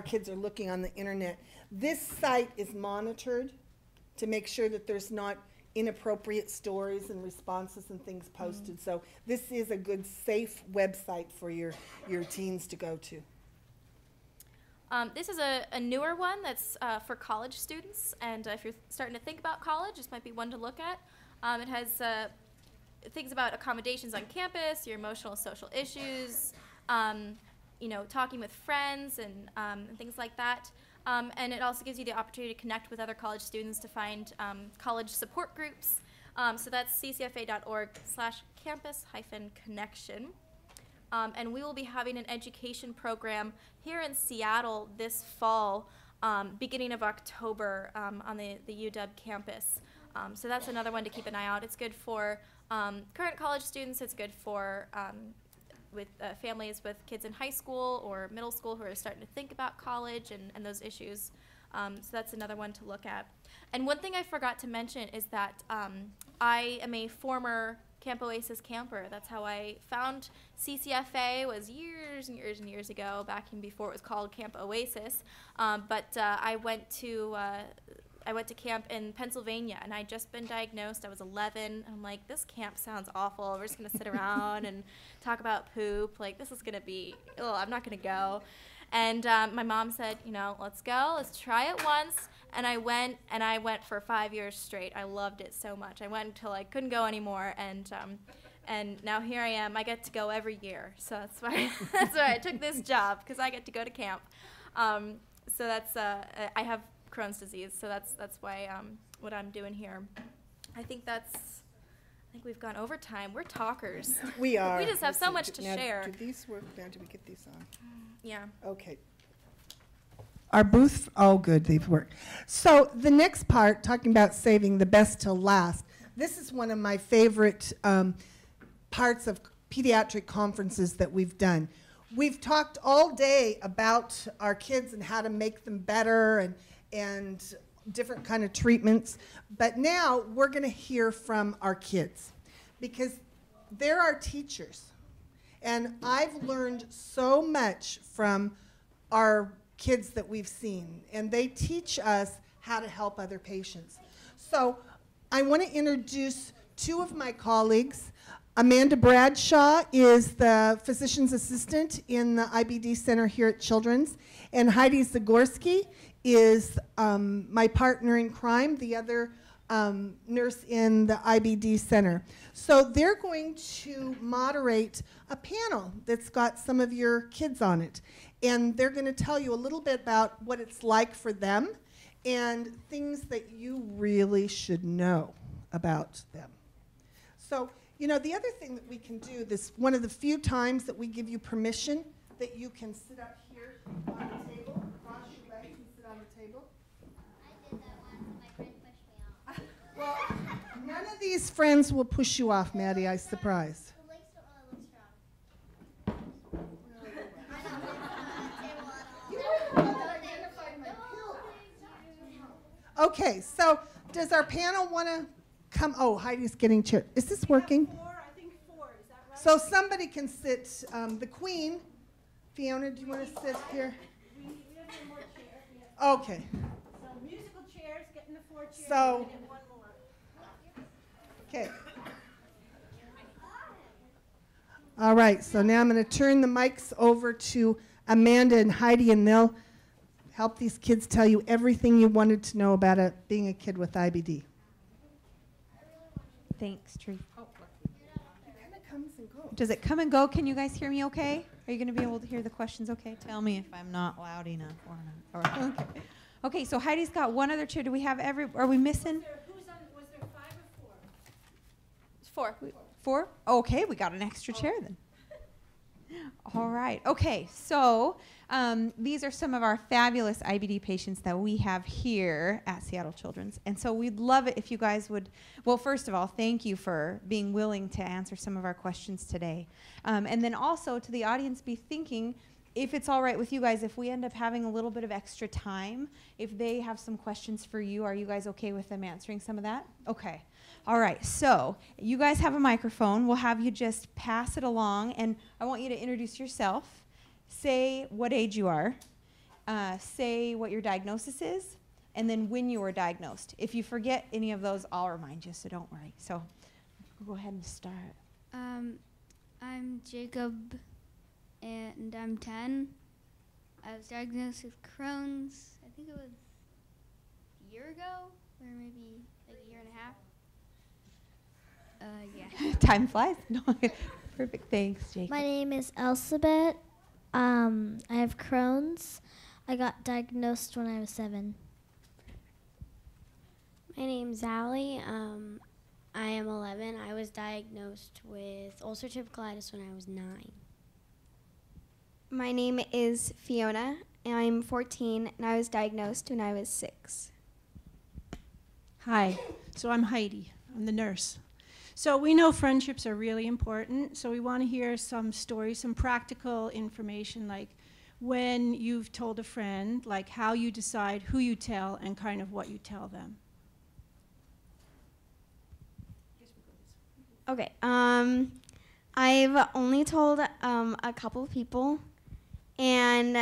kids are looking on the internet. This site is monitored to make sure that there's not inappropriate stories and responses and things posted. So this is a good, safe website for your teens to go to. This is a newer one that's for college students, and if you're starting to think about college, this might be one to look at. It has things about accommodations on campus, your emotional and social issues, you know, talking with friends and things like that. And it also gives you the opportunity to connect with other college students to find college support groups. So that's ccfa.org/campus-connection. And we will be having an education program here in Seattle this fall, beginning of October, on the UW campus. So that's another one to keep an eye out. It's good for current college students. It's good for with families with kids in high school or middle school who are starting to think about college and those issues. So that's another one to look at. And one thing I forgot to mention is that I am a former Camp Oasis camper. That's how I found CCFA, was years and years and years ago, back in before it was called Camp Oasis. But I went to camp in Pennsylvania, and I'd just been diagnosed. I was 11, and I'm like, this camp sounds awful. We're just going to sit around and talk about poop. Like, this is going to be, I'm not going to go. And my mom said, let's go. Let's try it once. And I went for 5 years straight. I loved it so much. I went until I couldn't go anymore, and now here I am. I get to go every year, so that's why I took this job, because I get to go to camp. So that's I have Crohn's disease, so that's why what I'm doing here. I think we've gone over time. We're talkers. We are. We just have so much to share. Do these work now? Do we get these on? Yeah. Okay. Our booth, oh good, they've worked. So the next part, talking about saving the best till last, this is one of my favorite parts of pediatric conferences that we've done. We've talked all day about our kids and how to make them better and different kind of treatments, but now we're going to hear from our kids, because they're our teachers. And I've learned so much from our kids that we've seen, and they teach us how to help other patients. So I want to introduce two of my colleagues. Amanda Bradshaw is the physician's assistant in the IBD Center here at Children's, and Heidi Zogorski is my partner in crime, the other nurse in the IBD Center. So they're going to moderate a panel that's got some of your kids on it. And they're going to tell you a little bit about what it's like for them and things that you really should know about them. So, the other thing that we can do, this one of the few times that we give you permission that you can sit up here on the table, cross your legs and sit on the table. I did that once and my friend pushed me off. Well, none of these friends will push you off, Maddie, I surprise. The legs don't really look strong. I know, it's not on the table at all. You were the one that identified my pill. Okay, so does our panel want to come? Oh, Heidi's getting chair. Is this working? I think four. Is that right? So somebody can sit. The Queen, Fiona, do you want to sit here? We have one more chair. Okay. So musical chairs, getting the four chairs. So- and one more. Okay. All right, so now I'm going to turn the mics over to Amanda and Heidi, and they'll help these kids tell you everything you wanted to know about being a kid with IBD. Thanks, Tree. It comes and goes. Does it come and go? Can you guys hear me okay? Are you going to be able to hear the questions okay? Tell me if I'm not loud enough or not. Okay. Okay, so Heidi's got one other chair. Do we have are we missing? Was there 5 or 4? It's 4. 4? Okay, we got an extra chair then. All right. Okay, so these are some of our fabulous IBD patients that we have here at Seattle Children's. And so we'd love it if you guys would, well, first of all, thank you for being willing to answer some of our questions today. And then also to the audience, be thinking, if it's all right with you guys, if we end up having a little bit of extra time, if they have some questions for you, are you guys okay with them answering some of that? Okay. All right, so you guys have a microphone. We'll have you just pass it along, and I want you to introduce yourself. Say what age you are. Say what your diagnosis is, and then when you were diagnosed. If you forget any of those, I'll remind you, so don't worry. So go ahead and start. I'm Jacob, and I'm 10. I was diagnosed with Crohn's, I think it was a year ago, or maybe like a year and a half. Yeah. Time flies. No, perfect. Thanks, Jacob. My name is Elsabeth. I have Crohn's. I got diagnosed when I was 7. My name's Allie. I am 11. I was diagnosed with ulcerative colitis when I was 9. My name is Fiona, and I'm 14, and I was diagnosed when I was 6. Hi, so I'm Heidi. I'm the nurse. So we know friendships are really important, so we want to hear some stories, some practical information, like when you've told a friend, like how you decide who you tell and kind of what you tell them. Okay. I've only told a couple of people, and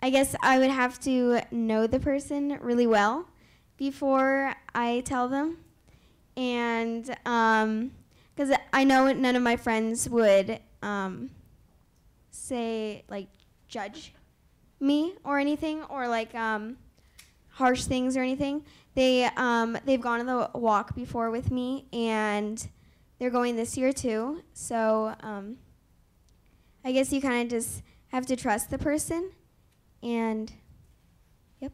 I guess I would have to know the person really well before I tell them, and because I know none of my friends would say like judge me or anything, or like harsh things or anything. They've gone on the walk before with me, and they're going this year too. So I guess you kind of just have to trust the person, and yep.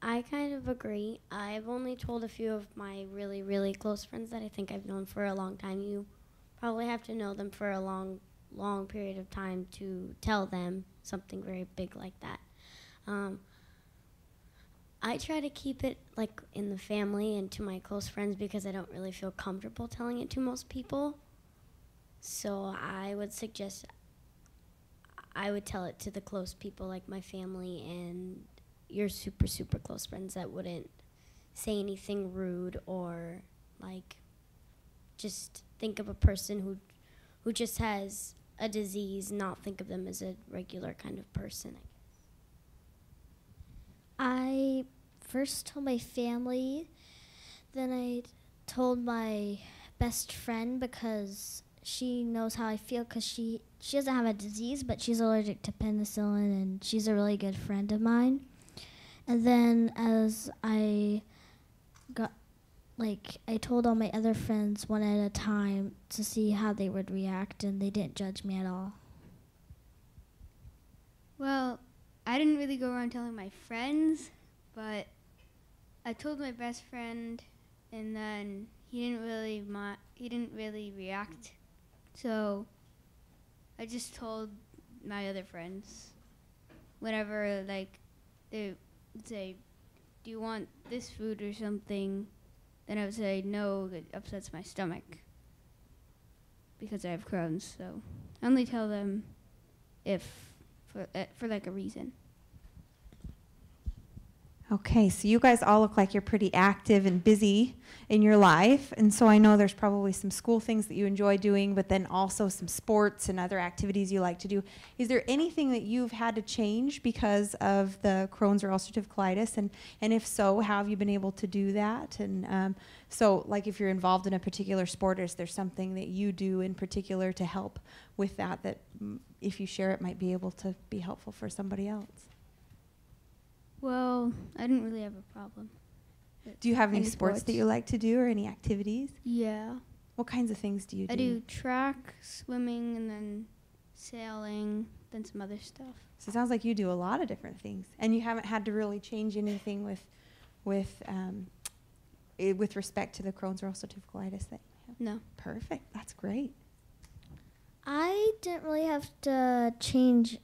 I kind of agree. I've only told a few of my really, really close friends that I think I've known for a long time. You probably have to know them for a long, long period of time to tell them something very big like that. I try to keep it like in the family and to my close friends because I don't really feel comfortable telling it to most people. So I would suggest I would tell it to the close people like my family and your super, super close friends that wouldn't say anything rude or like just think of a person who just has a disease, not think of them as a regular kind of person. I first told my family, then I told my best friend because she knows how I feel because she doesn't have a disease, but she's allergic to penicillin, and she's a really good friend of mine. And then as I got, like, I told all my other friends one at a time to see how they would react, and they didn't judge me at all. Well, I didn't really go around telling my friends, but I told my best friend, and then he didn't really react. So I just told my other friends. Whenever like they would say, "Do you want this food or something?" Then I would say, "No, it upsets my stomach because I have Crohn's." So I only tell them if for like a reason. Okay, so you guys all look like you're pretty active and busy in your life, and so I know there's probably some school things that you enjoy doing, but then also some sports and other activities you like to do. Is there anything that you've had to change because of the Crohn's or ulcerative colitis, and if so, how have you been able to do that? And so, like if you're involved in a particular sport, is there something that you do in particular to help with that if you share it might be able to be helpful for somebody else? Well, I didn't really have a problem. Do you have any sports that you like to do or any activities? Yeah. What kinds of things do you do? I do track, swimming, and then sailing, then some other stuff. So it sounds like you do a lot of different things, and you haven't had to really change anything with respect to the Crohn's or ulcerative colitis that you have? No. Perfect. That's great. I didn't really have to change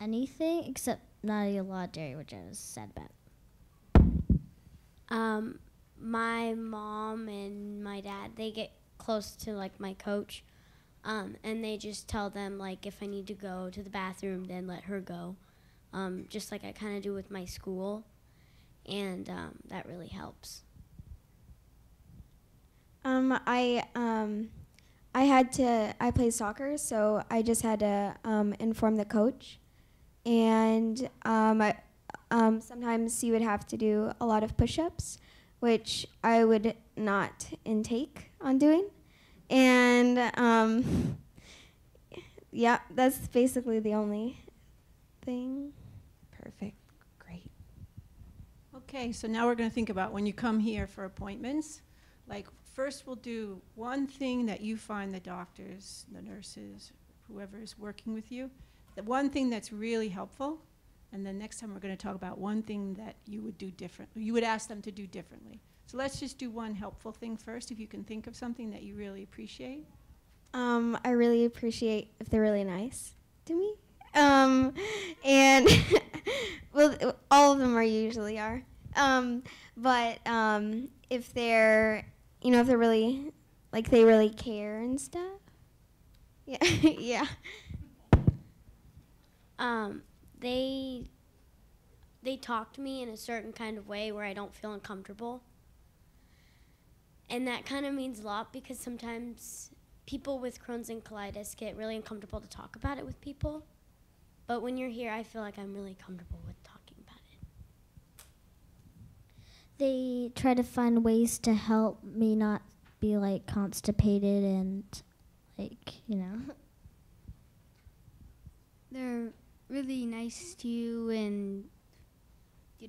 anything except not eat a lot of dairy, which I was sad about. My mom and my dad, they get close to like my coach, and they just tell them like if I need to go to the bathroom, then let her go, just like I kind of do with my school, and that really helps. I played soccer, so I just had to inform the coach. And sometimes you would have to do a lot of push-ups, which I would not intake on doing. And yeah, that's basically the only thing. Perfect. Great. Okay, so now we're going to think about when you come here for appointments. Like, first we'll do one thing that you find the doctors, the nurses, whoever is working with you, the one thing that's really helpful, and then next time we're going to talk about one thing that you would do differently. You would ask them to do differently. So let's just do one helpful thing first, if you can think of something that you really appreciate. I really appreciate if they're really nice to me. And well, all of them usually are. But if they're, if they're really, like they really care and stuff. Yeah, yeah. they talk to me in a certain kind of way where I don't feel uncomfortable. And that kind of means a lot because sometimes people with Crohn's and colitis get really uncomfortable to talk about it with people. But when you're here, I feel like I'm really comfortable with talking about it. They try to find ways to help me not be like constipated and like, you know. They're really nice to you, and they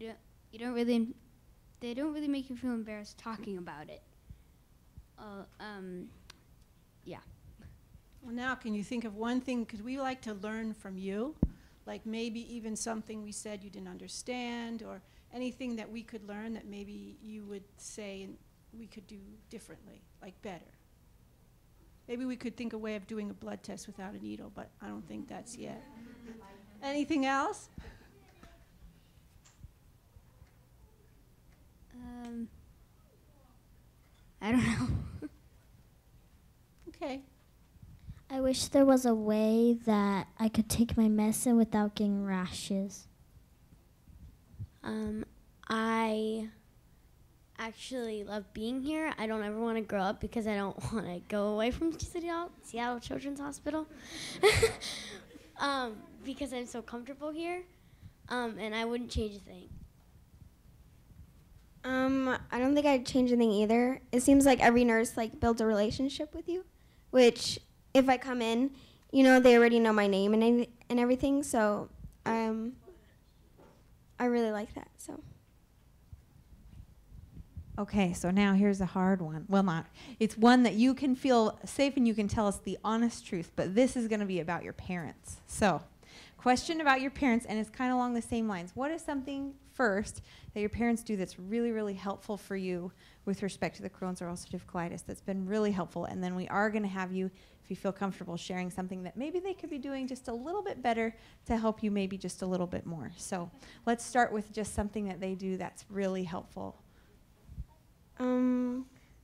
don't really make you feel embarrassed talking about it. Yeah. Well, now can you think of one thing, because we like to learn from you, like maybe even something we said you didn't understand, or anything that we could learn that maybe you would say and we could do differently, like better. Maybe we could think a way of doing a blood test without a needle, but I don't think that's yet. Anything else? I don't know. Okay. I wish there was a way that I could take my medicine without getting rashes. I actually love being here. I don't ever want to grow up because I don't want to go away from Seattle Children's Hospital because I'm so comfortable here, and I wouldn't change a thing. I don't think I'd change anything either. It seems like every nurse like builds a relationship with you, which if I come in, you know, they already know my name and everything. So I really like that. So. Okay, so now here's a hard one. Well, not. It's one that you can feel safe and you can tell us the honest truth, but this is going to be about your parents. So, question about your parents, and it's kind of along the same lines. What is something first that your parents do that's really, really helpful for you with respect to the Crohn's or ulcerative colitis that's been really helpful? And then we are going to have you, if you feel comfortable, sharing something that maybe they could be doing just a little bit better to help you maybe just a little bit more. So let's start with just something that they do that's really helpful.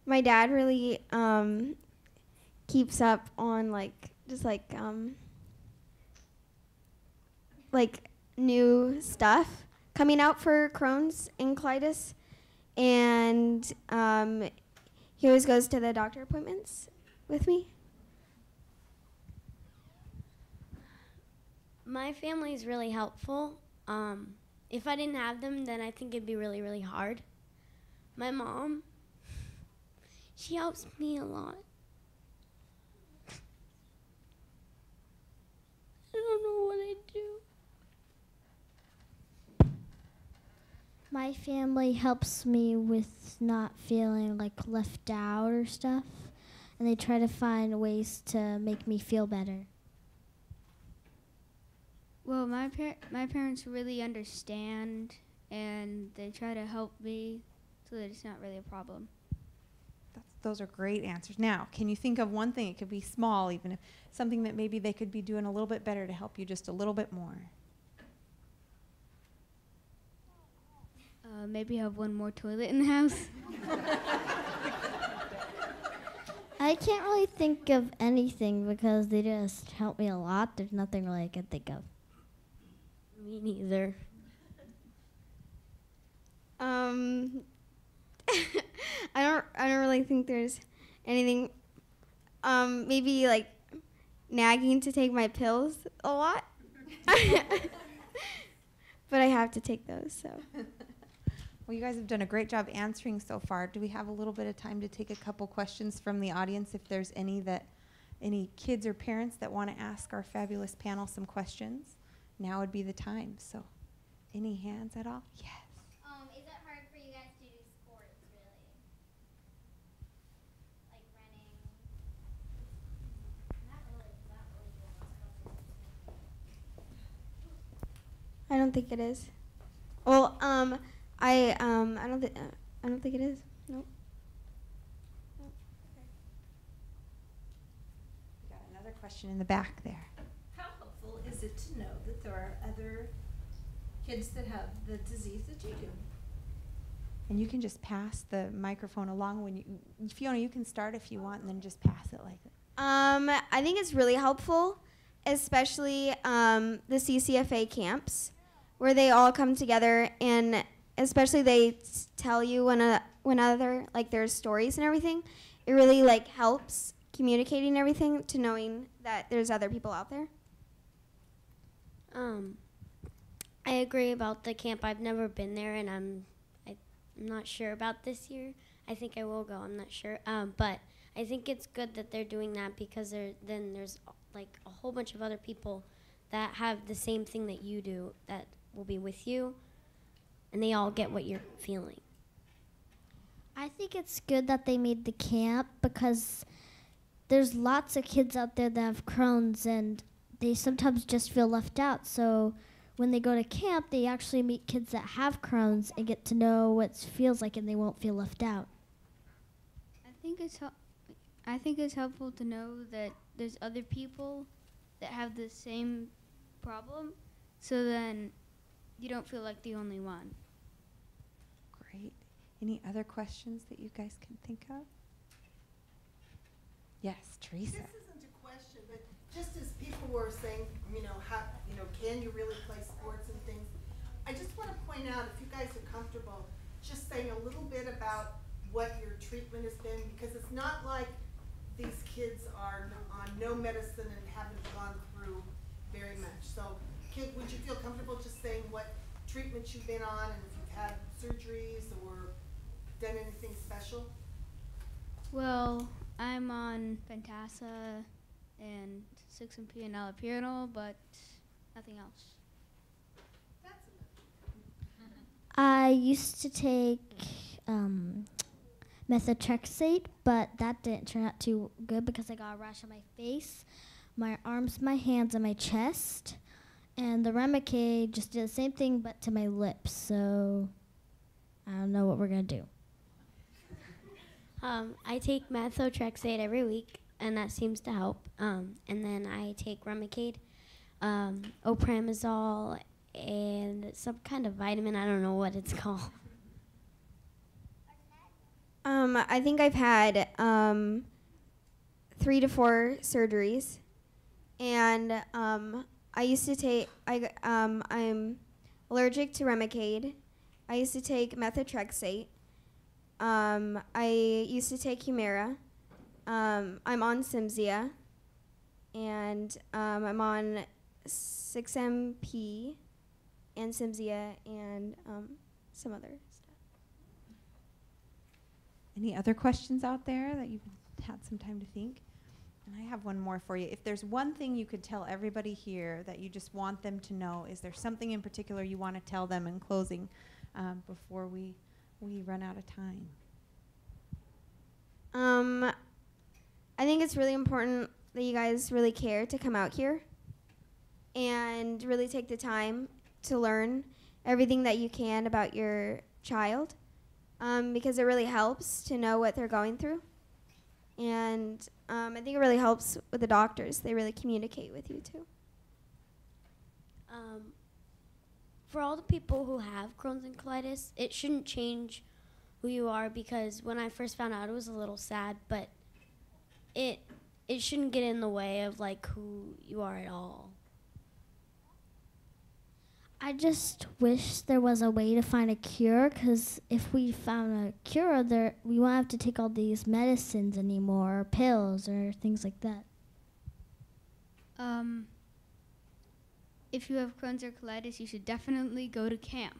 My dad really keeps up on like new stuff coming out for Crohn's and colitis, and he always goes to the doctor appointments with me. My family is really helpful. If I didn't have them, then I think it'd be really, really hard. My mom, she helps me a lot. I don't know what I do. My family helps me with not feeling like left out or stuff, and they try to find ways to make me feel better. Well, my parents really understand, and they try to help me so that it's not really a problem. Those are great answers. Now, can you think of one thing? It could be small, even if something that maybe they could be doing a little bit better to help you just a little bit more. Maybe have one more toilet in the house. I can't really think of anything because they just help me a lot. There's nothing really I can think of. Me neither. I don't really think there's anything. Maybe like nagging to take my pills a lot. But I have to take those, so. Well, you guys have done a great job answering so far. Do we have a little bit of time to take a couple questions from the audience if there's any kids or parents that want to ask our fabulous panel some questions? Now would be the time. So, any hands at all? Yes. Is it hard for you guys to do sports, really? Like running? Not really I don't think it is. Well, I don't think it is. Nope. We got another question in the back there. How helpful is it to know that there are other kids that have the disease that you do? And you can just pass the microphone along when you, Fiona, you can start if you want and then just pass it like that. I think it's really helpful, especially the CCFA camps, where they all come together, and especially they tell you one other, like, their stories and everything. It really, like, helps communicating everything to knowing that there's other people out there. I agree about the camp. I've never been there, and I'm not sure about this year. I think I will go. I'm not sure. But I think it's good that they're doing that because then there's like a whole bunch of other people that have the same thing that you do that will be with you, and they all get what you're feeling. I think it's good that they made the camp because there's lots of kids out there that have Crohn's and they sometimes just feel left out. So when they go to camp, they actually meet kids that have Crohn's and get to know what it feels like, and they won't feel left out. I think it's helpful to know that there's other people that have the same problem, so then you don't feel like the only one. Great. Any other questions that you guys can think of? Yes, Teresa. This isn't a question, but just as people were saying, can you really play sports and things? I just want to point out, if you guys are comfortable, just saying a little bit about what your treatment has been, because it's not like these kids are on no medicine and haven't gone through very much. So, would you feel comfortable just saying what treatments you've been on and if you've had surgeries or done anything special? Well, I'm on Pentasa and 6-MP and allopurinol, but nothing else. I used to take methotrexate, but that didn't turn out too good because I got a rash on my face, my arms, my hands, and my chest. And the Remicade just did the same thing, but to my lips. So I don't know what we're going to do. I take methotrexate every week, and that seems to help. And then I take Remicade, Opramazole, and some kind of vitamin. I don't know what it's called. I think I've had 3 to 4 surgeries, and I used to take. I'm allergic to Remicade. I used to take methotrexate. I used to take Humira. I'm on Cimzia, and I'm on 6-MP and Cimzia and some other stuff. Any other questions out there that you've had some time to think? And I have one more for you. If there's one thing you could tell everybody here that you just want them to know, is there something in particular you want to tell them in closing before we run out of time? I think it's really important that you guys really care to come out here and really take the time to learn everything that you can about your child, because it really helps to know what they're going through. And I think it really helps with the doctors. They really communicate with you too. For all the people who have Crohn's and colitis, it shouldn't change who you are, because when I first found out, it was a little sad, but it shouldn't get in the way of like who you are at all. I just wish there was a way to find a cure, because if we found a cure, we won't have to take all these medicines anymore, or pills, or things like that. If you have Crohn's or colitis, you should definitely go to camp.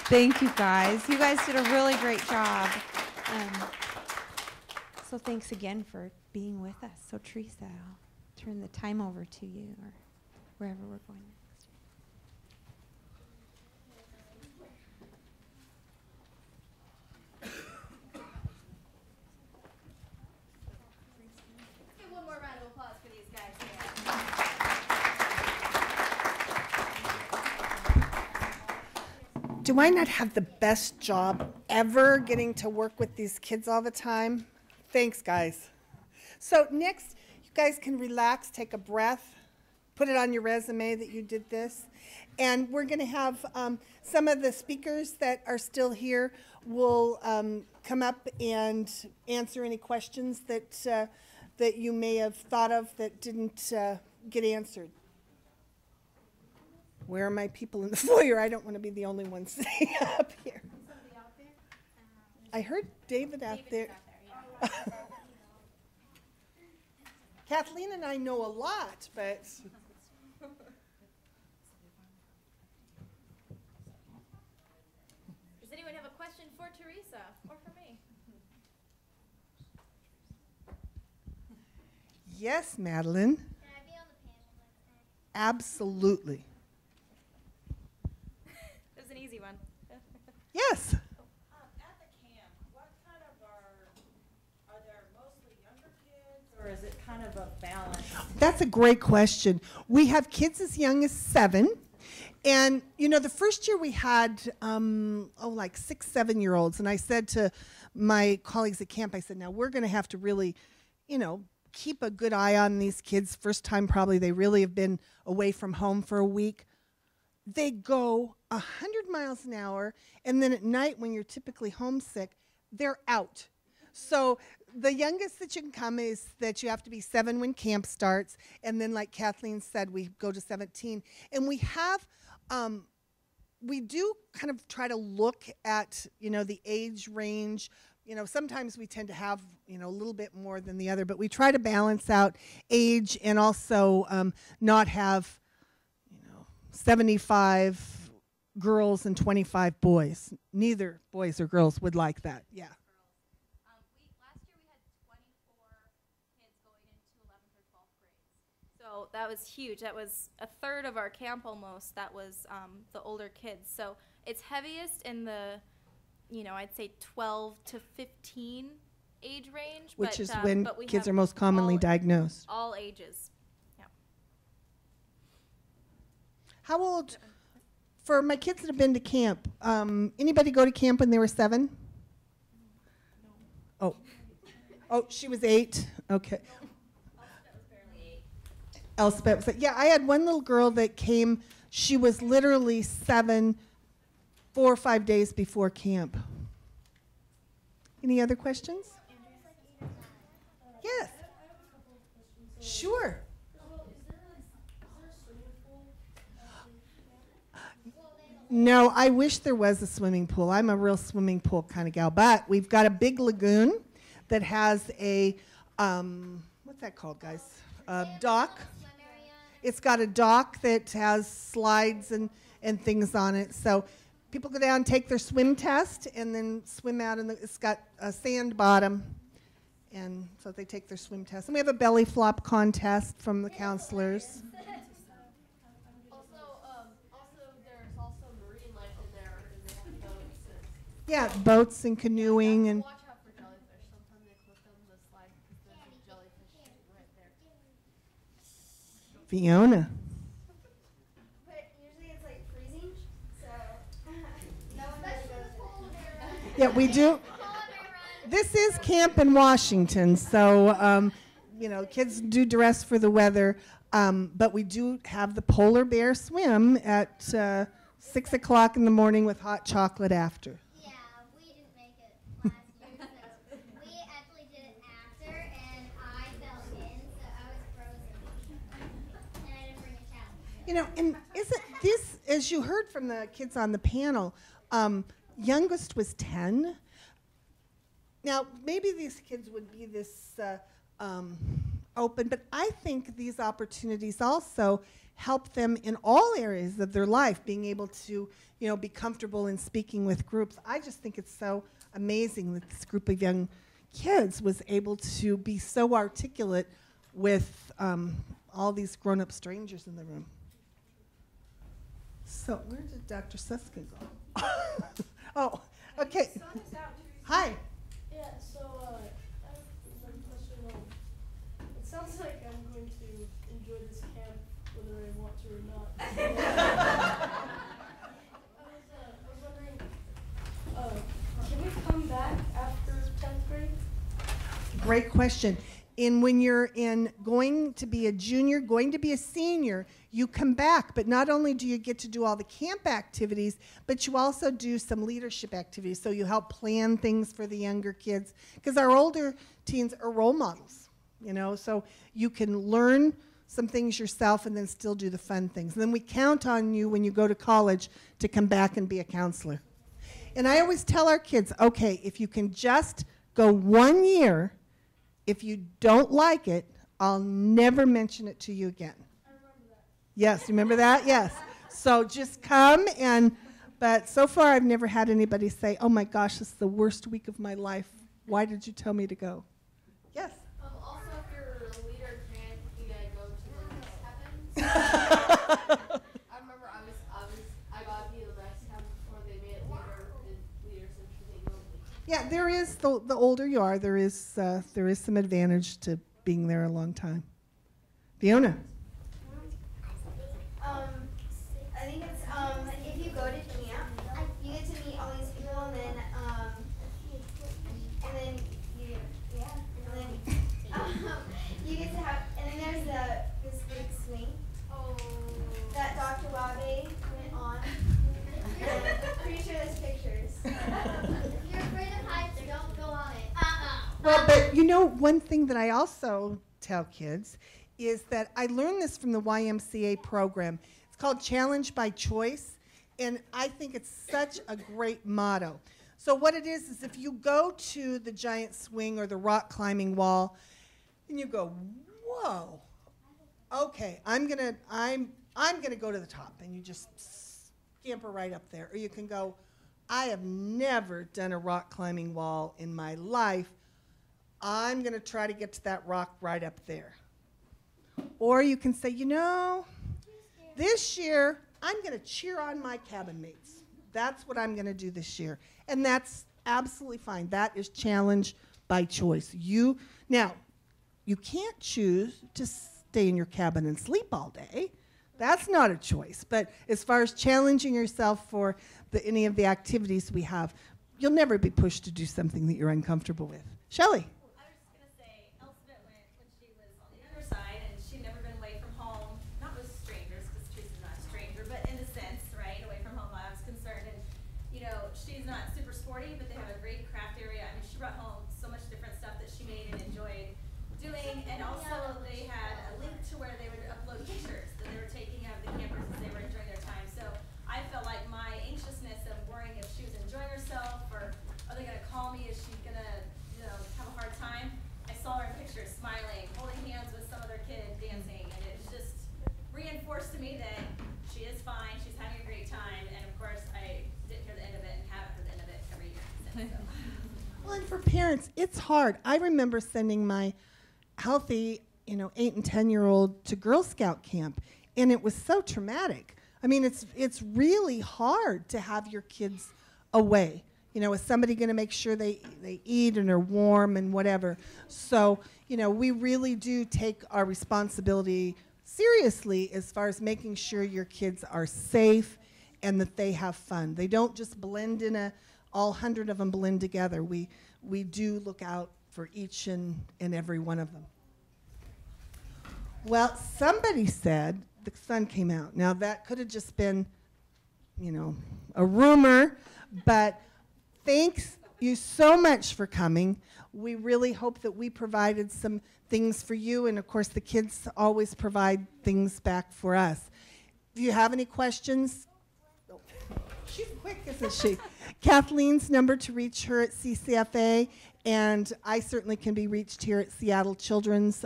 Thank you, guys. You guys did a really great job. So thanks again for being with us. So Teresa, I'll turn the time over to you, or wherever we're going next. Give one more round of applause for these guys here. Do I not have the best job ever getting to work with these kids all the time? Thanks, guys. So next, you guys can relax, take a breath, put it on your resume that you did this. And we're going to have some of the speakers that are still here will come up and answer any questions that, that you may have thought of that didn't get answered. Where are my people in the foyer? I don't want to be the only one sitting up here. Somebody out there? I heard David out there. Out there, Kathleen and I know a lot, but Does anyone have a question for Teresa or for me? yes, Madeline. Can I be on the panel next time? Absolutely. It was an easy one. Yes. At the camp, what kind of are there mostly younger kids, or is it kind of a balance? That's a great question. We have kids as young as 7. And, you know, the first year we had, like 6, 7-year-olds. And I said to my colleagues at camp, I said, now we're going to have to really, you know, keep a good eye on these kids. First time probably they really have been away from home for a week. They go 100 miles an hour. And then at night when you're typically homesick, they're out. So the youngest that you can come is that you have to be 7 when camp starts. And then like Kathleen said, we go to 17. And we have, we do kind of try to look at, you know, the age range. You know, sometimes we tend to have, you know, a little bit more than the other, but we try to balance out age and also not have, you know, 75 girls and 25 boys. Neither boys or girls would like that. Yeah. Last year we had 24 kids going into 11th or 12th grades. So that was huge. That was a third of our camp almost. That was the older kids. So it's heaviest in the, you know, I'd say 12 to 15 age range. Which but, is when but we kids have are most commonly diagnosed. All ages. Yeah. How old, for my kids that have been to camp, anybody go to camp when they were 7? Oh. Oh, she was 8? Okay. Elspeth was, yeah, I had one little girl that came, she was literally 7, 4 or 5 days before camp. Any other questions? Yes. Sure. No, I wish there was a swimming pool. I'm a real swimming pool kind of gal, but we've got a big lagoon that has a, what's that called, guys? A dock. It's got a dock that has slides and things on it. So people go down, take their swim test, and then swim out. It's got a sand bottom, and so they take their swim test. And we have a belly flop contest from the counselors. There's also marine life in there, and they have boats. Yeah, boats and canoeing and. Watch out for jellyfish. Sometimes they clip them the slide because there's a jellyfish right there. Fiona. But usually it's like freezing, so no one really goes there. Yeah, we do. This is camp in Washington, so you know, kids do dress for the weather, but we do have the polar bear swim at 6 o'clock in the morning with hot chocolate after. Yeah, we didn't make it last year, so we actually did it after, and I fell in, so I was frozen, and I didn't bring a towel. You know, and isn't this, as you heard from the kids on the panel, youngest was 10. Now, maybe these kids would be this open, but I think these opportunities also help them in all areas of their life, being able to, you know, be comfortable in speaking with groups. I just think it's so amazing that this group of young kids was able to be so articulate with all these grown-up strangers in the room. So where did Dr. Suskind go? Oh, okay. Hi. Yeah, so I have one question. It sounds like I'm going to enjoy this camp whether I want to or not. I was wondering, can we come back after 10th grade? Great question. And when you're going to be a junior, going to be a senior, you come back. But not only do you get to do all the camp activities, but you also do some leadership activities. So you help plan things for the younger kids. Because our older teens are role models, you know. So you can learn some things yourself and then still do the fun things. And then we count on you when you go to college to come back and be a counselor. And I always tell our kids, okay, if you can just go 1 year, if you don't like it, I'll never mention it to you again. I remember that. Yes, you remember that? Yes. So just come but so far I've never had anybody say, oh my gosh, this is the worst week of my life. Why did you tell me to go? Yes. Also, if you're a leader, you gotta go to the next happens. I remember I got to be the next happen before they made it leaders and they moved. Yeah, there is, the older you are, there is some advantage to being there a long time. Fiona. I think it's if you go to camp, you get to meet all these people, and then you get to have, and then there's this big swing that Dr. Wabe went on. And I'm pretty sure there's pictures. If you're afraid of heights, don't go on it. Well, but you know, one thing that I also tell kids is that I learned this from the YMCA program. It's called Challenge by Choice, and I think it's such a great motto. So what it is if you go to the giant swing or the rock climbing wall, and you go, whoa, okay, I'm gonna go to the top, and you just scamper right up there. Or you can go, I have never done a rock climbing wall in my life. I'm gonna try to get to that rock right up there. Or you can say, you know, this year I'm gonna cheer on my cabin mates. That's what I'm gonna do this year. And that's absolutely fine. That is challenge by choice. Now, you can't choose to stay in your cabin and sleep all day. That's not a choice. But as far as challenging yourself for any of the activities we have, you'll never be pushed to do something that you're uncomfortable with. Shelley. I was just gonna say, Elspeth went when she was on the other side, and she'd never been away from home, not with strangers, because Teresa's not a stranger, but in a sense, right, away from home I was concerned. And, you know, she's not super sporty, but they have a great craft area. I mean, she brought home so much different stuff that she made and enjoyed doing, and also they had a link to where they would upload pictures that they were taking of the campers as they were enjoying their time. So I felt like my anxiousness of worrying if she was enjoying herself, or are they gonna call me, is she gonna, you know, have a hard time? I saw her in pictures smiling, holding hands with some other kid dancing, and it just reinforced to me that she is fine, she's having a great time, and of course I didn't hear the end of it and haven't heard the end of it every year since. So. Well, and for parents, it's hard. I remember sending my healthy, 8 and 10-year-old to Girl Scout camp, and it was so traumatic. I mean, it's really hard to have your kids away. Is somebody going to make sure they eat and are warm and whatever? So, we really do take our responsibility seriously as far as making sure your kids are safe and that they have fun. They don't just blend in all 100 of them blend together. We do look out for each and every one of them. Well, somebody said the sun came out. Now, that could have just been, a rumor, but thanks you so much for coming. We really hope that we provided some things for you, and of course the kids always provide things back for us. If you have any questions, she's quick, isn't she? Kathleen's number to reach her at CCFA, and I certainly can be reached here at Seattle Children's.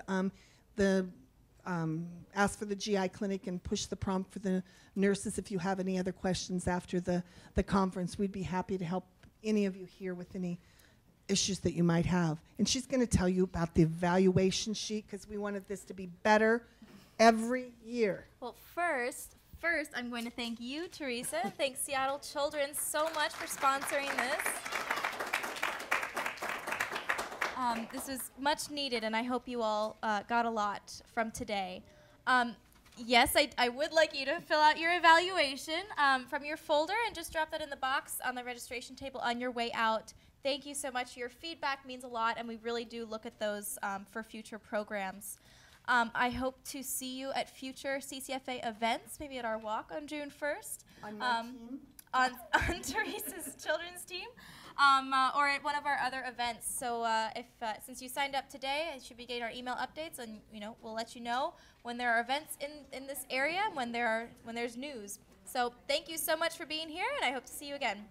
Ask for the GI clinic and push the prompt for the nurses if you have any other questions after the conference. We'd be happy to help any of you here with any issues that you might have. And she's going to tell you about the evaluation sheet, because we wanted this to be better every year. Well, first, I'm going to thank you, Teresa. Thanks Seattle Children's so much for sponsoring this. This was much needed, and I hope you all got a lot from today. Yes, I would like you to fill out your evaluation from your folder and just drop that in the box on the registration table on your way out. Thank you so much. Your feedback means a lot, and we really do look at those for future programs. I hope to see you at future CCFA events, maybe at our walk on June 1st. On my team? on Teresa's children's team, or at one of our other events. So if since you signed up today, you should be getting our email updates, and we'll let you know when there are events in this area, when there's news. So thank you so much for being here, and I hope to see you again.